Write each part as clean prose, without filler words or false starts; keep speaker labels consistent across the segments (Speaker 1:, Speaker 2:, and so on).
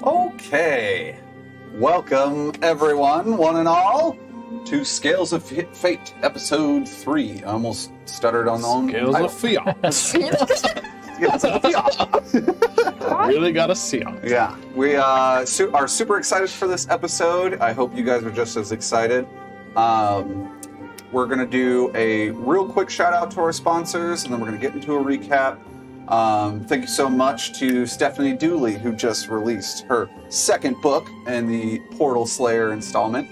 Speaker 1: Okay. Welcome, everyone, one and all, to Scales of Fate, Episode 3. I almost stuttered on the own
Speaker 2: Scales
Speaker 1: title.
Speaker 2: of Fiat.
Speaker 1: Scales of Fiat.
Speaker 2: Really got to see them.
Speaker 1: Yeah, we are super excited for this episode. I hope you guys are just as excited. We're going to do a real quick shout out to our sponsors, and then we're going to get into a recap. Thank you so much to Stephanie Dooley, who just released her second book in the Portal Slayer installment.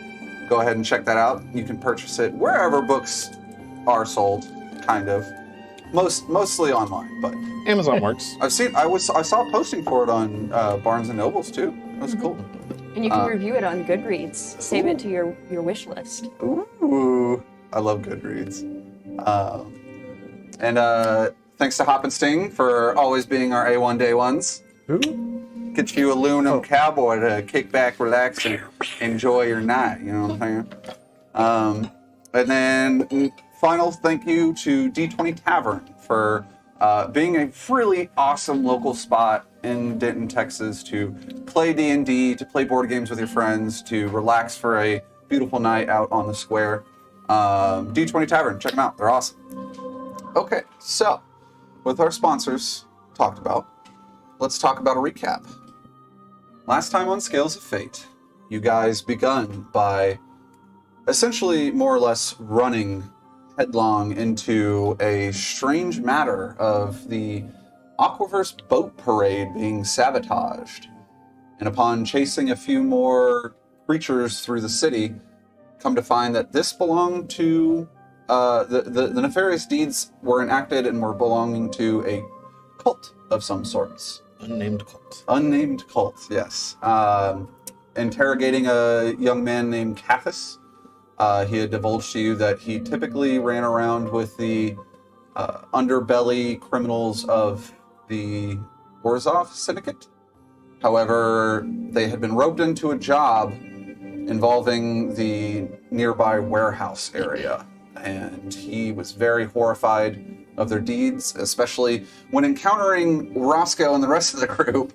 Speaker 1: Go ahead and check that out. You can purchase it wherever books are sold, kind of. Mostly online, but
Speaker 2: Amazon works.
Speaker 1: I saw a posting for it on Barnes and Nobles too. It was cool.
Speaker 3: And you can review it on Goodreads. Save it to your wish list.
Speaker 1: Ooh, I love Goodreads. And thanks to Hop and Sting for always being our A1 day ones.
Speaker 2: Who?
Speaker 1: Get you a aluminum cowboy to kick back, relax, and enjoy your night. You know what I'm saying? And then final thank you to D20 Tavern for being a really awesome local spot in Denton, Texas to play D&D, to play board games with your friends, to relax for a beautiful night out on the square. D20 Tavern, check them out. They're awesome. Okay, so with our sponsors talked about, let's talk about a recap. Last time on Scales of Fate, you guys begun by essentially more or less running headlong into a strange matter of the Aquaverse boat parade being sabotaged. And upon chasing a few more creatures through the city, come to find that this belonged to the nefarious deeds were enacted and were belonging to a cult of some sorts.
Speaker 2: Unnamed cult.
Speaker 1: Unnamed cult, yes. Interrogating a young man named Cathus, he had divulged to you that he typically ran around with the underbelly criminals of the Orzhov Syndicate. However, they had been roped into a job involving the nearby warehouse area, and he was very horrified of their deeds, especially when encountering Roscoe and the rest of the group,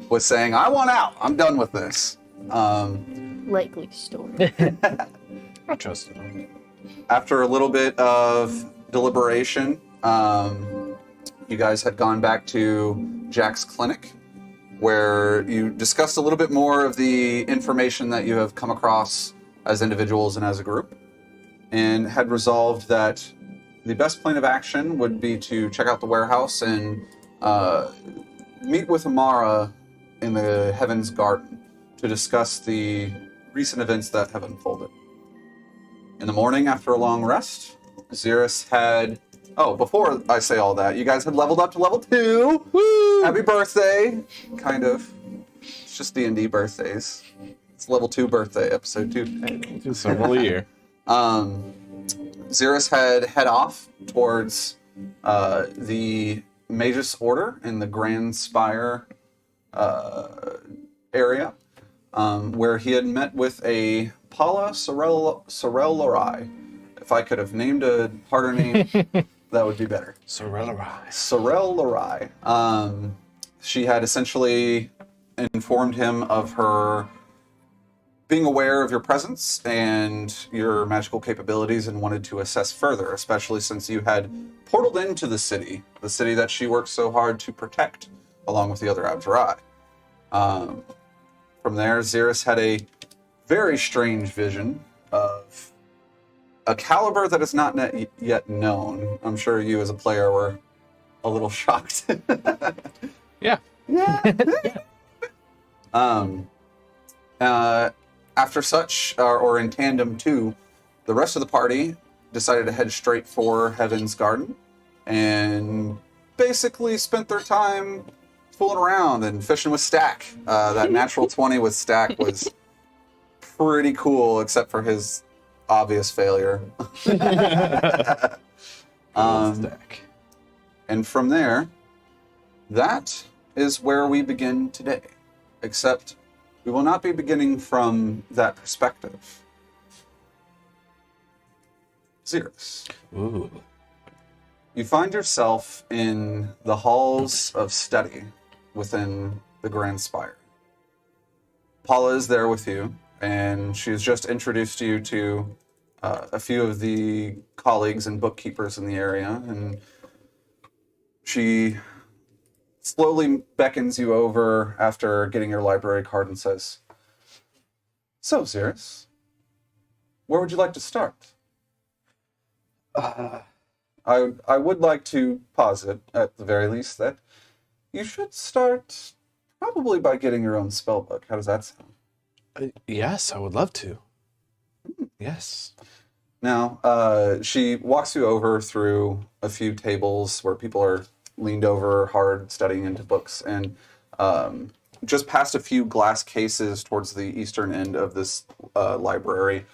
Speaker 1: was saying, I want out, I'm done with this.
Speaker 3: Likely story.
Speaker 2: I trusted him.
Speaker 1: After a little bit of deliberation, you guys had gone back to Jack's clinic, where you discussed a little bit more of the information that you have come across as individuals and as a group, and had resolved that the best plan of action would be to check out the warehouse and meet with Amara in the Heaven's Garden to discuss the recent events that have unfolded. In the morning, after a long rest, Xeris had... Oh, before I say all that, you guys had leveled up to level 2. Woo! Happy birthday. Kind of. It's just D&D birthdays. It's level 2 birthday, episode 2.
Speaker 2: Just several a year.
Speaker 1: Xeris had head off towards the Magus Order in the Grand Spire area, where he had met with a Paula Sorellorai. If I could have named a harder name, that would be better. Sorellorai. She had essentially informed him of her being aware of your presence and your magical capabilities and wanted to assess further, especially since you had portaled into the city that she worked so hard to protect, along with the other Abjurai. From there, Xeris had a very strange vision of a caliber that is not yet known. I'm sure you as a player were a little shocked.
Speaker 2: Yeah.
Speaker 1: After such, or in tandem to, the rest of the party decided to head straight for Heaven's Garden and basically spent their time fooling around and fishing with Stack. That natural 20 with Stack was pretty cool, except for his obvious failure.
Speaker 2: Stack.
Speaker 1: And from there, that is where we begin today. Except we will not be beginning from that perspective. Xeris.
Speaker 2: Ooh.
Speaker 1: You find yourself in the halls of study within the Grand Spire. Paula is there with you, and she's just introduced you to a few of the colleagues and bookkeepers in the area, and she slowly beckons you over after getting your library card and says, "So, Xeris, where would you like to start?" I would like to posit, at the very least, that you should start probably by getting your own spell book. How does that sound?
Speaker 2: Yes, I would love to. Yes.
Speaker 1: Now, she walks you over through a few tables where people are leaned over hard studying into books, and just past a few glass cases towards the eastern end of this library,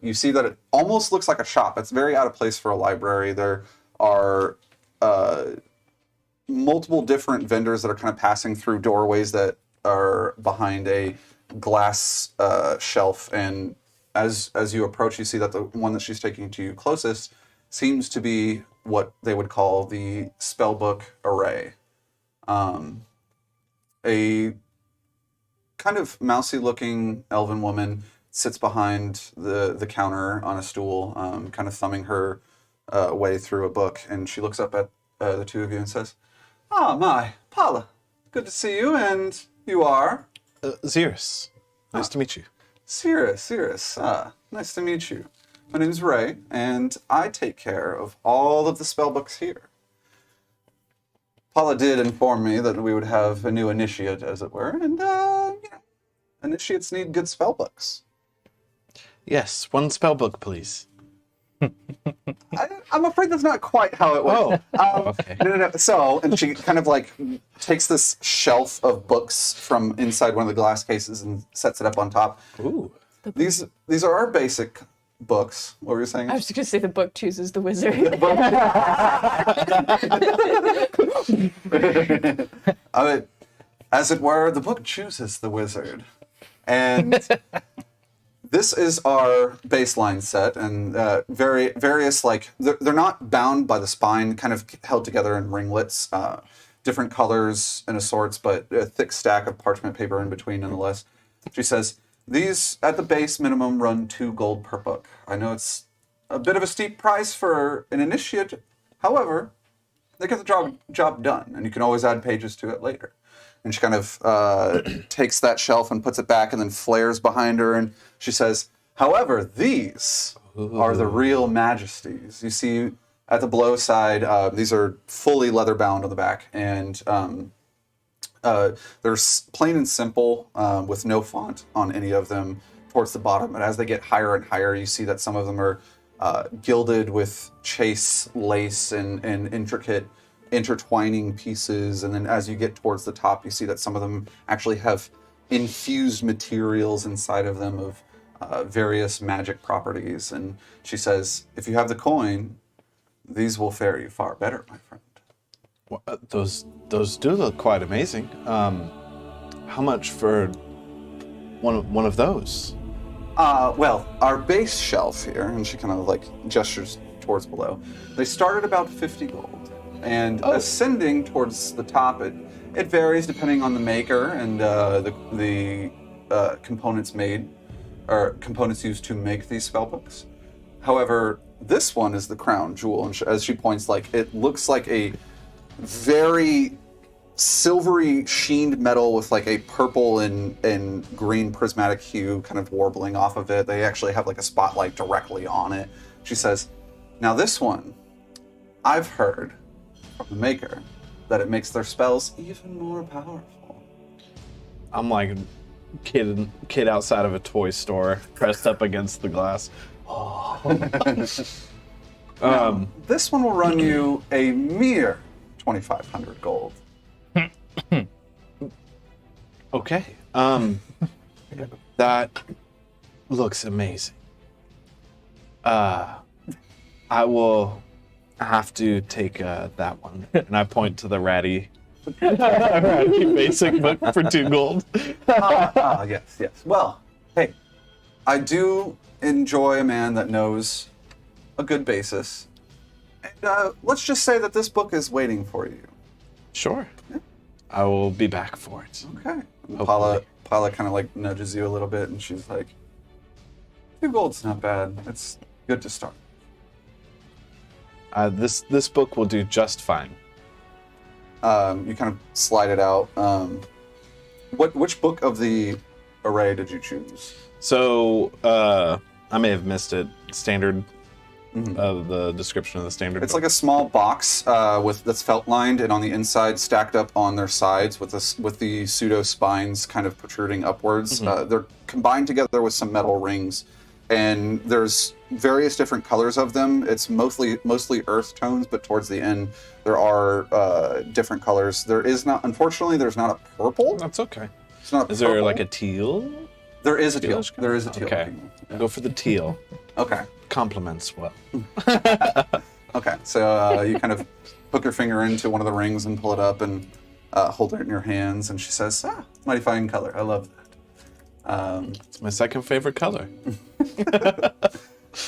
Speaker 1: you see that it almost looks like a shop. It's very out of place for a library. There are multiple different vendors that are kind of passing through doorways that are behind a glass shelf, and as you approach, you see that the one that she's taking to you closest seems to be what they would call the spellbook array. A kind of mousy-looking elven woman sits behind the counter on a stool, kind of thumbing her way through a book, and she looks up at the two of you and says, "Ah, my, Paula, good to see you, and you are?"
Speaker 2: Xeris, nice to meet you.
Speaker 1: Cirrus, nice to meet you. My name's Ray, and I take care of all of the spellbooks here. Paula did inform me that we would have a new initiate, as it were, and, initiates need good spellbooks.
Speaker 2: Yes, one spell book, please.
Speaker 1: I'm afraid that's not quite how it went.
Speaker 2: Okay.
Speaker 1: No. So, and she kind of like takes this shelf of books from inside one of the glass cases and sets it up on top.
Speaker 2: Ooh.
Speaker 1: These are our basic books. What were you saying?
Speaker 3: I was just going to say the book chooses the wizard.
Speaker 1: As it were, the book chooses the wizard. And this is our baseline set, and various, like, they're not bound by the spine, kind of held together in ringlets, different colors and assorts, but a thick stack of parchment paper in between nonetheless. She says, these, at the base minimum, run 2 gold per book. I know it's a bit of a steep price for an initiate. However, they get the job done, and you can always add pages to it later. And she kind of takes that shelf and puts it back and then flares behind her, and she says, however, these are the real majesties. You see at the below side, these are fully leather bound on the back, and they're plain and simple with no font on any of them towards the bottom. And as they get higher and higher, you see that some of them are gilded with chase lace and intricate intertwining pieces. And then as you get towards the top, you see that some of them actually have infused materials inside of them of various magic properties. And she says, if you have the coin, these will fare you far better, my friend.
Speaker 2: Well, those do look quite amazing. How much for one of those?
Speaker 1: Well, our base shelf here, and she kind of like gestures towards below, they start at about 50 gold. And ascending towards the top, it varies depending on the maker and the components made, or components used to make these spellbooks. However, this one is the crown jewel, and as she points, like, it looks like a very silvery sheened metal with like a purple and green prismatic hue kind of warbling off of it. They actually have like a spotlight directly on it. She says, now this one, I've heard from the maker that it makes their spells even more powerful.
Speaker 2: I'm like a kid outside of a toy store, pressed up against the glass.
Speaker 1: Now, this one will run you a mere 2,500 gold.
Speaker 2: Okay. That looks amazing. I will have to take that one. And I point to the ratty basic book for 2 gold.
Speaker 1: Yes. Well, hey, I do enjoy a man that knows a good basis. And let's just say that this book is waiting for you.
Speaker 2: Sure.
Speaker 1: Yeah.
Speaker 2: I will be back for it.
Speaker 1: Okay. And Paula Paula kind of like nudges you a little bit, and she's like, 2 gold's not bad. It's good to start.
Speaker 2: This book will do just fine.
Speaker 1: You kind of slide it out. Which book of the array did you choose?
Speaker 2: So, I may have missed it. Standard, the description of the standard
Speaker 1: It's
Speaker 2: book.
Speaker 1: like a small box that's felt lined, and on the inside, stacked up on their sides with the pseudo spines kind of protruding upwards. They're combined together with some metal rings, and there's various different colors of them. It's mostly earth tones, but towards the end there are different colors. Unfortunately, there's not a purple.
Speaker 2: That's okay.
Speaker 1: It's not.
Speaker 2: Is there like a teal?
Speaker 1: There is a teal.
Speaker 2: Tealish color?
Speaker 1: There is a teal.
Speaker 2: Okay.
Speaker 1: Yeah.
Speaker 2: Go for the teal.
Speaker 1: Okay.
Speaker 2: Compliments well.
Speaker 1: Okay. So you kind of hook your finger into one of the rings and pull it up and hold it in your hands, and she says, mighty fine color. I love that.
Speaker 2: It's my second favorite color.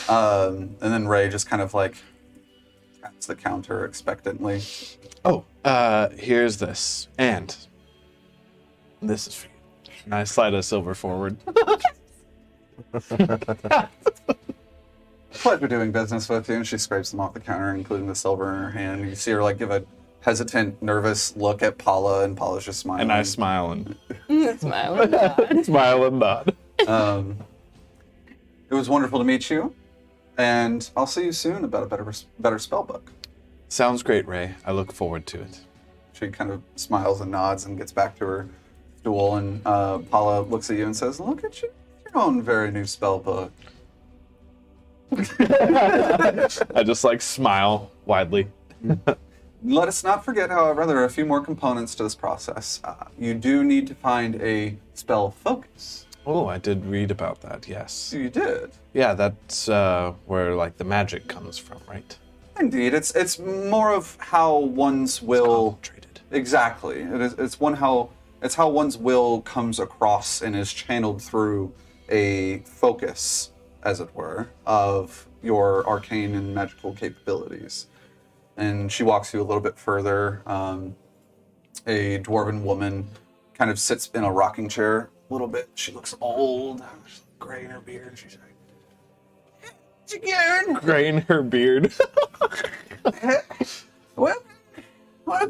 Speaker 1: And then Ray just kind of like taps the counter expectantly.
Speaker 2: Oh, here's this. And this is for you. And I slide a silver forward.
Speaker 1: Pleasure doing business with you. And she scrapes them off the counter, including the silver in her hand. You see her like give a hesitant, nervous look at Paula, and Paula's just smiling.
Speaker 2: And I smile and
Speaker 3: Smile and nod.
Speaker 2: smile and nod.
Speaker 1: It was wonderful to meet you, and I'll see you soon about a better spell book.
Speaker 2: Sounds great, Ray. I look forward to it.
Speaker 1: She kind of smiles and nods and gets back to her stool, and Paula looks at you and says, "Look at you, your own very new spell book."
Speaker 2: I just like smile widely.
Speaker 1: Let us not forget, however, there are a few more components to this process. You do need to find a spell focus.
Speaker 2: Oh, I did read about that, yes.
Speaker 1: You did.
Speaker 2: Yeah, that's where like the magic comes from, right?
Speaker 1: Indeed, it's more of how one's will.
Speaker 2: Concentrated.
Speaker 1: Exactly. It's how one's will comes across and is channeled through a focus, as it were, of your arcane and magical capabilities. And she walks you a little bit further. A dwarven woman kind of sits in a rocking chair a little bit. She looks old, she's gray in her beard. She's like, again.
Speaker 2: Gray in her beard.
Speaker 1: Welcome. We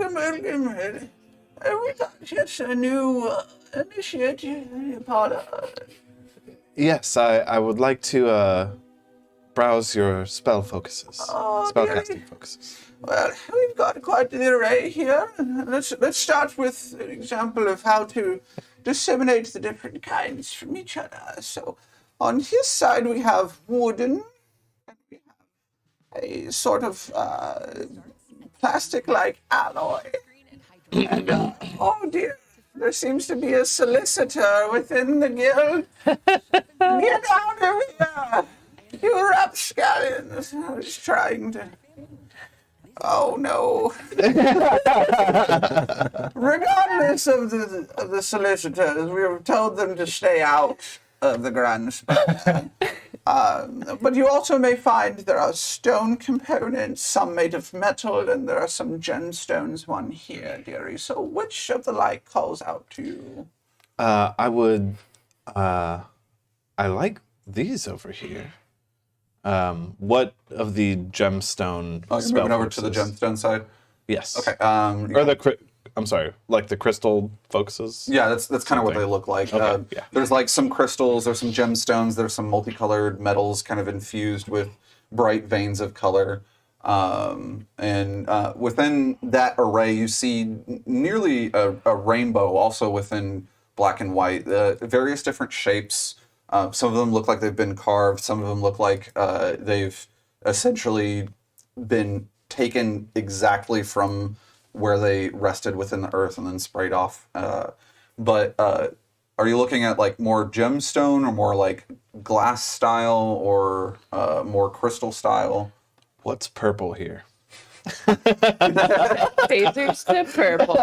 Speaker 1: got just a new initiate part of.
Speaker 2: Yes, I would like to browse your spell focuses.
Speaker 1: Oh,
Speaker 2: Spellcasting focuses.
Speaker 1: Well, we've got quite the array here. Let's start with an example of how to disseminate the different kinds from each other. So, on his side we have wooden, and we have a sort of plastic-like alloy. And, oh dear, there seems to be a solicitor within the guild. Get out of here, you rapscallions! I was trying to... Oh no. Regardless of the solicitors, we have told them to stay out of the grand spell. But you also may find there are stone components, some made of metal, and there are some gemstones, one here, dearie. So which of the like calls out to you?
Speaker 2: I would I like these over here. What of the gemstone?
Speaker 1: Oh, you're moving over to the gemstone side?
Speaker 2: Yes.
Speaker 1: Okay.
Speaker 2: Or the I'm sorry, like the crystal focuses.
Speaker 1: Yeah, that's kind of what they look like.
Speaker 2: Okay, yeah.
Speaker 1: There's like some crystals, there's some gemstones, there's some multicolored metals kind of infused with bright veins of color. And within that array, you see nearly a rainbow also within black and white. Various different shapes. Some of them look like they've been carved. Some of them look like they've essentially been taken exactly from where they rested within the earth and then sprayed off. But are you looking at like more gemstone or more like glass style or more crystal style?
Speaker 2: What's purple here?
Speaker 3: Phasers to purple.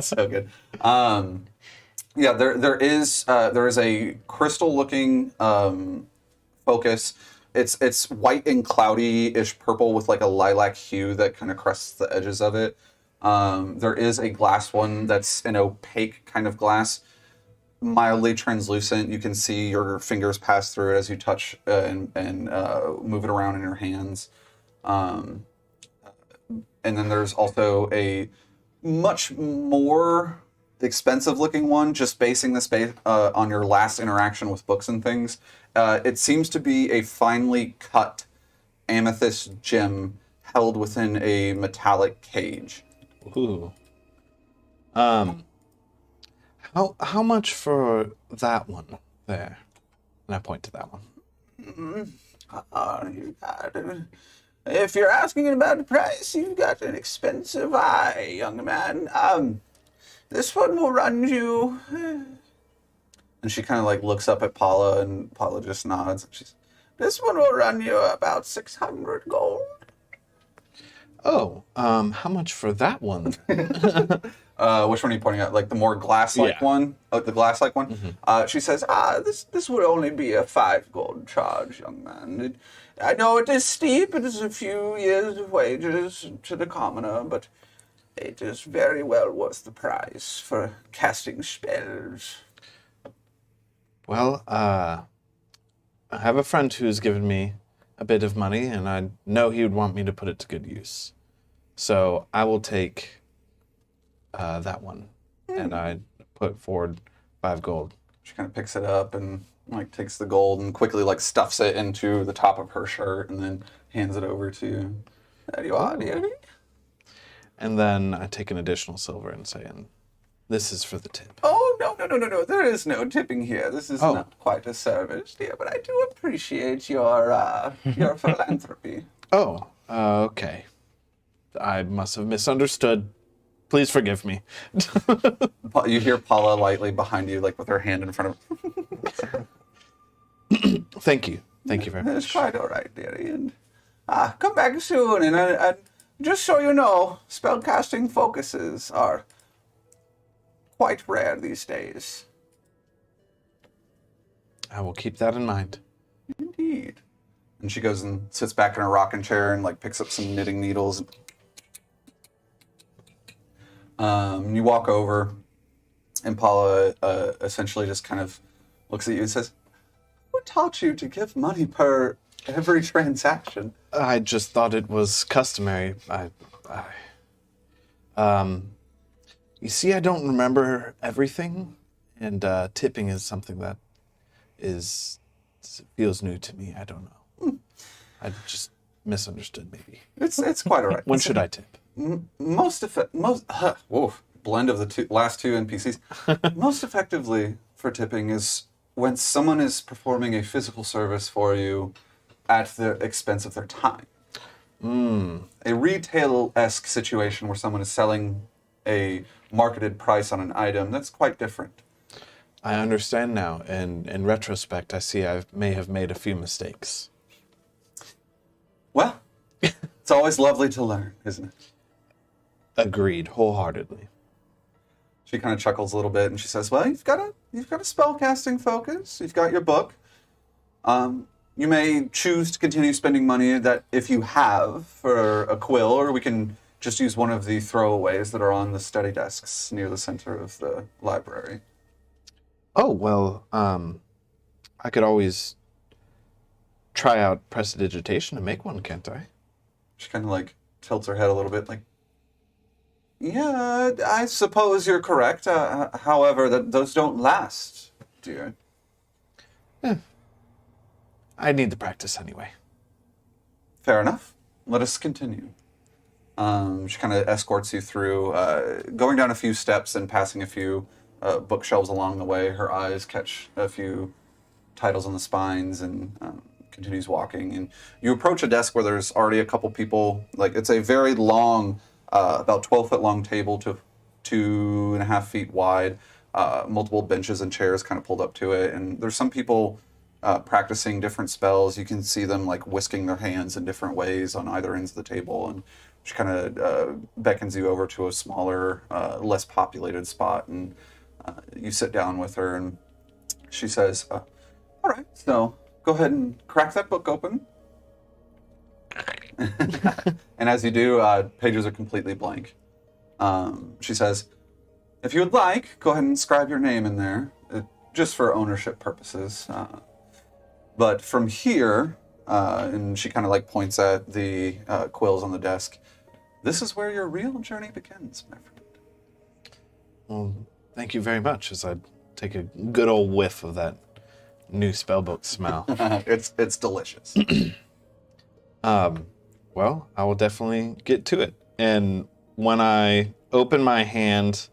Speaker 1: So good. Yeah, there is a crystal-looking focus. It's white and cloudy-ish purple with like a lilac hue that kind of crests the edges of it. There is a glass one that's an opaque kind of glass, mildly translucent. You can see your fingers pass through it as you touch and move it around in your hands. And then there's also a much more expensive looking one, just basing this on your last interaction with books and things. It seems to be a finely cut amethyst gem held within a metallic cage.
Speaker 2: Ooh. How much for that one there? And I point to that one.
Speaker 1: If you're asking about the price, you've got an expensive eye, young man. This one will run you. And she kind of like looks up at Paula, and Paula just nods. This one will run you about 600 gold.
Speaker 2: Oh, how much for that one?
Speaker 1: Which one are you pointing at? Like the more glass-like one? Oh, the glass-like one? Mm-hmm. She says, this would only be a 5 gold charge, young man. I know it is steep. It is a few years of wages to the commoner, but it is very well worth the price for casting spells.
Speaker 2: Well, I have a friend who's given me a bit of money, and I know he would want me to put it to good use. So I will take that one, and I put forward 5 gold.
Speaker 1: She kind of picks it up and like takes the gold and quickly like stuffs it into the top of her shirt and then hands it over to you. There you are, dearie.
Speaker 2: And then I take an additional silver and say, and this is for the tip.
Speaker 1: Oh, no. There is no tipping here. This is not quite a service, dear, but I do appreciate your philanthropy.
Speaker 2: Oh, okay. I must have misunderstood. Please forgive me.
Speaker 1: You hear Paula lightly behind you, like with her hand in front of
Speaker 2: Thank you. Thank you very much.
Speaker 1: It's quite all right, dearie. And come back soon. And just so you know, spellcasting focuses are quite rare these days.
Speaker 2: I will keep that in mind.
Speaker 1: Indeed. And she goes and sits back in her rocking chair and like picks up some knitting needles. You walk over, and Paula essentially just kind of looks at you and says, "Who taught you to give money per every transaction?"
Speaker 2: I just thought it was customary. You see, I don't remember everything, and tipping is something that feels new to me. I don't know. I just misunderstood, maybe.
Speaker 1: It's quite all right.
Speaker 2: When should I tip?
Speaker 1: Blend of the last two NPCs. Most effectively for tipping is when someone is performing a physical service for you at the expense of their time. A retail-esque situation where someone is selling a marketed price on an item, that's quite different.
Speaker 2: I understand now, and in retrospect, I see I may have made a few mistakes.
Speaker 1: Well, it's always lovely to learn, isn't it?
Speaker 2: Agreed, wholeheartedly.
Speaker 1: She kind of chuckles a little bit, and she says, "Well, you've got a spellcasting focus. You've got your book. You may choose to continue spending money that if you have for a quill, or we can just use one of the throwaways that are on the study desks near the center of the library."
Speaker 2: Oh, well, I could always try out prestidigitation and make one, can't I?
Speaker 1: She kind of like tilts her head a little bit, like, "Yeah, I suppose you're correct. However, those don't last, dear."
Speaker 2: I need the practice anyway.
Speaker 1: Fair enough. Let us continue. She kind of escorts you through, going down a few steps and passing a few bookshelves along the way. Her eyes catch a few titles on the spines and continues walking. And you approach a desk where there's already a couple people. Like, it's a very long, about 12-foot long table to 2.5 feet wide. Multiple benches and chairs kind of pulled up to it. And there's some people practicing different spells. You can see them like whisking their hands in different ways on either ends of the table. And she kind of beckons you over to a smaller, less populated spot. And you sit down with her and she says, "All right, so go ahead and crack that book open." And as you do, pages are completely blank. She says, if you would like, go ahead and inscribe your name in there, just for ownership purposes. But from here, and she kind of like points at the quills on the desk, this is where your real journey begins, my friend.
Speaker 2: Well, thank you very much, as I take a good old whiff of that new spellbook smell.
Speaker 1: It's delicious.
Speaker 2: Well, I will definitely get to it. And when I open my hand,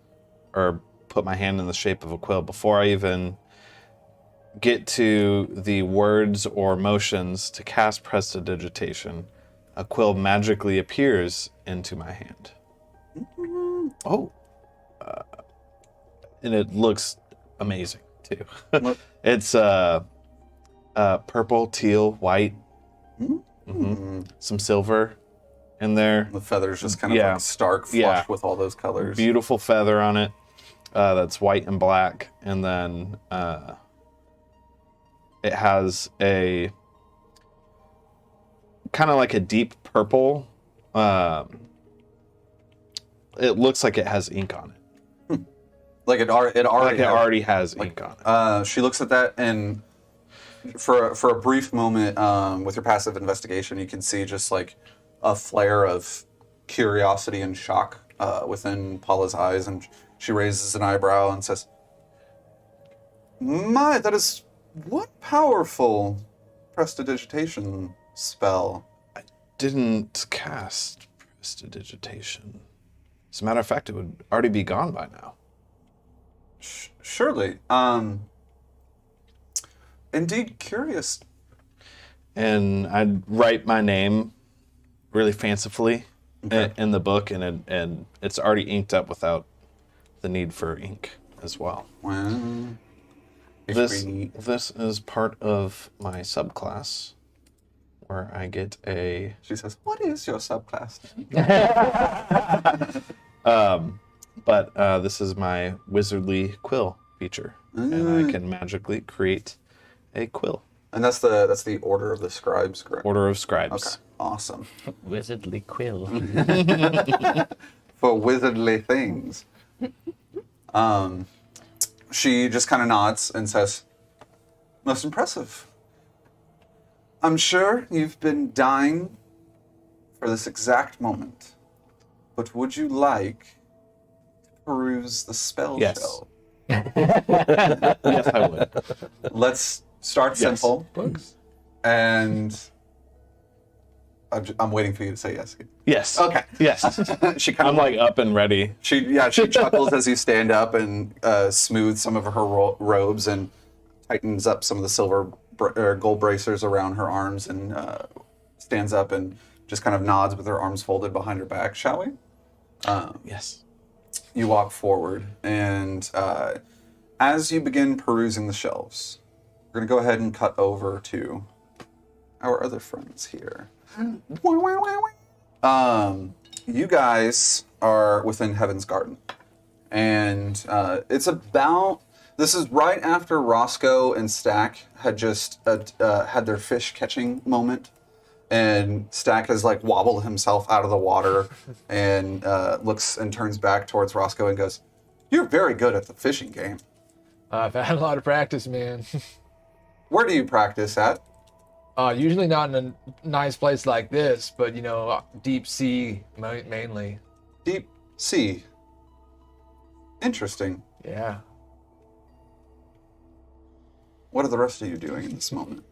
Speaker 2: or put my hand in the shape of a quill, before I even get to the words or motions to cast prestidigitation, a quill magically appears into my hand. Oh. And it looks amazing, too. It's purple, teal, white, some silver in there.
Speaker 1: The feather's just kind of like stark flush with all those colors.
Speaker 2: Beautiful feather on it that's white and black. And then it has a kind of like a deep purple. It looks like it has ink on it.
Speaker 1: Like it already
Speaker 2: has ink on it.
Speaker 1: She looks at that, and for a brief moment, with your passive investigation, you can see just like a flare of curiosity and shock within Paula's eyes, and she raises an eyebrow and says, "My, that is one powerful prestidigitation spell."
Speaker 2: I didn't cast prestidigitation. As a matter of fact, it would already be gone by now.
Speaker 1: Surely. Indeed curious.
Speaker 2: And I'd write my name really fancifully in the book, and it's already inked up without the need for ink as well.
Speaker 1: Well,
Speaker 2: This is part of my subclass, where I get a...
Speaker 1: She says, "What is your subclass?"
Speaker 2: But this is my wizardly quill feature, and I can magically create a quill.
Speaker 1: And that's the Order of the Scribes, correct?
Speaker 2: Order of Scribes.
Speaker 1: Okay, awesome.
Speaker 4: Wizardly quill.
Speaker 1: For wizardly things. She just kind of nods and says, "Most impressive. I'm sure you've been dying for this exact moment, but would you like to peruse the spell shell?"
Speaker 2: Yes, I would.
Speaker 1: Let's start simple. And I'm waiting for you to say yes.
Speaker 2: Yes.
Speaker 1: Okay.
Speaker 2: Yes.
Speaker 1: She kind
Speaker 2: I'm
Speaker 1: of
Speaker 2: like up and ready.
Speaker 1: She chuckles as you stand up and smooths some of her robes and tightens up some of the silver gold bracers around her arms and stands up and just kind of nods with her arms folded behind her back. Shall we?
Speaker 2: Yes.
Speaker 1: You walk forward, and as you begin perusing the shelves, we're going to go ahead and cut over to our other friends here. You guys are within Heaven's Garden, and this is right after Roscoe and Stack had just had their fish catching moment, and Stack has like wobbled himself out of the water and looks and turns back towards Roscoe and goes, "You're very good at the fishing game."
Speaker 5: I've had a lot of practice, man.
Speaker 1: Where do you practice at?
Speaker 5: Usually not in a nice place like this, but deep sea mainly.
Speaker 1: Deep sea. Interesting.
Speaker 5: Yeah.
Speaker 1: What are the rest of you doing in this moment?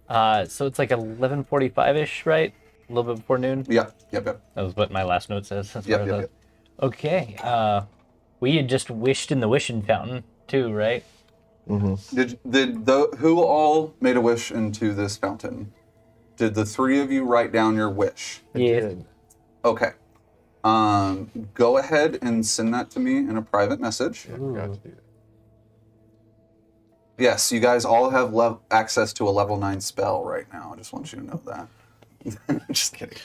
Speaker 4: So it's like 11:45-ish, right? A little bit before noon?
Speaker 1: Yep.
Speaker 4: That was what my last note says. That's
Speaker 1: Yep,
Speaker 4: what I
Speaker 1: yep,
Speaker 4: thought. Okay. We had just wished in the wishing fountain, too, right?
Speaker 1: Mm-hmm. Who all made a wish into this fountain? Did the three of you write down your wish?
Speaker 4: Yeah.
Speaker 1: Okay. Go ahead and send that to me in a private message.
Speaker 5: I forgot to do that.
Speaker 1: Yes, you guys all have access to a level 9 spell right now. I just want you to know that. Just kidding.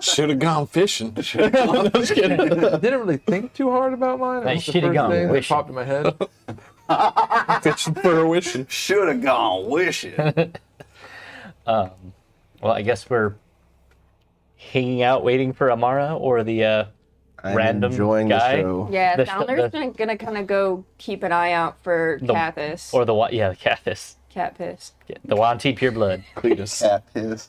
Speaker 2: Should have gone fishing.
Speaker 5: I didn't really think too hard about mine.
Speaker 4: I
Speaker 5: It was the
Speaker 4: shoulda
Speaker 5: first
Speaker 4: gone
Speaker 5: thing that
Speaker 4: wishing.
Speaker 5: popped in my head.
Speaker 2: Fishing for a wishing.
Speaker 1: Should have gone wishing.
Speaker 4: Well, I guess we're hanging out waiting for Amara or the
Speaker 2: I'm
Speaker 4: random
Speaker 2: enjoying
Speaker 4: guy.
Speaker 2: the show.
Speaker 3: Yeah,
Speaker 4: The-
Speaker 3: Fowler's
Speaker 4: the-
Speaker 3: gonna kind of go keep an eye out for Cathis.
Speaker 4: Or the Cathis.
Speaker 3: Cat piss.
Speaker 4: The Wanti pure blood.
Speaker 2: Cletus.
Speaker 1: Cat piss.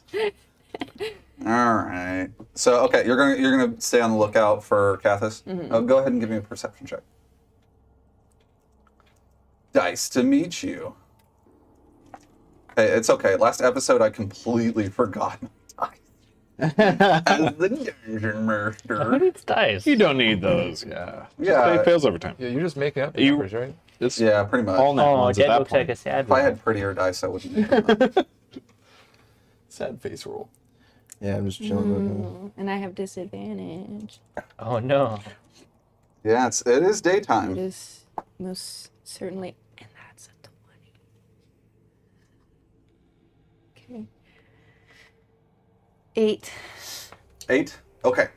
Speaker 1: All right. So okay, you're gonna stay on the lookout for Cathis. Go ahead and give me a perception check. Nice to meet you. Hey, it's okay. Last episode I completely forgot my dice. As the dungeon
Speaker 4: Who
Speaker 1: master.
Speaker 4: needs dice?
Speaker 2: You don't need those. Yeah.
Speaker 1: Yeah.
Speaker 2: It fails over time.
Speaker 5: Yeah, you're just making up the
Speaker 2: You-
Speaker 5: numbers, right?
Speaker 2: It's
Speaker 1: Yeah, pretty much.
Speaker 2: all net
Speaker 4: Oh,
Speaker 2: ones
Speaker 4: that
Speaker 2: at that
Speaker 4: looks like
Speaker 2: point.
Speaker 4: a sad
Speaker 1: If I
Speaker 4: one.
Speaker 1: had prettier dice, I wouldn't. Make them.
Speaker 2: Sad face roll. Yeah, I'm just chilling.
Speaker 3: And I have disadvantage.
Speaker 4: Oh no.
Speaker 1: Yeah, it is
Speaker 3: It
Speaker 1: daytime.
Speaker 3: is most certainly, and that's a 20. Okay. 8.
Speaker 1: 8? Okay.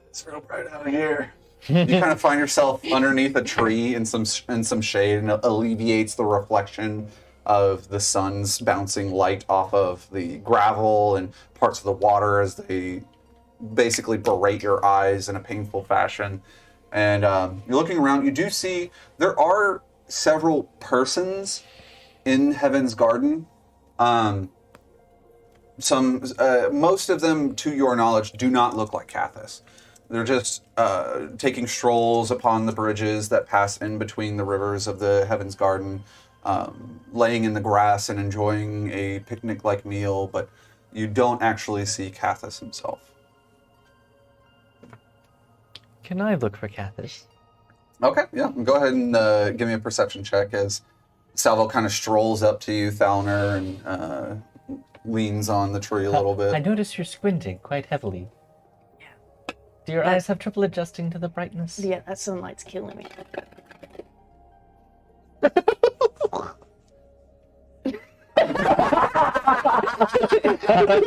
Speaker 1: It's real bright out here. You kind of find yourself underneath a tree in some shade, and it alleviates the reflection of the sun's bouncing light off of the gravel and parts of the water as they basically berate your eyes in a painful fashion. And you're looking around. You do see there are several persons in Heaven's Garden. Most of them, to your knowledge, do not look like Cathis. They're just taking strolls upon the bridges that pass in between the rivers of the Heaven's Garden, laying in the grass and enjoying a picnic-like meal, but you don't actually see Cathis himself.
Speaker 4: Can I look for Cathis?
Speaker 1: Okay, yeah. Go ahead and give me a perception check as Salvo kind of strolls up to you, Thalner, and leans on the tree a little bit.
Speaker 4: I notice you're squinting quite heavily. Yeah. Do your eyes have trouble adjusting to the brightness?
Speaker 3: Yeah, that sunlight's killing me.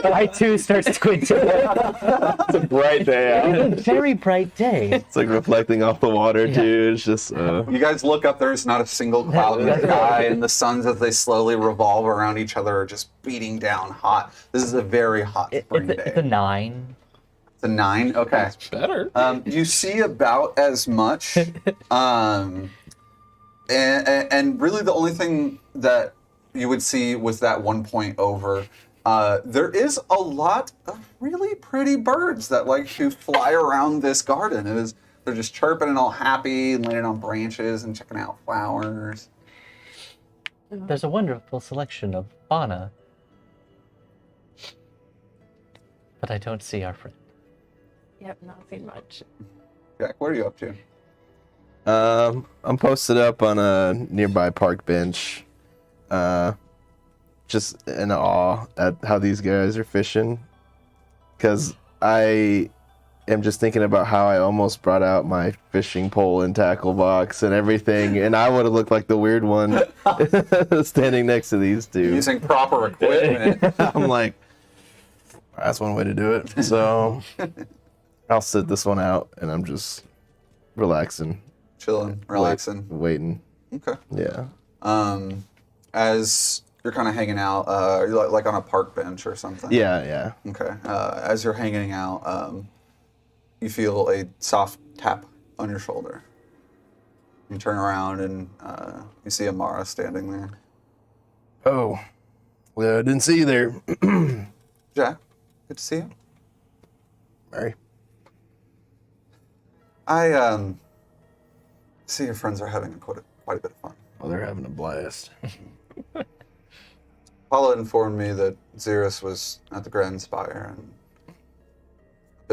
Speaker 4: I too start squinting.
Speaker 2: It's a bright day out.
Speaker 4: It's a very bright day.
Speaker 2: It's like reflecting off the water, too. It's just,
Speaker 1: You guys look up, there's not a single cloud in the sky, and the suns, as they slowly revolve around each other, are just beating down hot. This is a very hot spring day.
Speaker 4: It's a 9.
Speaker 1: It's a 9? Okay.
Speaker 2: better.
Speaker 1: You see about as much. And really the only thing that you would see with that 1 point over, there is a lot of really pretty birds that like to fly around this garden. They're just chirping and all happy and landing on branches and checking out flowers.
Speaker 4: There's a wonderful selection of fauna. But I don't see our friend.
Speaker 3: Yep, nothing much.
Speaker 1: Jack, what are you up to?
Speaker 2: I'm posted up on a nearby park bench, just in awe at how these guys are fishing. Because I am just thinking about how I almost brought out my fishing pole and tackle box and everything, and I would have looked like the weird one standing next to these two.
Speaker 1: Using proper equipment.
Speaker 2: I'm like, that's one way to do it. So I'll sit this one out, and I'm just relaxing,
Speaker 1: Chilling, relaxing.
Speaker 2: waiting.
Speaker 1: Okay.
Speaker 2: Yeah.
Speaker 1: As you're kind of hanging out, you're like on a park bench or something.
Speaker 2: Yeah.
Speaker 1: Okay. As you're hanging out, you feel a soft tap on your shoulder. You turn around and you see Amara standing there.
Speaker 2: Oh, well, I didn't see you there.
Speaker 1: Jack, good to see you.
Speaker 2: Mary.
Speaker 1: I see your friends are having quite a bit of fun.
Speaker 2: Oh, they're having a blast.
Speaker 1: Paula informed me that Xeris was at the Grand Spire and a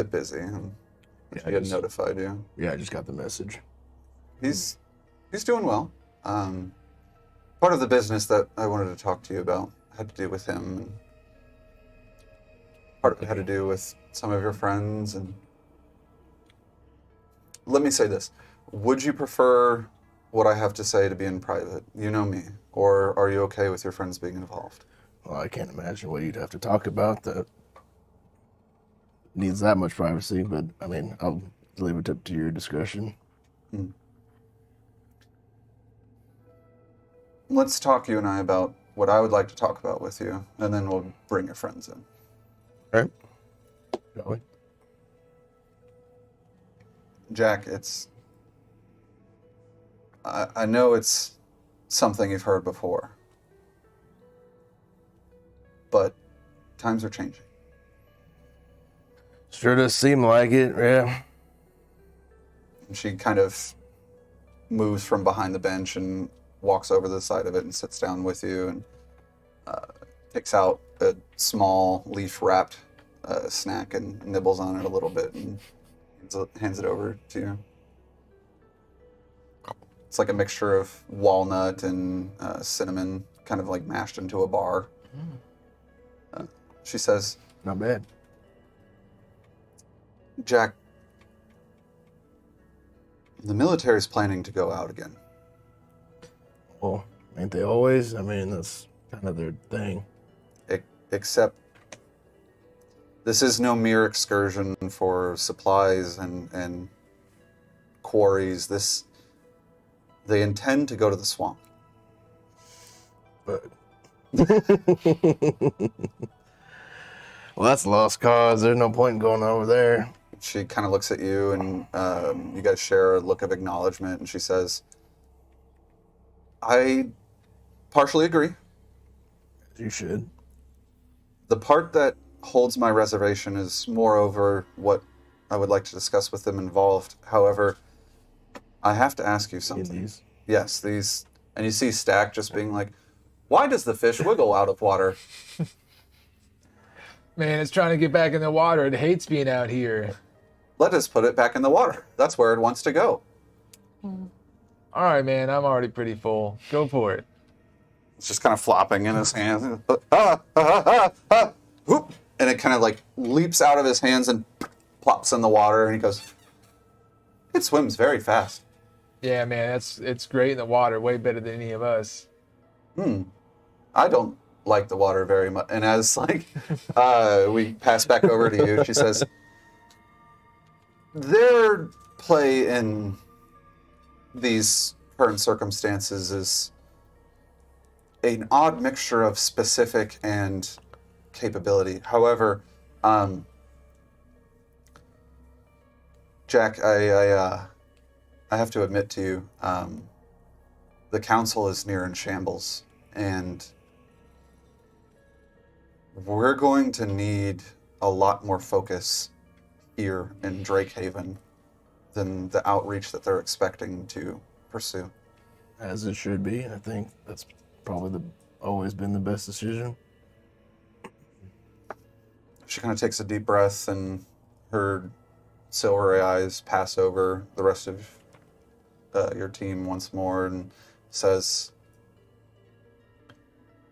Speaker 1: bit busy, and
Speaker 2: Yeah,
Speaker 1: she had notified you.
Speaker 2: Yeah, I just got the message.
Speaker 1: He's doing well. Part of the business that I wanted to talk to you about had to do with him, and part of it had to do with some of your friends. And let me say this: would you prefer what I have to say to be in private? You know me, or are you okay with your friends being involved?
Speaker 2: Well, I can't imagine what you'd have to talk about that needs that much privacy, but I mean, I'll leave it up to your discretion.
Speaker 1: Let's talk, you and I, about what I would like to talk about with you, and then we'll bring your friends in.
Speaker 2: All right. Shall we?
Speaker 1: Jack, I know it's something you've heard before, but times are changing.
Speaker 6: Sure does seem like it, yeah.
Speaker 1: And she kind of moves from behind the bench and walks over to the side of it and sits down with you and takes out a small leaf-wrapped snack and nibbles on it a little bit and hands it over to you. It's like a mixture of walnut and cinnamon, kind of like mashed into a bar. She says,
Speaker 6: Not bad.
Speaker 1: Jack, the military's planning to go out again.
Speaker 6: Well, ain't they always? I mean, that's kind of their thing.
Speaker 1: Except this is no mere excursion for supplies and quarries. They intend to go to the swamp.
Speaker 6: But well, that's a lost cause. There's no point in going over there.
Speaker 1: She kind of looks at you, and you guys share a look of acknowledgement, and she says, I partially agree.
Speaker 6: You should.
Speaker 1: The part that holds my reservation is moreover what I would like to discuss with them involved. However, I have to ask you something.
Speaker 6: These.
Speaker 1: Yes, these. And you see Stack just being like, why does the fish wiggle out of water?
Speaker 5: Man, it's trying to get back in the water. It hates being out here.
Speaker 1: Let us put it back in the water. That's where it wants to go.
Speaker 5: All right, man. I'm already pretty full. Go for it.
Speaker 1: It's just kind of flopping in his hands. Whoop. And it kind of like leaps out of his hands and plops in the water. And he goes, it swims very fast.
Speaker 5: Yeah, man. It's great in the water. Way better than any of us.
Speaker 1: I don't like the water very much. And as like we pass back over to you, she says, their play in these current circumstances is an odd mixture of specific and capability. However, Jack, I have to admit to you, the council is near in shambles, and we're going to need a lot more focus here in Drake Haven than the outreach that they're expecting to pursue.
Speaker 6: As it should be. I think that's probably always been the best decision.
Speaker 1: She kind of takes a deep breath, and her silvery eyes pass over the rest of your team once more and says,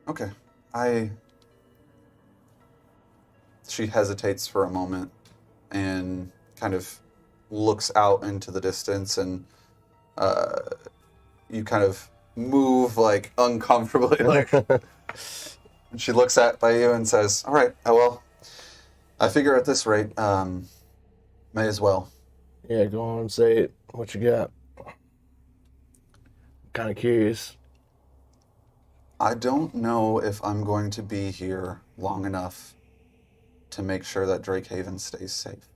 Speaker 1: okay, She hesitates for a moment and kind of looks out into the distance, and you kind of move like uncomfortably, like. And she looks by you and says, all right, well, I figure at this rate, may as well.
Speaker 6: Yeah, go on and say it. What you got? I'm kind of curious.
Speaker 1: I don't know if I'm going to be here long enough to make sure that Drake Haven stays safe.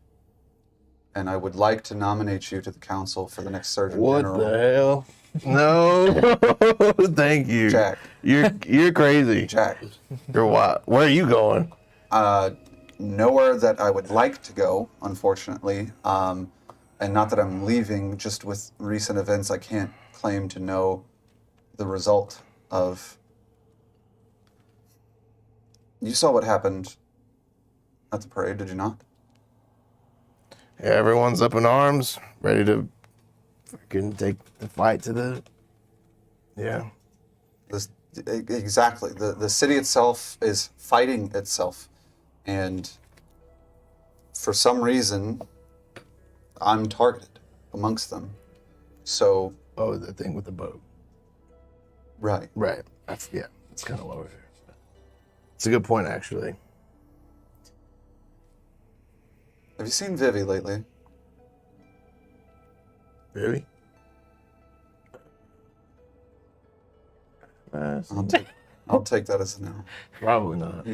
Speaker 1: And I would like to nominate you to the council for the next Surgeon General.
Speaker 6: What the hell? No, thank you.
Speaker 1: Jack.
Speaker 6: You're crazy.
Speaker 1: Jack.
Speaker 6: You're wild. Where are you going?
Speaker 1: Nowhere that I would like to go, unfortunately. And not that I'm leaving, just with recent events, I can't claim to know the result of. You saw what happened at the parade, did you not?
Speaker 6: Yeah, everyone's up in arms, ready to freaking take the fight to the. Yeah.
Speaker 1: Exactly. The city itself is fighting itself. And for some reason, I'm targeted amongst them. So.
Speaker 6: Oh, the thing with the boat.
Speaker 1: Right.
Speaker 6: Right. That's kind of lower. It's a good point, actually.
Speaker 1: Have you seen Vivi lately?
Speaker 6: Really?
Speaker 1: I'll take that as a no.
Speaker 6: Probably not.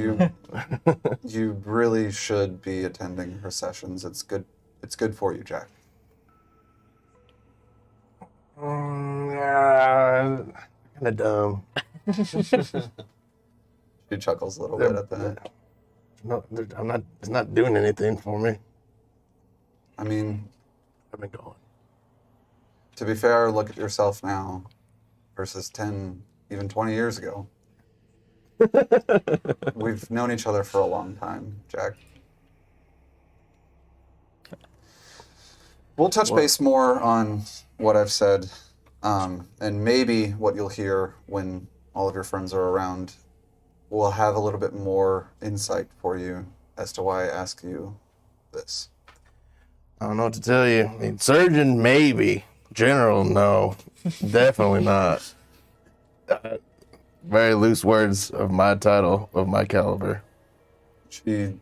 Speaker 1: You really should be attending her sessions. It's good for you, Jack.
Speaker 6: kind of dumb.
Speaker 1: She chuckles a little bit at that.
Speaker 6: No, I'm not. It's not doing anything for me.
Speaker 1: I mean,
Speaker 6: I've been going.
Speaker 1: to be fair, look at yourself now versus 10, even 20 years ago. We've known each other for a long time, Jack. We'll touch base more on what I've said, and maybe what you'll hear when all of your friends are around will have a little bit more insight for you as to why I ask you this.
Speaker 6: I don't know what to tell you. I mean, surgeon, maybe. General, no. Definitely not. Very loose words of my title, of my caliber.
Speaker 1: She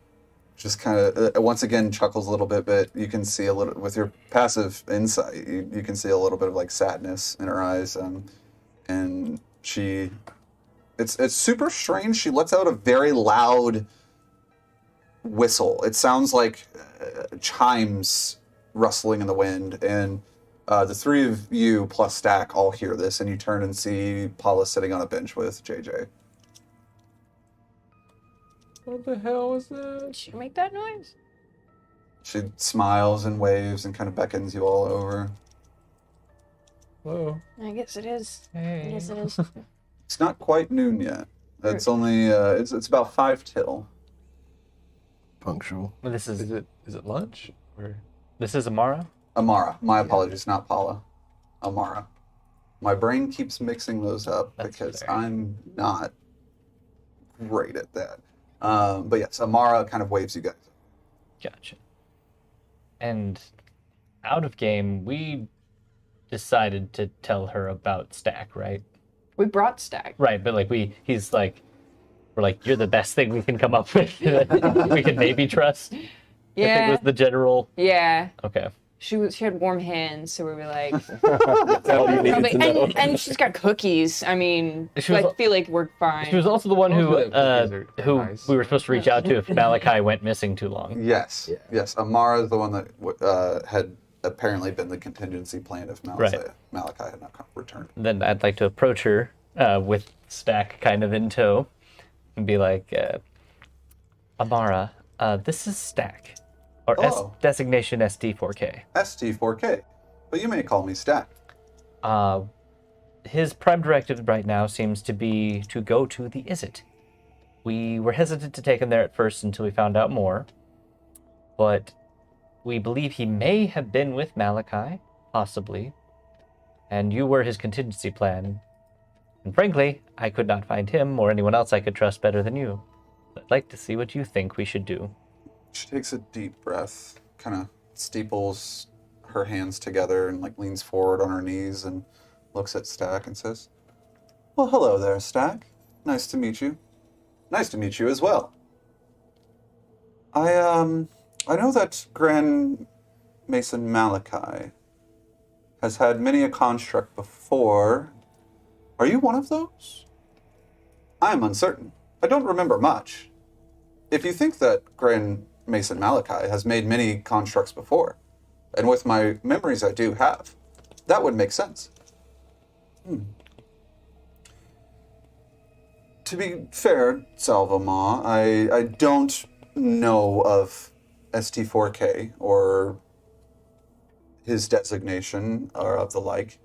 Speaker 1: just kind of, once again, chuckles a little bit, but you can see a little, with your passive insight, you can see a little bit of like sadness in her eyes. And she, it's super strange. She lets out a very loud whistle. It sounds like chimes rustling in the wind. And the three of you plus Stack all hear this, and you turn and see Paula sitting on a bench with JJ.
Speaker 5: What the hell was that?
Speaker 3: Did you make that noise?
Speaker 1: She smiles and waves and kind of beckons you all over.
Speaker 5: Whoa.
Speaker 3: I guess it is.
Speaker 5: Hey.
Speaker 3: I guess it is.
Speaker 1: It's not quite noon yet. It's only it's about 5 till.
Speaker 6: Punctual.
Speaker 4: Well, this is
Speaker 5: Is it lunch? Or
Speaker 4: this is Amara.
Speaker 1: Amara. My apologies, not Paula. Amara. My brain keeps mixing those up
Speaker 4: That's
Speaker 1: because
Speaker 4: fair.
Speaker 1: I'm not great at that. But yes, Amara kind of waves you guys.
Speaker 4: Gotcha. And out of game, we decided to tell her about Stack, right?
Speaker 3: We brought Stack.
Speaker 4: Right, but like he's like, we're like, you're the best thing we can come up with. We can maybe trust. I think
Speaker 3: Yeah.
Speaker 4: was the general.
Speaker 3: Yeah.
Speaker 4: Okay.
Speaker 3: She had warm hands, so we were like,
Speaker 6: That's all you needed to know.
Speaker 3: and she's got cookies. I mean,
Speaker 4: She was-
Speaker 3: I feel like we're fine.
Speaker 4: She was also the one who
Speaker 5: Those cookies are nice.
Speaker 4: we were supposed to reach out to if Malachi went missing too long.
Speaker 1: Yes.
Speaker 6: Yeah.
Speaker 1: Yes. Amara is the one that had apparently been the contingency plan if Malachi had not returned.
Speaker 4: Then I'd like to approach her with Stack kind of in tow and be like, Amara, this is Stack. Or
Speaker 1: Hello.
Speaker 4: designation SD4K.
Speaker 1: ST4K. But you may call me Stack.
Speaker 4: His prime directive right now seems to be to go to the Izzet. We were hesitant to take him there at first until we found out more. But we believe he may have been with Malachi, possibly. And you were his contingency plan. And frankly, I could not find him or anyone else I could trust better than you. I'd like to see what you think we should do.
Speaker 1: She takes a deep breath, kind of steeples her hands together and like leans forward on her knees and looks at Stack and says, "Well, hello there, Stack. Nice to meet you. Nice to meet you as well. I know that Grand Mason Malachi has had many a construct before. Are you one of those? I am uncertain. I don't remember much. If you think that Grand Mason Malachi has made many constructs before, and with my memories I do have, that would make sense. To be fair, Salvama, I don't know of ST4K or his designation or of the like.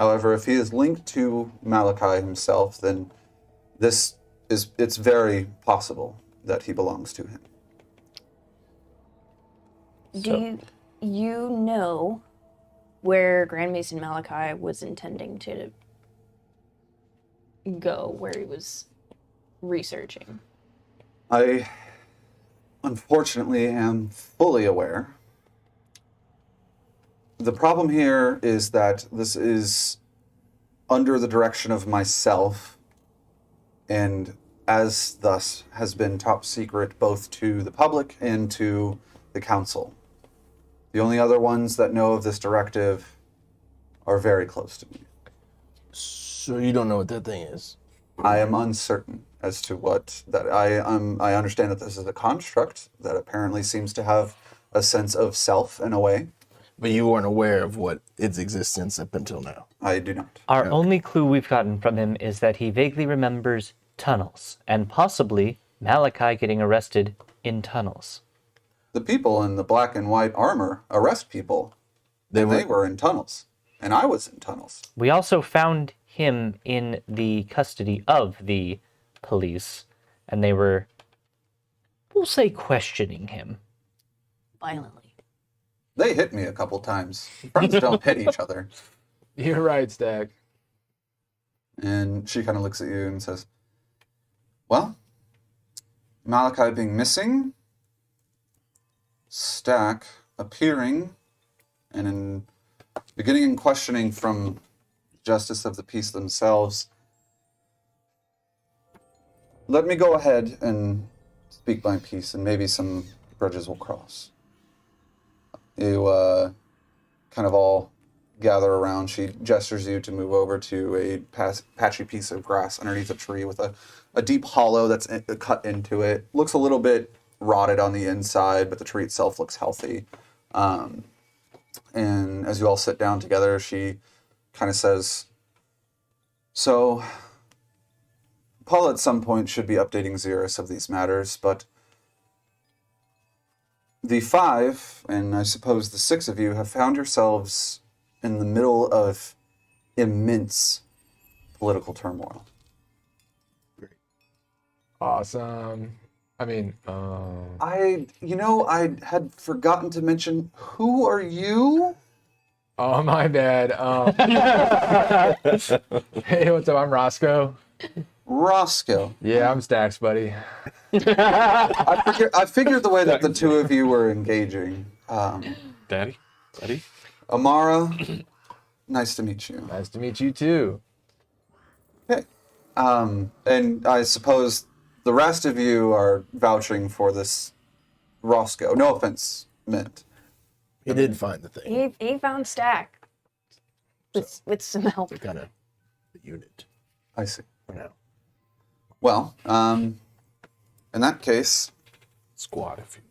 Speaker 1: However, if he is linked to Malachi himself, then it's very possible that he belongs to him.
Speaker 3: Do you know where Grand Mason Malachi was intending to go, where he was researching?
Speaker 1: I unfortunately am fully aware. The problem here is that this is under the direction of myself, and as thus has been top secret both to the public and to the council. The only other ones that know of this directive are very close to me.
Speaker 6: So you don't know what that thing is?
Speaker 1: I am uncertain as to what that I understand that this is a construct that apparently seems to have a sense of self in a way.
Speaker 6: But you weren't aware of what its existence up until now.
Speaker 1: I do not.
Speaker 4: Our
Speaker 1: No.
Speaker 4: only clue we've gotten from him is that he vaguely remembers tunnels, and possibly Malachi getting arrested in tunnels.
Speaker 1: The people in the black and white armor arrest people. They were in tunnels, and I was in tunnels.
Speaker 4: We also found him in the custody of the police, and they were, we'll say, questioning him.
Speaker 3: Violently.
Speaker 1: They hit me a couple times. Friends don't hit each other.
Speaker 5: You're right, Stack.
Speaker 1: And she kind of looks at you and says, well, Malachi being missing, Stack appearing, and in beginning in questioning from Justice of the Peace themselves, let me go ahead and speak my piece, and maybe some bridges will cross. You kind of all gather around. She gestures you to move over to a patchy piece of grass underneath a tree with a deep hollow that's cut into it. Looks a little bit rotted on the inside, but the tree itself looks healthy. And as you all sit down together, she kind of says, so Paul at some point should be updating Xeris of these matters, but the 5, and I suppose the 6 of you, have found yourselves in the middle of immense political turmoil.
Speaker 5: Awesome. I mean,
Speaker 1: I had forgotten to mention, who are you?
Speaker 5: oh, my bad. Hey, what's up? I'm Roscoe.
Speaker 1: Roscoe.
Speaker 5: Yeah, I'm Stack's buddy.
Speaker 1: I figured the way that the two of you were engaging.
Speaker 2: Daddy? Buddy?
Speaker 1: Amara, nice to meet you.
Speaker 5: Nice to meet you, too.
Speaker 1: Okay. And I suppose the rest of you are vouching for this Roscoe. No offense meant.
Speaker 6: He did find the thing.
Speaker 3: He found Stack with some help.
Speaker 6: We're kind of the unit
Speaker 1: I see.
Speaker 6: for now.
Speaker 1: Well, in that case,
Speaker 2: Squad, if you.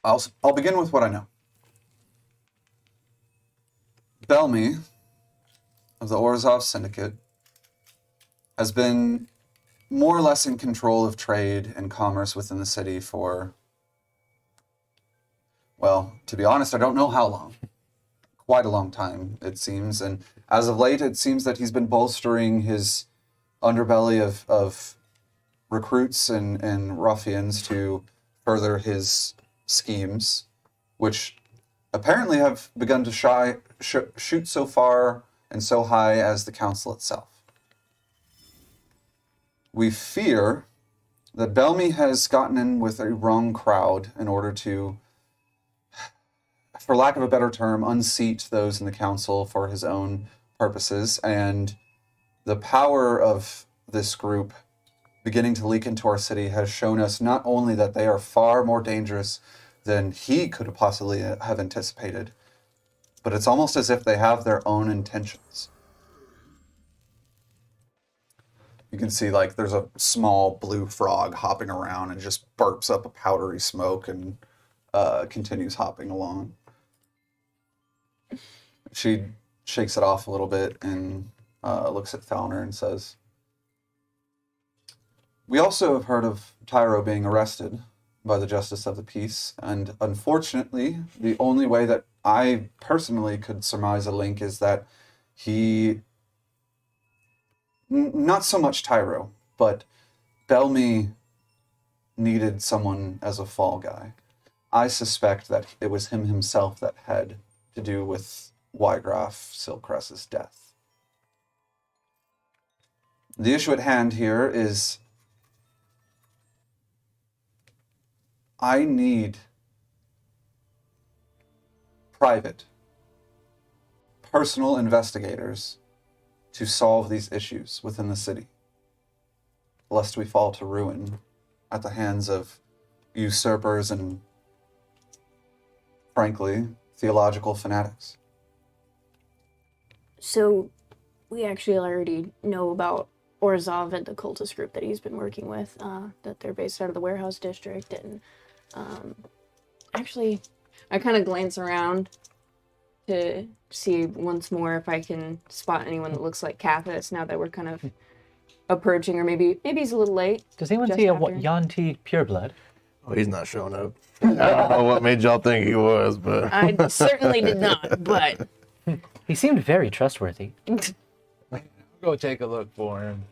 Speaker 1: I'll begin with what I know. Belmy of the Orzhov Syndicate has been more or less in control of trade and commerce within the city for, well, to be honest, I don't know how long. Quite a long time, it seems. And as of late, it seems that he's been bolstering his underbelly of recruits and ruffians to further his schemes, which apparently have begun to shoot so far and so high as the council itself. We fear that Belmy has gotten in with a wrong crowd in order to, for lack of a better term, unseat those in the council for his own purposes, and the power of this group beginning to leak into our city has shown us not only that they are far more dangerous than he could have possibly have anticipated, but it's almost as if they have their own intentions. You can see, like, there's a small blue frog hopping around and just burps up a powdery smoke and continues hopping along. She shakes it off a little bit and looks at Thalner and says, we also have heard of Tyro being arrested by the Justice of the Peace, and unfortunately, the only way that I personally could surmise a link is that he, not so much Tyro, but Belmy needed someone as a fall guy. I suspect that it was him himself that had to do with Wygraf Silcrest's death. The issue at hand here is I need private, personal investigators to solve these issues within the city, lest we fall to ruin at the hands of usurpers and, frankly, theological fanatics.
Speaker 3: So we actually already know about Orzhov and the cultist group that he's been working with, that they're based out of the warehouse district. And actually, I kind of glance around to see once more if I can spot anyone that looks like Cathis now that we're kind of approaching, or maybe he's a little late.
Speaker 4: Does anyone
Speaker 3: Just
Speaker 4: see a
Speaker 3: after.
Speaker 4: Yanti pureblood?
Speaker 6: Oh, he's not showing up. I don't know what made y'all think he was, but
Speaker 3: I certainly did not, but
Speaker 4: He seemed very trustworthy.
Speaker 5: Go take a look for him.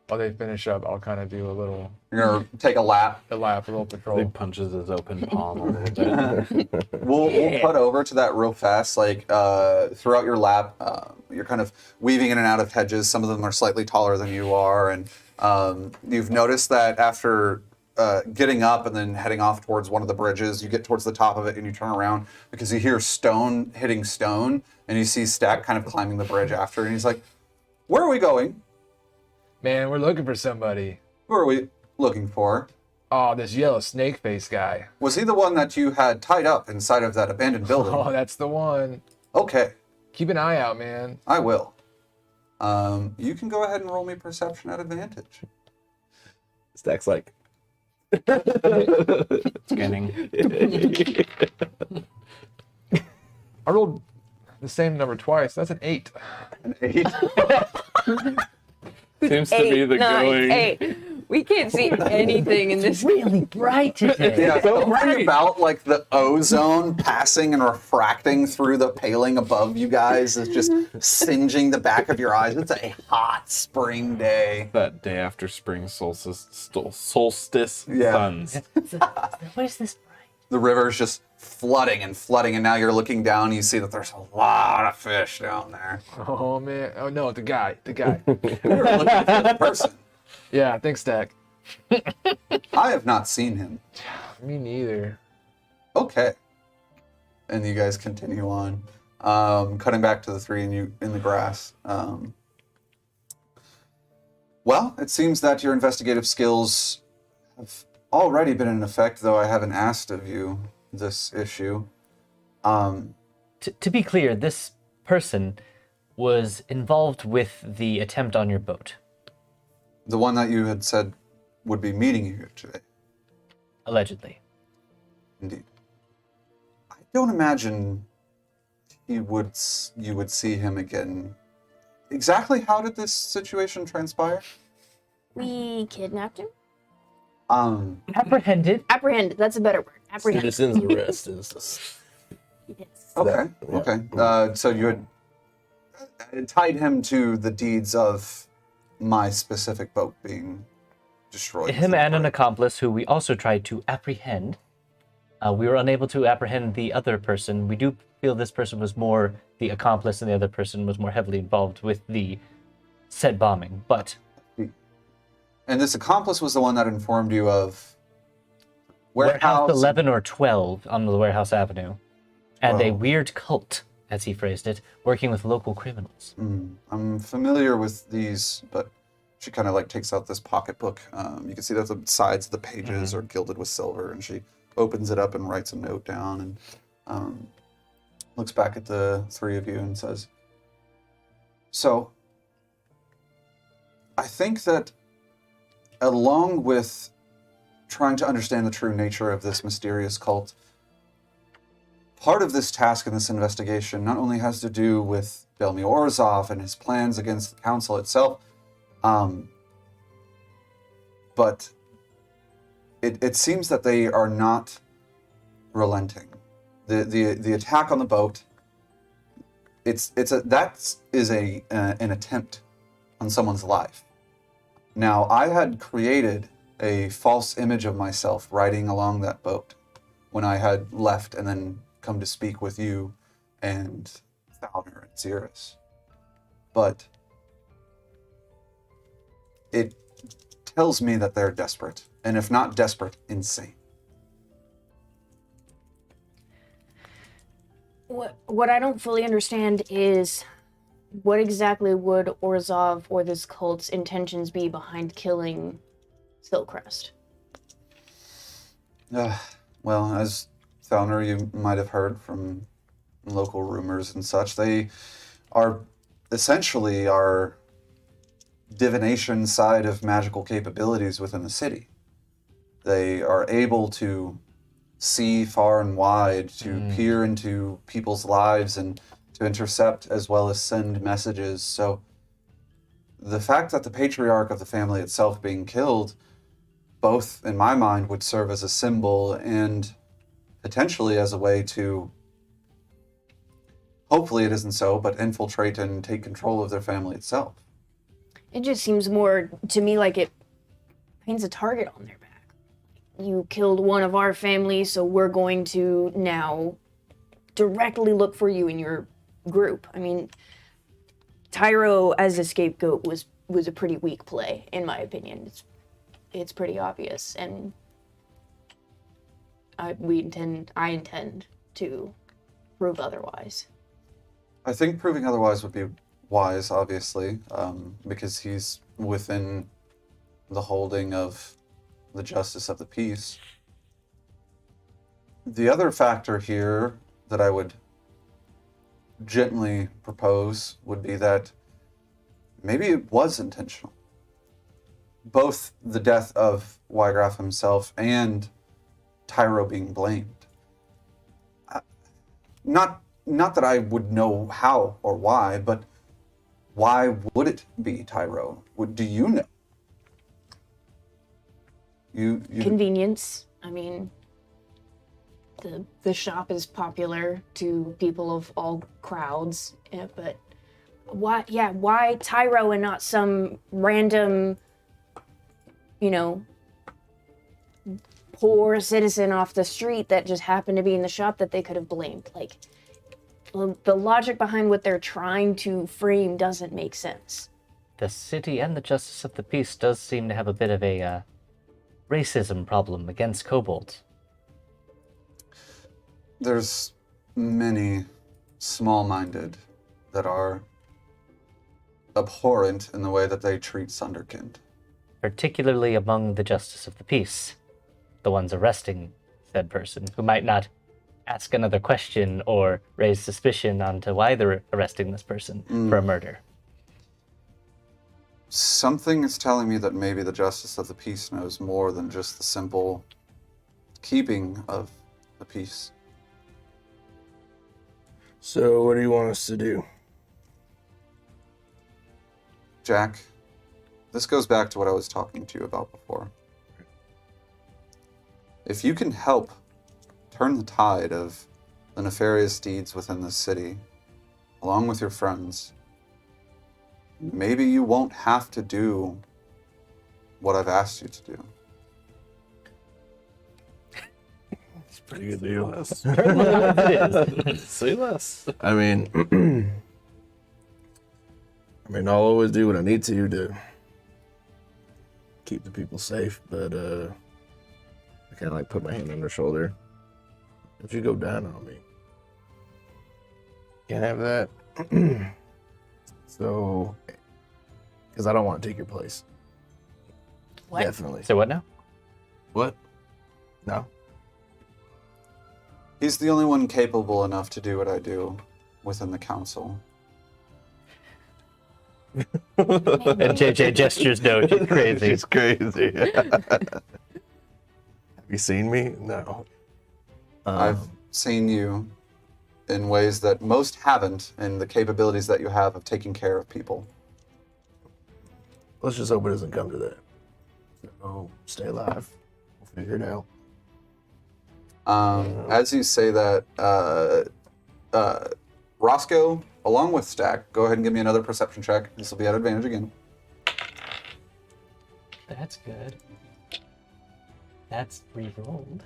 Speaker 5: While they finish up, I'll kind of do a little
Speaker 1: You're gonna take a lap.
Speaker 5: lap, a little
Speaker 2: He
Speaker 5: patrol.
Speaker 2: punches his open palm a little bit.
Speaker 1: We'll cut over to that real fast. Like throughout your lap, you're kind of weaving in and out of hedges. Some of them are slightly taller than you are, and you've noticed that after getting up and then heading off towards one of the bridges, you get towards the top of it and you turn around because you hear stone hitting stone, and you see Stack kind of climbing the bridge after, and he's like, "Where are we going?
Speaker 5: Man, we're looking for somebody.
Speaker 1: Who are we looking for?"
Speaker 5: Oh, this yellow snake face guy.
Speaker 1: Was he the one that you had tied up inside of that abandoned building?
Speaker 5: Oh, that's the one.
Speaker 1: Okay,
Speaker 5: Keep an eye out, man.
Speaker 1: I will. You can go ahead and roll me perception at advantage.
Speaker 6: Stack's like,
Speaker 2: Scanning.
Speaker 5: I rolled the same number twice. That's an 8.
Speaker 1: An 8.
Speaker 2: Seems to be the
Speaker 3: 9,
Speaker 2: going.
Speaker 3: 8. We can't see anything in this.
Speaker 4: Really bright today.
Speaker 1: Yeah, so right about like the ozone passing and refracting through the paling above you guys is just singeing the back of your eyes. It's a hot spring day.
Speaker 2: That day after spring solstice
Speaker 1: Yeah.
Speaker 2: suns.
Speaker 4: What is this bright?
Speaker 1: The river's just flooding and flooding, and now you're looking down and you see that there's a lot of fish down there.
Speaker 5: Oh, man. Oh, no, the guy. The guy.
Speaker 1: You're looking for the person.
Speaker 5: Yeah, thanks, Stack.
Speaker 1: I have not seen him.
Speaker 5: Me neither.
Speaker 1: Okay. And you guys continue on, cutting back to the three and you in the grass. Well, it seems that your investigative skills have already been in effect, though I haven't asked of you this issue.
Speaker 4: To be clear, this person was involved with the attempt on your boat,
Speaker 1: The one that you had said would be meeting you here today.
Speaker 4: allegedly.
Speaker 1: Indeed. I don't imagine you would see him again. Exactly how did this situation transpire?
Speaker 3: We kidnapped him?
Speaker 4: Apprehended.
Speaker 3: Apprehended. That's a better word. Apprehended.
Speaker 6: citizens arrest is
Speaker 3: Yes.
Speaker 1: Okay,
Speaker 6: Yeah.
Speaker 1: okay. So you had tied him to the deeds of my specific boat being destroyed.
Speaker 4: Him and an accomplice who we also tried to apprehend. We were unable to apprehend the other person. We do feel this person was more the accomplice and the other person was more heavily involved with the said bombing. But
Speaker 1: And this accomplice was the one that informed you of
Speaker 4: Warehouse 11 or 12 on the Warehouse Avenue. And a
Speaker 1: Whoa.
Speaker 4: weird cult, as he phrased it, working with local criminals.
Speaker 1: I'm familiar with these, but she kind of like takes out this pocketbook. You can see that the sides of the pages are gilded with silver, and she opens it up and writes a note down and looks back at the three of you and says, "So, I think that along with trying to understand the true nature of this mysterious cult, part of this task and this investigation not only has to do with Belmi Orzov and his plans against the council itself, but it seems that they are not relenting. The attack on the boat, that is an attempt on someone's life. Now, I had created a false image of myself riding along that boat when I had left and then come to speak with you and Thalner and Xeris. But it tells me that they're desperate, and if not desperate, insane.
Speaker 3: What I don't fully understand is what exactly would Orzov or this cult's intentions be behind killing Silkrest?
Speaker 1: Well, as Thalner, you might have heard from local rumors and such, they are essentially our divination side of magical capabilities within the city. They are able to see far and wide, to peer into people's lives and to intercept as well as send messages. So the fact that the patriarch of the family itself being killed, both in my mind would serve as a symbol and potentially as a way to, hopefully it isn't so, but infiltrate and take control of their family itself.
Speaker 3: It just seems more to me like it paints a target on their back. You killed one of our family, so we're going to now directly look for you in your group. I mean, Tyro as a scapegoat was a pretty weak play, in my opinion. It's pretty obvious, and I intend to prove otherwise.
Speaker 1: I think proving otherwise would be wise, obviously, because he's within the holding of the justice of the peace. The other factor here that I would gently propose would be that maybe it was intentional. Both the death of Wygraf himself and Tyro being blamed. Not that I would know how or why, but why would it be Tyro? Do you know? You
Speaker 3: Convenience. I mean, the shop is popular to people of all crowds, but why Tyro and not some random, poor citizen off the street that just happened to be in the shop that they could have blamed? Like, the logic behind what they're trying to frame doesn't make sense.
Speaker 4: The city and the Justice of the Peace does seem to have a bit of a racism problem against kobolds.
Speaker 1: There's many small-minded that are abhorrent in the way that they treat Sunderkind.
Speaker 4: Particularly among the Justice of the Peace, the ones arresting said person, who might not ask another question or raise suspicion onto why they're arresting this person for a murder.
Speaker 1: Something is telling me that maybe the Justice of the Peace knows more than just the simple keeping of the peace.
Speaker 6: So what do you want us to do?
Speaker 1: Jack, this goes back to what I was talking to you about before. If you can help turn the tide of the nefarious deeds within this city, along with your friends, maybe you won't have to do what I've asked you to do.
Speaker 6: It's a pretty good deal.
Speaker 2: It is. Say less.
Speaker 6: I mean, I'll always do what I need to keep the people safe, but I kind of like put my hand on their shoulder. If you go down on me, can't have that. So, because I don't want to take your place.
Speaker 3: What?
Speaker 6: Definitely.
Speaker 4: So what now?
Speaker 6: What? No.
Speaker 1: He's the only one capable enough to do what I do within the council.
Speaker 4: And JJ gestures no, she's crazy.
Speaker 6: She's crazy. Have you seen me? No.
Speaker 1: I've seen you in ways that most haven't, in the capabilities that you have of taking care of people.
Speaker 6: Let's just hope it doesn't come to that. So, stay alive. We'll figure it out.
Speaker 1: As you say that, Roscoe, along with Stack, go ahead and give me another perception check. This will be at advantage again.
Speaker 4: That's good. That's re-rolled.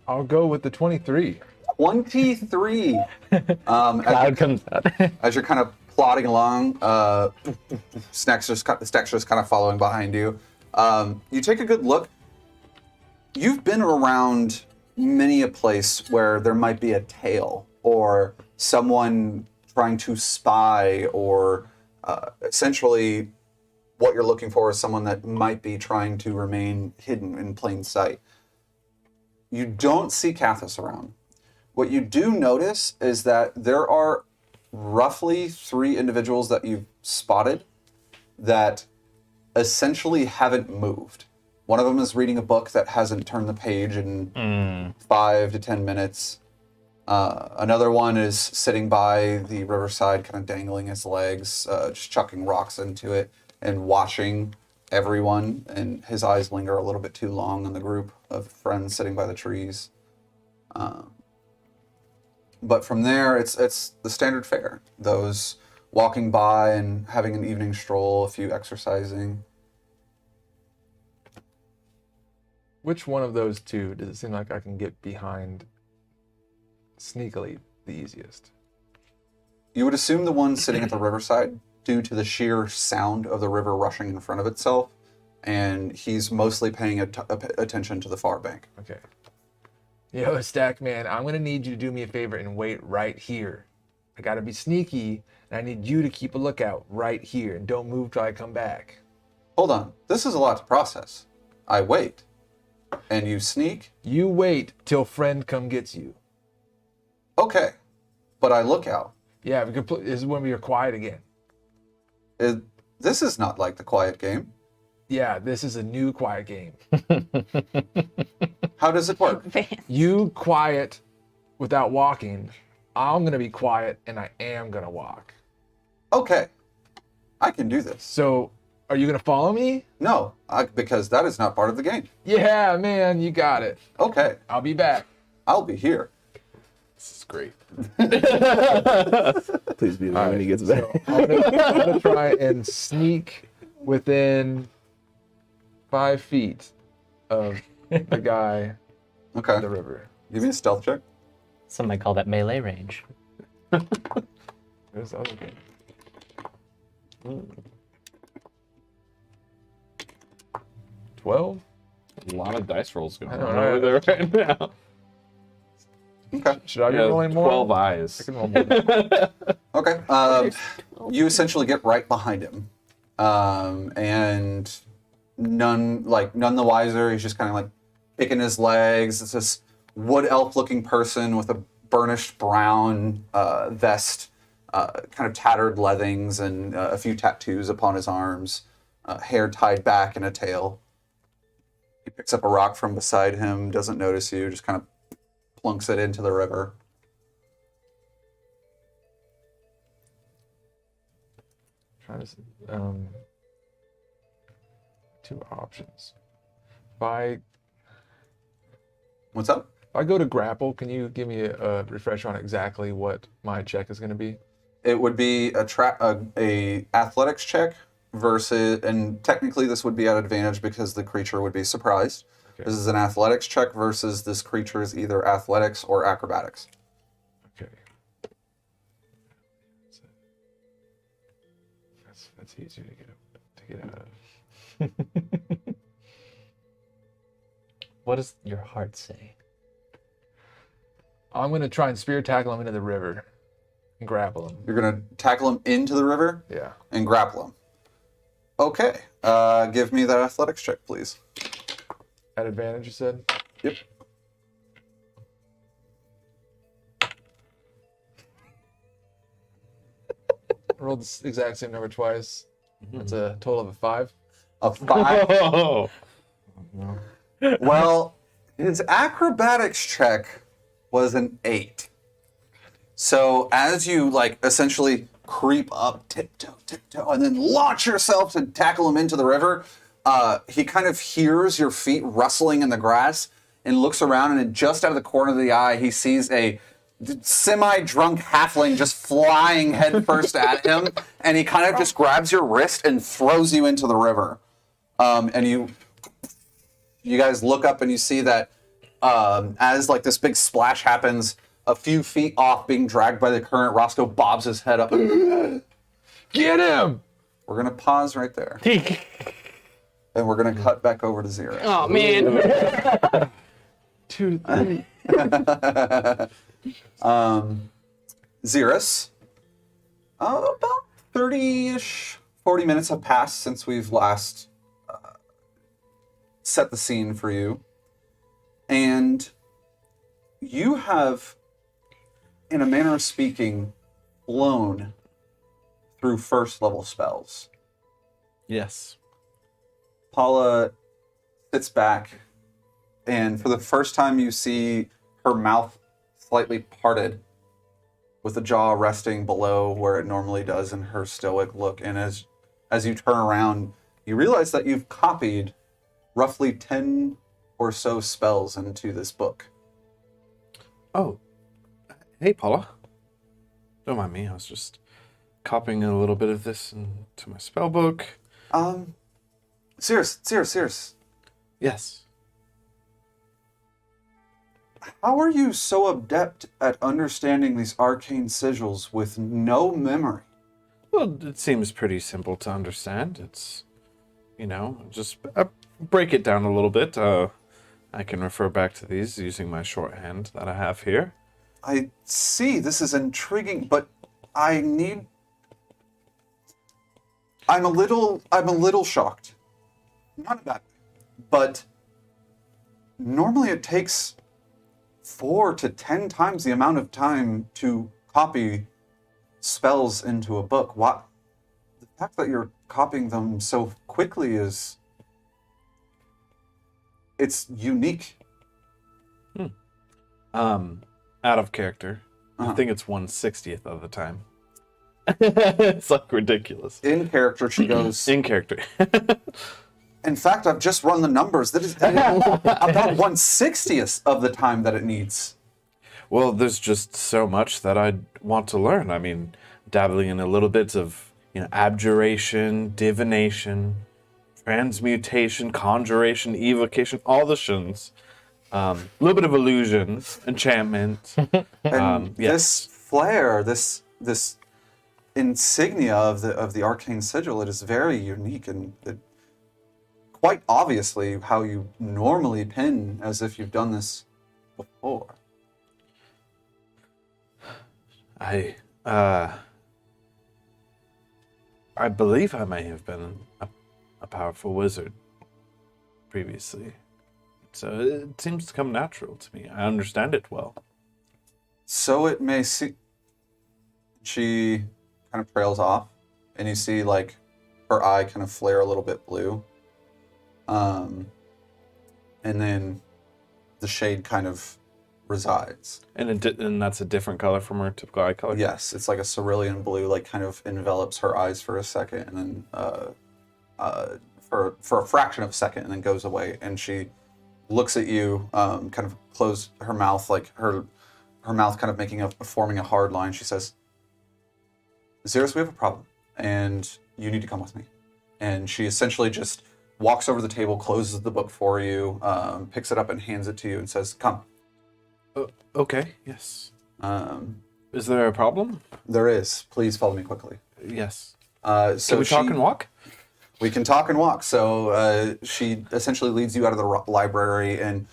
Speaker 5: I'll go with the 23.
Speaker 1: 23.
Speaker 4: Cloud comes out.
Speaker 1: As you're kind of plodding along, Stack's just kind of following behind you. You take a good look. You've been around many a place where there might be a tail or someone trying to spy, or essentially what you're looking for is someone that might be trying to remain hidden in plain sight. You don't see Cathus around. What you do notice is that there are roughly 3 individuals that you've spotted that essentially haven't moved. One of them is reading a book that hasn't turned the page in 5 to 10 minutes. Another one is sitting by the riverside, kind of dangling his legs, just chucking rocks into it and watching everyone. And his eyes linger a little bit too long on the group of friends sitting by the trees. But from there, it's the standard fare. Those walking by and having an evening stroll, a few exercising.
Speaker 5: Which one of those two does it seem like I can get behind sneakily the easiest?
Speaker 1: You would assume the one sitting at the riverside, due to the sheer sound of the river rushing in front of itself, and he's mostly paying attention to the far bank.
Speaker 5: Okay. Yo, Stack Man, I'm gonna need you to do me a favor and wait right here. I gotta be sneaky, and I need you to keep a lookout right here, and don't move till I come back.
Speaker 1: Hold on, this is a lot to process. I wait, and you sneak?
Speaker 5: You wait till friend come gets you.
Speaker 1: Okay, but I look out.
Speaker 5: Yeah, this is when we are quiet again.
Speaker 1: This is not like the quiet game.
Speaker 5: Yeah, this is a new quiet game.
Speaker 1: How does it work?
Speaker 5: You quiet without walking. I'm gonna be quiet, and I am gonna walk.
Speaker 1: Okay, I can do this.
Speaker 5: So, are you gonna follow me?
Speaker 1: No, because that is not part of the game.
Speaker 5: Yeah, man, you got it.
Speaker 1: Okay,
Speaker 5: I'll be back.
Speaker 1: I'll be here.
Speaker 2: This is great.
Speaker 6: Please be there when he gets back.
Speaker 5: So I'm gonna try and sneak within 5 feet of the guy
Speaker 1: Okay,
Speaker 5: in the river.
Speaker 1: give me a stealth check.
Speaker 4: Some might call that melee range.
Speaker 5: There's the other thing. 12?
Speaker 2: A lot of dice rolls going
Speaker 5: I
Speaker 2: on
Speaker 5: know,
Speaker 2: over there right now.
Speaker 1: Okay.
Speaker 5: Should I be
Speaker 2: Yeah,
Speaker 5: rolling more?
Speaker 2: 12 eyes.
Speaker 5: I can roll more.
Speaker 1: Okay. You essentially get right behind him, and none the wiser. He's just kind of like kicking his legs. It's this wood elf-looking person with a burnished brown vest, kind of tattered leathings, and a few tattoos upon his arms, hair tied back in a tail. He picks up a rock from beside him, doesn't notice you, just kind of plunks it into the river.
Speaker 5: Trying to, two options. If
Speaker 1: What's up?
Speaker 5: I go to grapple, can you give me a refresher on exactly what my check is going to be?
Speaker 1: It would be a athletics check versus, and technically this would be at advantage because the creature would be surprised.
Speaker 5: Okay.
Speaker 1: This is an athletics check versus this creature is either athletics or acrobatics.
Speaker 5: Okay. That's easier to get out of.
Speaker 4: What does your heart say?
Speaker 5: I'm going to try and spear tackle him into the river and grapple him.
Speaker 1: You're going to tackle him into the river
Speaker 5: Yeah.
Speaker 1: and grapple him. Okay. Give me that athletics check, please.
Speaker 5: At advantage, you said?
Speaker 1: Yep.
Speaker 5: I rolled the exact same number twice. That's a total of a 5.
Speaker 1: A 5.
Speaker 2: Oh,
Speaker 1: Well, his acrobatics check was an 8. So as you essentially creep up, tiptoe, and then launch yourself to tackle him into the river, he kind of hears your feet rustling in the grass and looks around, and just out of the corner of the eye, he sees a semi-drunk halfling just flying headfirst at him, and he kind of just grabs your wrist and throws you into the river. And you guys look up and you see that as this big splash happens, a few feet off, being dragged by the current, Roscoe bobs his head up.
Speaker 5: Get him!
Speaker 1: We're gonna pause right there, and we're gonna cut back over to Zero.
Speaker 3: Oh man.
Speaker 5: 2 to 3.
Speaker 1: Xeris, about 30-ish, 40 minutes have passed since we've last set the scene for you. And you have, in a manner of speaking, blown through first level spells.
Speaker 2: yes.
Speaker 1: Paula sits back, and for the first time you see her mouth slightly parted, with the jaw resting below where it normally does in her stoic look. And as you turn around, you realize that you've copied roughly 10 or so spells into this book.
Speaker 2: Oh, hey, Paula. Don't mind me. I was just copying a little bit of this into my spell book.
Speaker 1: Cirrus.
Speaker 2: Yes.
Speaker 1: How are you so adept at understanding these arcane sigils with no memory?
Speaker 2: Well, it seems pretty simple to understand. It's, just break it down a little bit. I can refer back to these using my shorthand that I have here.
Speaker 1: I see. This is intriguing, but I'm a little shocked. Not that, but normally it takes 4 to 10 times the amount of time to copy spells into a book. What? The fact that you're copying them so quickly it's unique.
Speaker 2: Out of character. I think it's 1/60th of the time. It's like ridiculous.
Speaker 1: In character, she goes,
Speaker 2: In character.
Speaker 1: in fact, I've just run the numbers. That is about 1/60th of the time that it needs.
Speaker 2: Well, there's just so much that I want to learn. I mean, dabbling in a little bit of, abjuration, divination, transmutation, conjuration, evocation, all the shins. A little bit of illusion, enchantment.
Speaker 1: And
Speaker 2: yes.
Speaker 1: this flare, this insignia of the arcane sigil, it is very unique and quite obviously how you normally pin, as if you've done this before.
Speaker 2: I believe I may have been a powerful wizard previously. So it seems to come natural to me. I understand it well.
Speaker 1: So it may seem. She kind of trails off, and you see her eye kind of flare a little bit blue. And then the shade kind of resides.
Speaker 2: And that's a different color from her typical eye color?
Speaker 1: Yes, it's like a cerulean blue, kind of envelops her eyes for a second, and then for a fraction of a second, and then goes away. And she looks at you, kind of close her mouth, her mouth kind of forming a hard line. She says, "Xeris, we have a problem, and you need to come with me." And she essentially just walks over the table, closes the book for you, picks it up and hands it to you and says, "Come."
Speaker 2: Okay, yes. Is there a problem?
Speaker 1: There is. Please follow me quickly.
Speaker 2: Yes.
Speaker 1: So
Speaker 2: Can we talk and walk?
Speaker 1: We can talk and walk. So she essentially leads you out of the library, and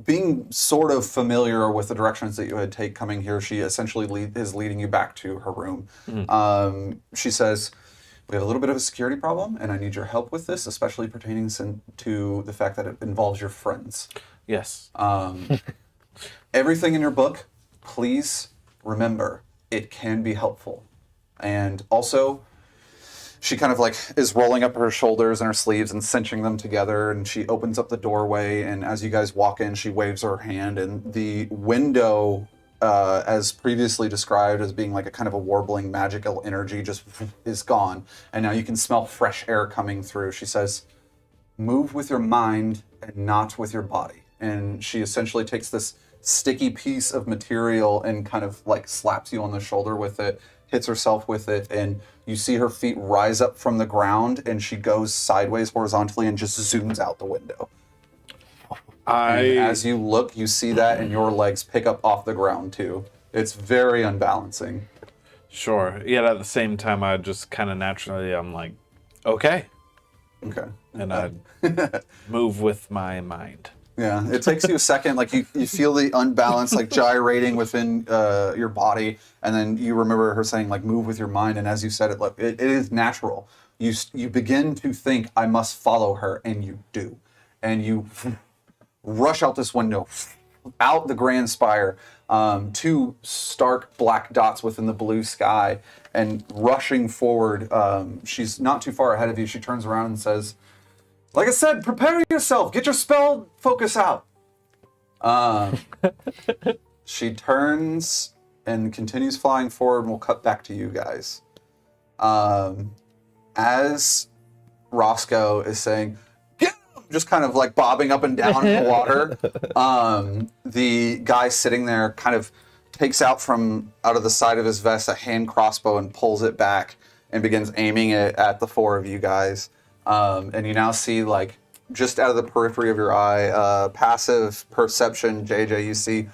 Speaker 1: being sort of familiar with the directions that you had taken coming here, she essentially is leading you back to her room. Mm-hmm. She says, "We have a little bit of a security problem, and I need your help with this, especially pertaining to the fact that it involves your friends."
Speaker 2: Yes.
Speaker 1: Everything in your book, please remember, it can be helpful. And also, she kind of is rolling up her shoulders and her sleeves and cinching them together, and she opens up the doorway, and as you guys walk in, she waves her hand, and the window, as previously described as being a kind of a warbling magical energy, just is gone, and now you can smell fresh air coming through. She says, "Move with your mind and not with your body." And she essentially takes this sticky piece of material and kind of slaps you on the shoulder with it, hits herself with it, and you see her feet rise up from the ground, and she goes sideways horizontally and just zooms out the window. And as you look, you see that, and your legs pick up off the ground too. It's very unbalancing.
Speaker 2: Sure. Yet at the same time, I just kind of naturally, I'm like, okay.
Speaker 1: Okay.
Speaker 2: And I move with my mind.
Speaker 1: Yeah, it takes you a second. You feel the unbalance gyrating within your body, and then you remember her saying move with your mind. And as you said it, it is natural. You begin to think, I must follow her, and you do, and you rush out this window, out the grand spire, 2 stark black dots within the blue sky, and rushing forward. She's not too far ahead of you. She turns around and says, Like I said, prepare yourself. Get your spell focus out. She turns and continues flying forward, and we'll cut back to you guys. As Roscoe is saying, "Get him!" just kind of like bobbing up and down in the water, the guy sitting there kind of takes out of the side of his vest a hand crossbow and pulls it back and begins aiming it at the four of you guys. And you now see, like, just out of the periphery of your eye, passive perception, JJ, you see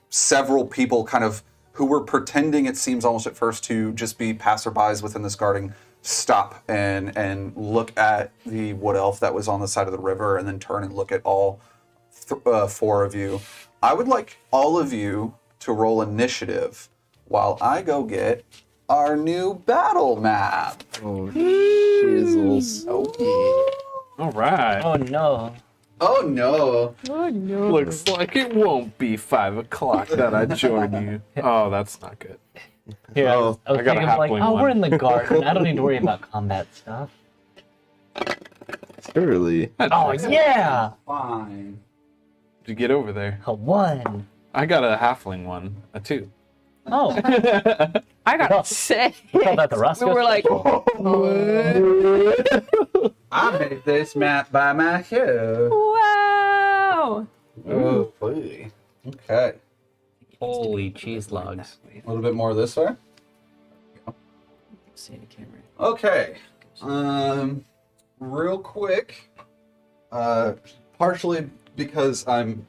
Speaker 1: several people kind of who were pretending, it seems almost at first, to just be passerbys within this garden, stop and look at the wood elf that was on the side of the river, and then turn and look at all four of you. I would like all of you to roll initiative while I go get our new battle map.
Speaker 6: Oh, Jesus.
Speaker 2: All right.
Speaker 4: Oh no.
Speaker 1: Oh no.
Speaker 2: Looks like it won't be 5 o'clock that I join you. Oh, that's not good.
Speaker 4: Here, I was
Speaker 2: I got a
Speaker 4: thinking like,
Speaker 2: halfling
Speaker 4: oh,
Speaker 2: one.
Speaker 4: we're in the garden. I don't need to worry about combat stuff.
Speaker 6: Surely.
Speaker 4: Oh yeah,
Speaker 1: Fine.
Speaker 2: Did you get over there?
Speaker 4: a 1.
Speaker 2: I got a halfling one, a 2.
Speaker 4: Oh,
Speaker 7: I gotta say,
Speaker 4: we call that the
Speaker 7: we
Speaker 4: Roscoe.
Speaker 7: were like,
Speaker 1: I made this map by myself.
Speaker 7: wow.
Speaker 1: Oh, boy. Okay.
Speaker 4: Holy cheese logs.
Speaker 1: A little bit more this way.
Speaker 4: See the camera.
Speaker 1: Okay. Real quick. Partially because I'm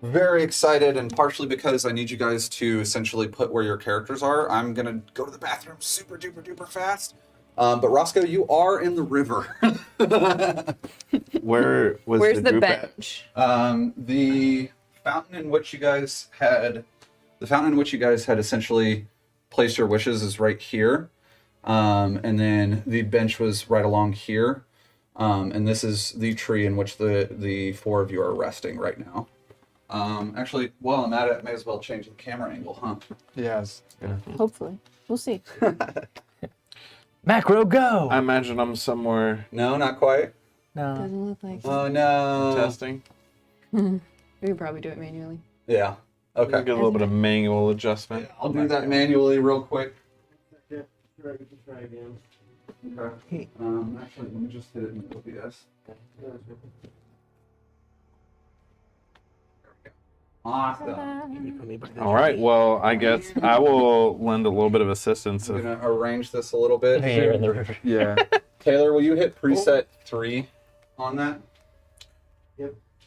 Speaker 1: very excited and partially because I need you guys to essentially put where your characters are. I'm going to go to the bathroom super duper duper fast. But Roscoe, you are in the river.
Speaker 6: Where was
Speaker 7: Where's
Speaker 6: the
Speaker 7: the
Speaker 6: group at?
Speaker 7: bench?
Speaker 1: The fountain in which you guys had essentially placed your wishes is right here. And then the bench was right along here. And this is the tree in which the four of you are resting right now. Actually, while I'm at it, I may as well change the camera angle, huh?
Speaker 5: Yes.
Speaker 7: Hopefully. We'll see.
Speaker 4: Macro, go!
Speaker 2: I imagine I'm somewhere
Speaker 1: No, not quite.
Speaker 4: No.
Speaker 7: Doesn't look like
Speaker 1: Oh, no.
Speaker 2: testing.
Speaker 7: We could probably do it manually.
Speaker 1: Yeah.
Speaker 2: Okay.
Speaker 1: Okay.
Speaker 2: Get a little bit of manual adjustment.
Speaker 1: I'll do that manually real quick.
Speaker 6: Try again.
Speaker 1: Okay. Actually, let me just hit it in OBS. Awesome.
Speaker 2: All right. Well, I guess I will lend a little bit of assistance.
Speaker 1: I'm gonna arrange this a little bit.
Speaker 4: Here in the river.
Speaker 2: Yeah.
Speaker 1: Taylor, will you hit preset 3 on that?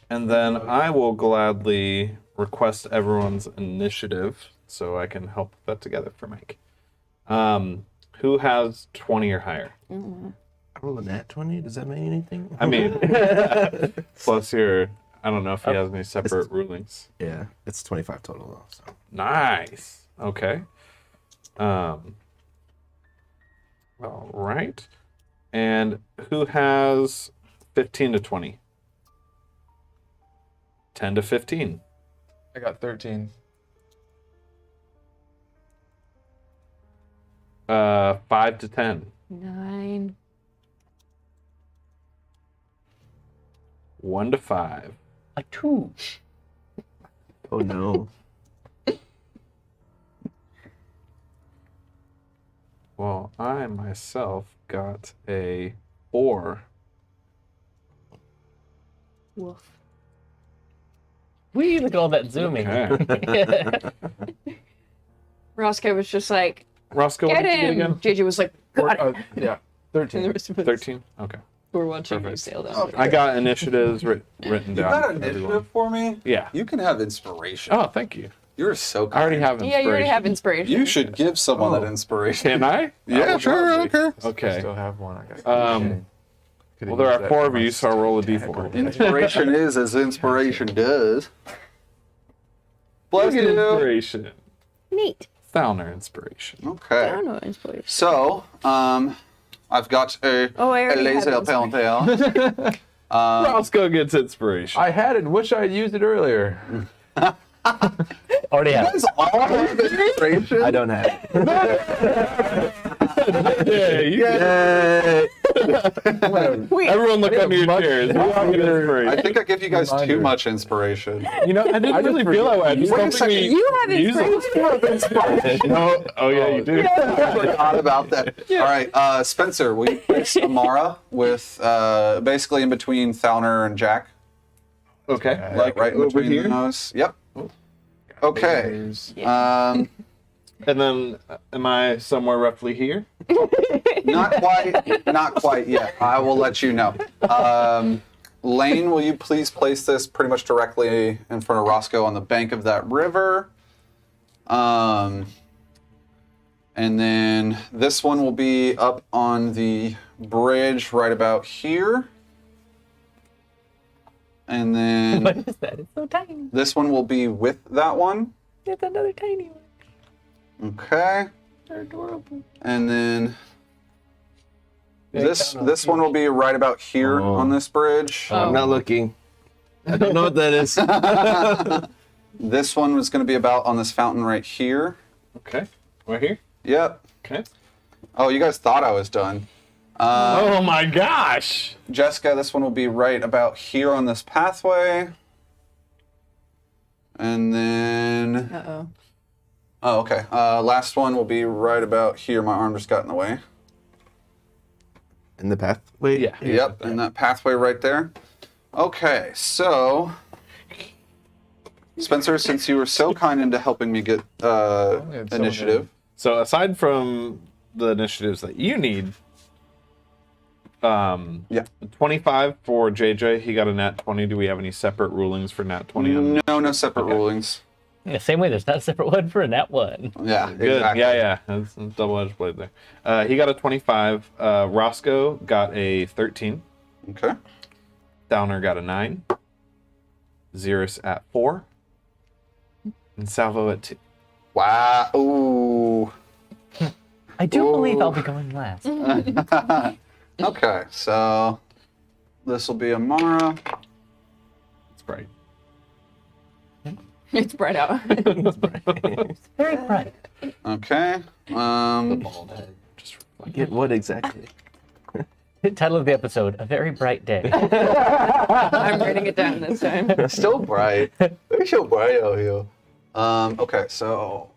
Speaker 2: And then I will gladly request everyone's initiative so I can help put that together for Mike. Who has 20 or higher?
Speaker 6: I rolled a nat 20. Does that mean anything?
Speaker 2: I mean, plus your, I don't know if he has any separate rulings.
Speaker 6: Yeah, it's 25 total though. So.
Speaker 2: Nice. Okay. All right. And who has 15 to 20? 10 to 15.
Speaker 5: I got 13.
Speaker 2: 5 to 10.
Speaker 7: 9.
Speaker 2: 1 to 5.
Speaker 4: A 2.
Speaker 6: Oh no.
Speaker 2: Well, I myself got a 4.
Speaker 7: Woof.
Speaker 4: We look at all that zooming.
Speaker 2: Okay.
Speaker 7: Roscoe was just like,
Speaker 2: Roscoe, what
Speaker 7: get
Speaker 2: did you get
Speaker 7: him!
Speaker 2: again?
Speaker 7: JJ was like, got it.
Speaker 5: Yeah,
Speaker 7: And the
Speaker 5: 13.
Speaker 7: rest of us
Speaker 2: 13? Okay.
Speaker 7: were watching you
Speaker 2: Perfect.
Speaker 7: sail down.
Speaker 1: Okay.
Speaker 2: I got initiatives written
Speaker 1: You
Speaker 2: down.
Speaker 1: got
Speaker 2: for
Speaker 1: initiative
Speaker 2: everyone.
Speaker 1: for me?
Speaker 2: Yeah.
Speaker 1: You can have inspiration.
Speaker 2: Oh, thank you.
Speaker 1: You're so kind.
Speaker 2: I already have
Speaker 7: Yeah,
Speaker 2: inspiration.
Speaker 7: you already have inspiration.
Speaker 1: You should give someone that inspiration.
Speaker 2: Can I?
Speaker 1: Yeah, sure, I don't care.
Speaker 5: I
Speaker 2: Okay.
Speaker 5: still have one. I got.
Speaker 2: Well, there are 4 of you, so I'll roll a d4.
Speaker 1: Inspiration is as inspiration does. Bless
Speaker 2: Look at
Speaker 1: you.
Speaker 2: inspiration.
Speaker 7: Neat.
Speaker 2: Thalner inspiration.
Speaker 7: I
Speaker 1: Okay.
Speaker 7: don't know inspiration.
Speaker 1: So, I've got a
Speaker 7: Oh, I already
Speaker 1: laser
Speaker 7: have
Speaker 1: palantir.
Speaker 2: Roscoe gets inspiration.
Speaker 5: I had it. And wish I had used it earlier.
Speaker 4: Already have.
Speaker 1: All have inspiration.
Speaker 6: I don't have it.
Speaker 2: Yeah, you
Speaker 6: Yay!
Speaker 7: Wait,
Speaker 2: Everyone look under your
Speaker 5: much
Speaker 2: chairs. We all get inspiration.
Speaker 1: I think I give you guys too
Speaker 5: Reminder.
Speaker 1: much inspiration.
Speaker 2: You know, I didn't really feel that way. I just
Speaker 1: Wait a
Speaker 2: don't think
Speaker 1: second.
Speaker 2: we
Speaker 7: you have
Speaker 2: use it. No. Oh yeah, you do.
Speaker 1: I forgot about that. All right, Spencer, will you place Amara with basically in between Thalner and Jack?
Speaker 2: Okay.
Speaker 1: Like right in
Speaker 2: over
Speaker 1: between
Speaker 2: here.
Speaker 1: those. Yep. Okay.
Speaker 2: And then, am I somewhere roughly here?
Speaker 1: Not quite yet. I will let you know. Lane, will you please place this pretty much directly in front of Roscoe on the bank of that river? And then this one will be up on the bridge right about here. And then
Speaker 4: What is that? It's so tiny.
Speaker 1: this one will be with that one.
Speaker 4: It's another tiny one.
Speaker 1: Okay.
Speaker 4: They're adorable.
Speaker 1: And then this one will be right about here on this bridge.
Speaker 6: I'm not looking. I don't know what that is.
Speaker 1: This one was going to be about on this fountain right here.
Speaker 2: Okay. Right here.
Speaker 1: Yep.
Speaker 2: Okay.
Speaker 1: Oh, you guys thought I was done.
Speaker 2: Oh my gosh.
Speaker 1: Jessica, this one will be right about here on this pathway. And then...
Speaker 7: Uh-oh.
Speaker 1: Oh, okay. Last one will be right about here. My arm just got in the way.
Speaker 6: In the pathway?
Speaker 2: Yeah.
Speaker 1: Yep, and that pathway right there. Okay, so... Spencer, since you were so kind into helping me get
Speaker 5: had someone
Speaker 1: initiative...
Speaker 2: So aside from the initiatives that you need,
Speaker 1: Yeah.
Speaker 2: 25 for JJ. He got a nat 20. Do we have any separate rulings for nat 20?
Speaker 1: No separate rulings.
Speaker 4: Yeah, same way, there's not a separate one for a nat one.
Speaker 1: Yeah,
Speaker 2: Good.
Speaker 1: exactly.
Speaker 2: Yeah. That's a double-edged blade there. He got a 25. Roscoe got a 13.
Speaker 1: Okay.
Speaker 2: Downer got a 9. Xeris at 4. And Salvo at 2.
Speaker 1: Wow. Ooh.
Speaker 4: I do believe I'll be going last.
Speaker 1: Okay, so this will be Amara.
Speaker 2: That's right.
Speaker 7: It's spread out.
Speaker 4: Very bright.
Speaker 1: Okay.
Speaker 2: Just
Speaker 6: Get what exactly?
Speaker 4: Title of the episode, A Very Bright Day.
Speaker 7: I'm writing it down this time.
Speaker 1: Still bright. It's so bright out here. Okay, so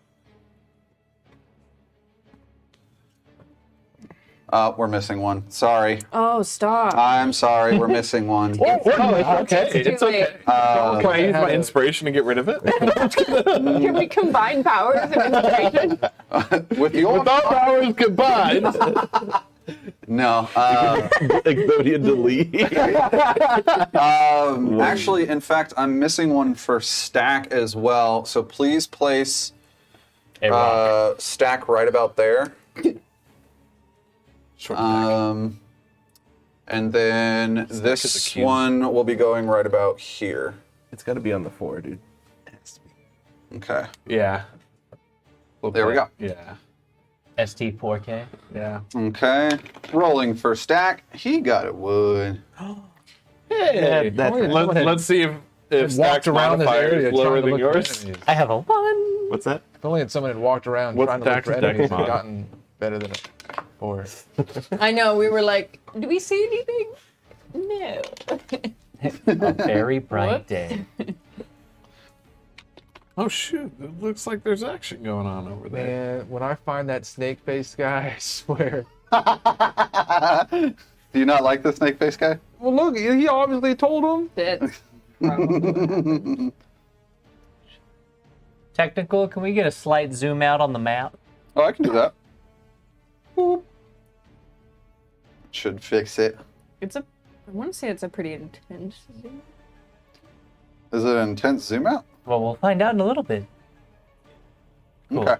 Speaker 1: we're missing one. Sorry.
Speaker 7: Oh, stop.
Speaker 1: I'm sorry, we're missing one.
Speaker 2: okay.
Speaker 7: It's too late.
Speaker 2: Can I use my inspiration to get rid of it?
Speaker 7: Can we combine powers of inspiration?
Speaker 1: With your
Speaker 2: Without powers combined.
Speaker 1: no.
Speaker 6: Exodian delete.
Speaker 1: Actually, in fact, I'm missing one for Stack as well. So please place
Speaker 4: A rock.
Speaker 1: Stack right about there.
Speaker 2: Short back.
Speaker 1: And then
Speaker 2: is a
Speaker 1: this
Speaker 2: cube.
Speaker 1: one will be going right about here.
Speaker 6: It's got to be on the 4, dude. It has to be.
Speaker 1: Okay.
Speaker 2: Yeah.
Speaker 1: There we go.
Speaker 2: Yeah.
Speaker 4: ST4K.
Speaker 2: Yeah.
Speaker 1: Okay. Rolling for Stack. He got it wood.
Speaker 2: Hey, let's see if Stack's
Speaker 5: around this
Speaker 2: modifier
Speaker 5: area
Speaker 2: is lower
Speaker 5: trying to
Speaker 2: than
Speaker 5: look for
Speaker 2: yours.
Speaker 5: enemies.
Speaker 4: I have a 1.
Speaker 6: What's that?
Speaker 5: If only someone had walked around
Speaker 2: What's
Speaker 5: trying to look for
Speaker 2: Dax's
Speaker 5: enemies
Speaker 2: deck
Speaker 5: and
Speaker 2: mod?
Speaker 5: gotten better than a 4.
Speaker 7: I know, we were like, do we see anything? No.
Speaker 4: A very bright
Speaker 7: What?
Speaker 4: day.
Speaker 2: Oh shoot! It looks like there's action going on over there.
Speaker 5: Man, when I find that snake face guy, I swear.
Speaker 1: Do you not like the snake face guy?
Speaker 5: Well, look, he obviously told him.
Speaker 7: That's probably
Speaker 4: Technical, can we get a slight zoom out on the map?
Speaker 1: Oh, I can do that. Boop. Should fix it.
Speaker 7: it's a. I want to say it's a pretty intense. Zoom.
Speaker 1: Is it an intense zoom out?
Speaker 4: Well, we'll find out in a little bit. Cool.
Speaker 1: Okay.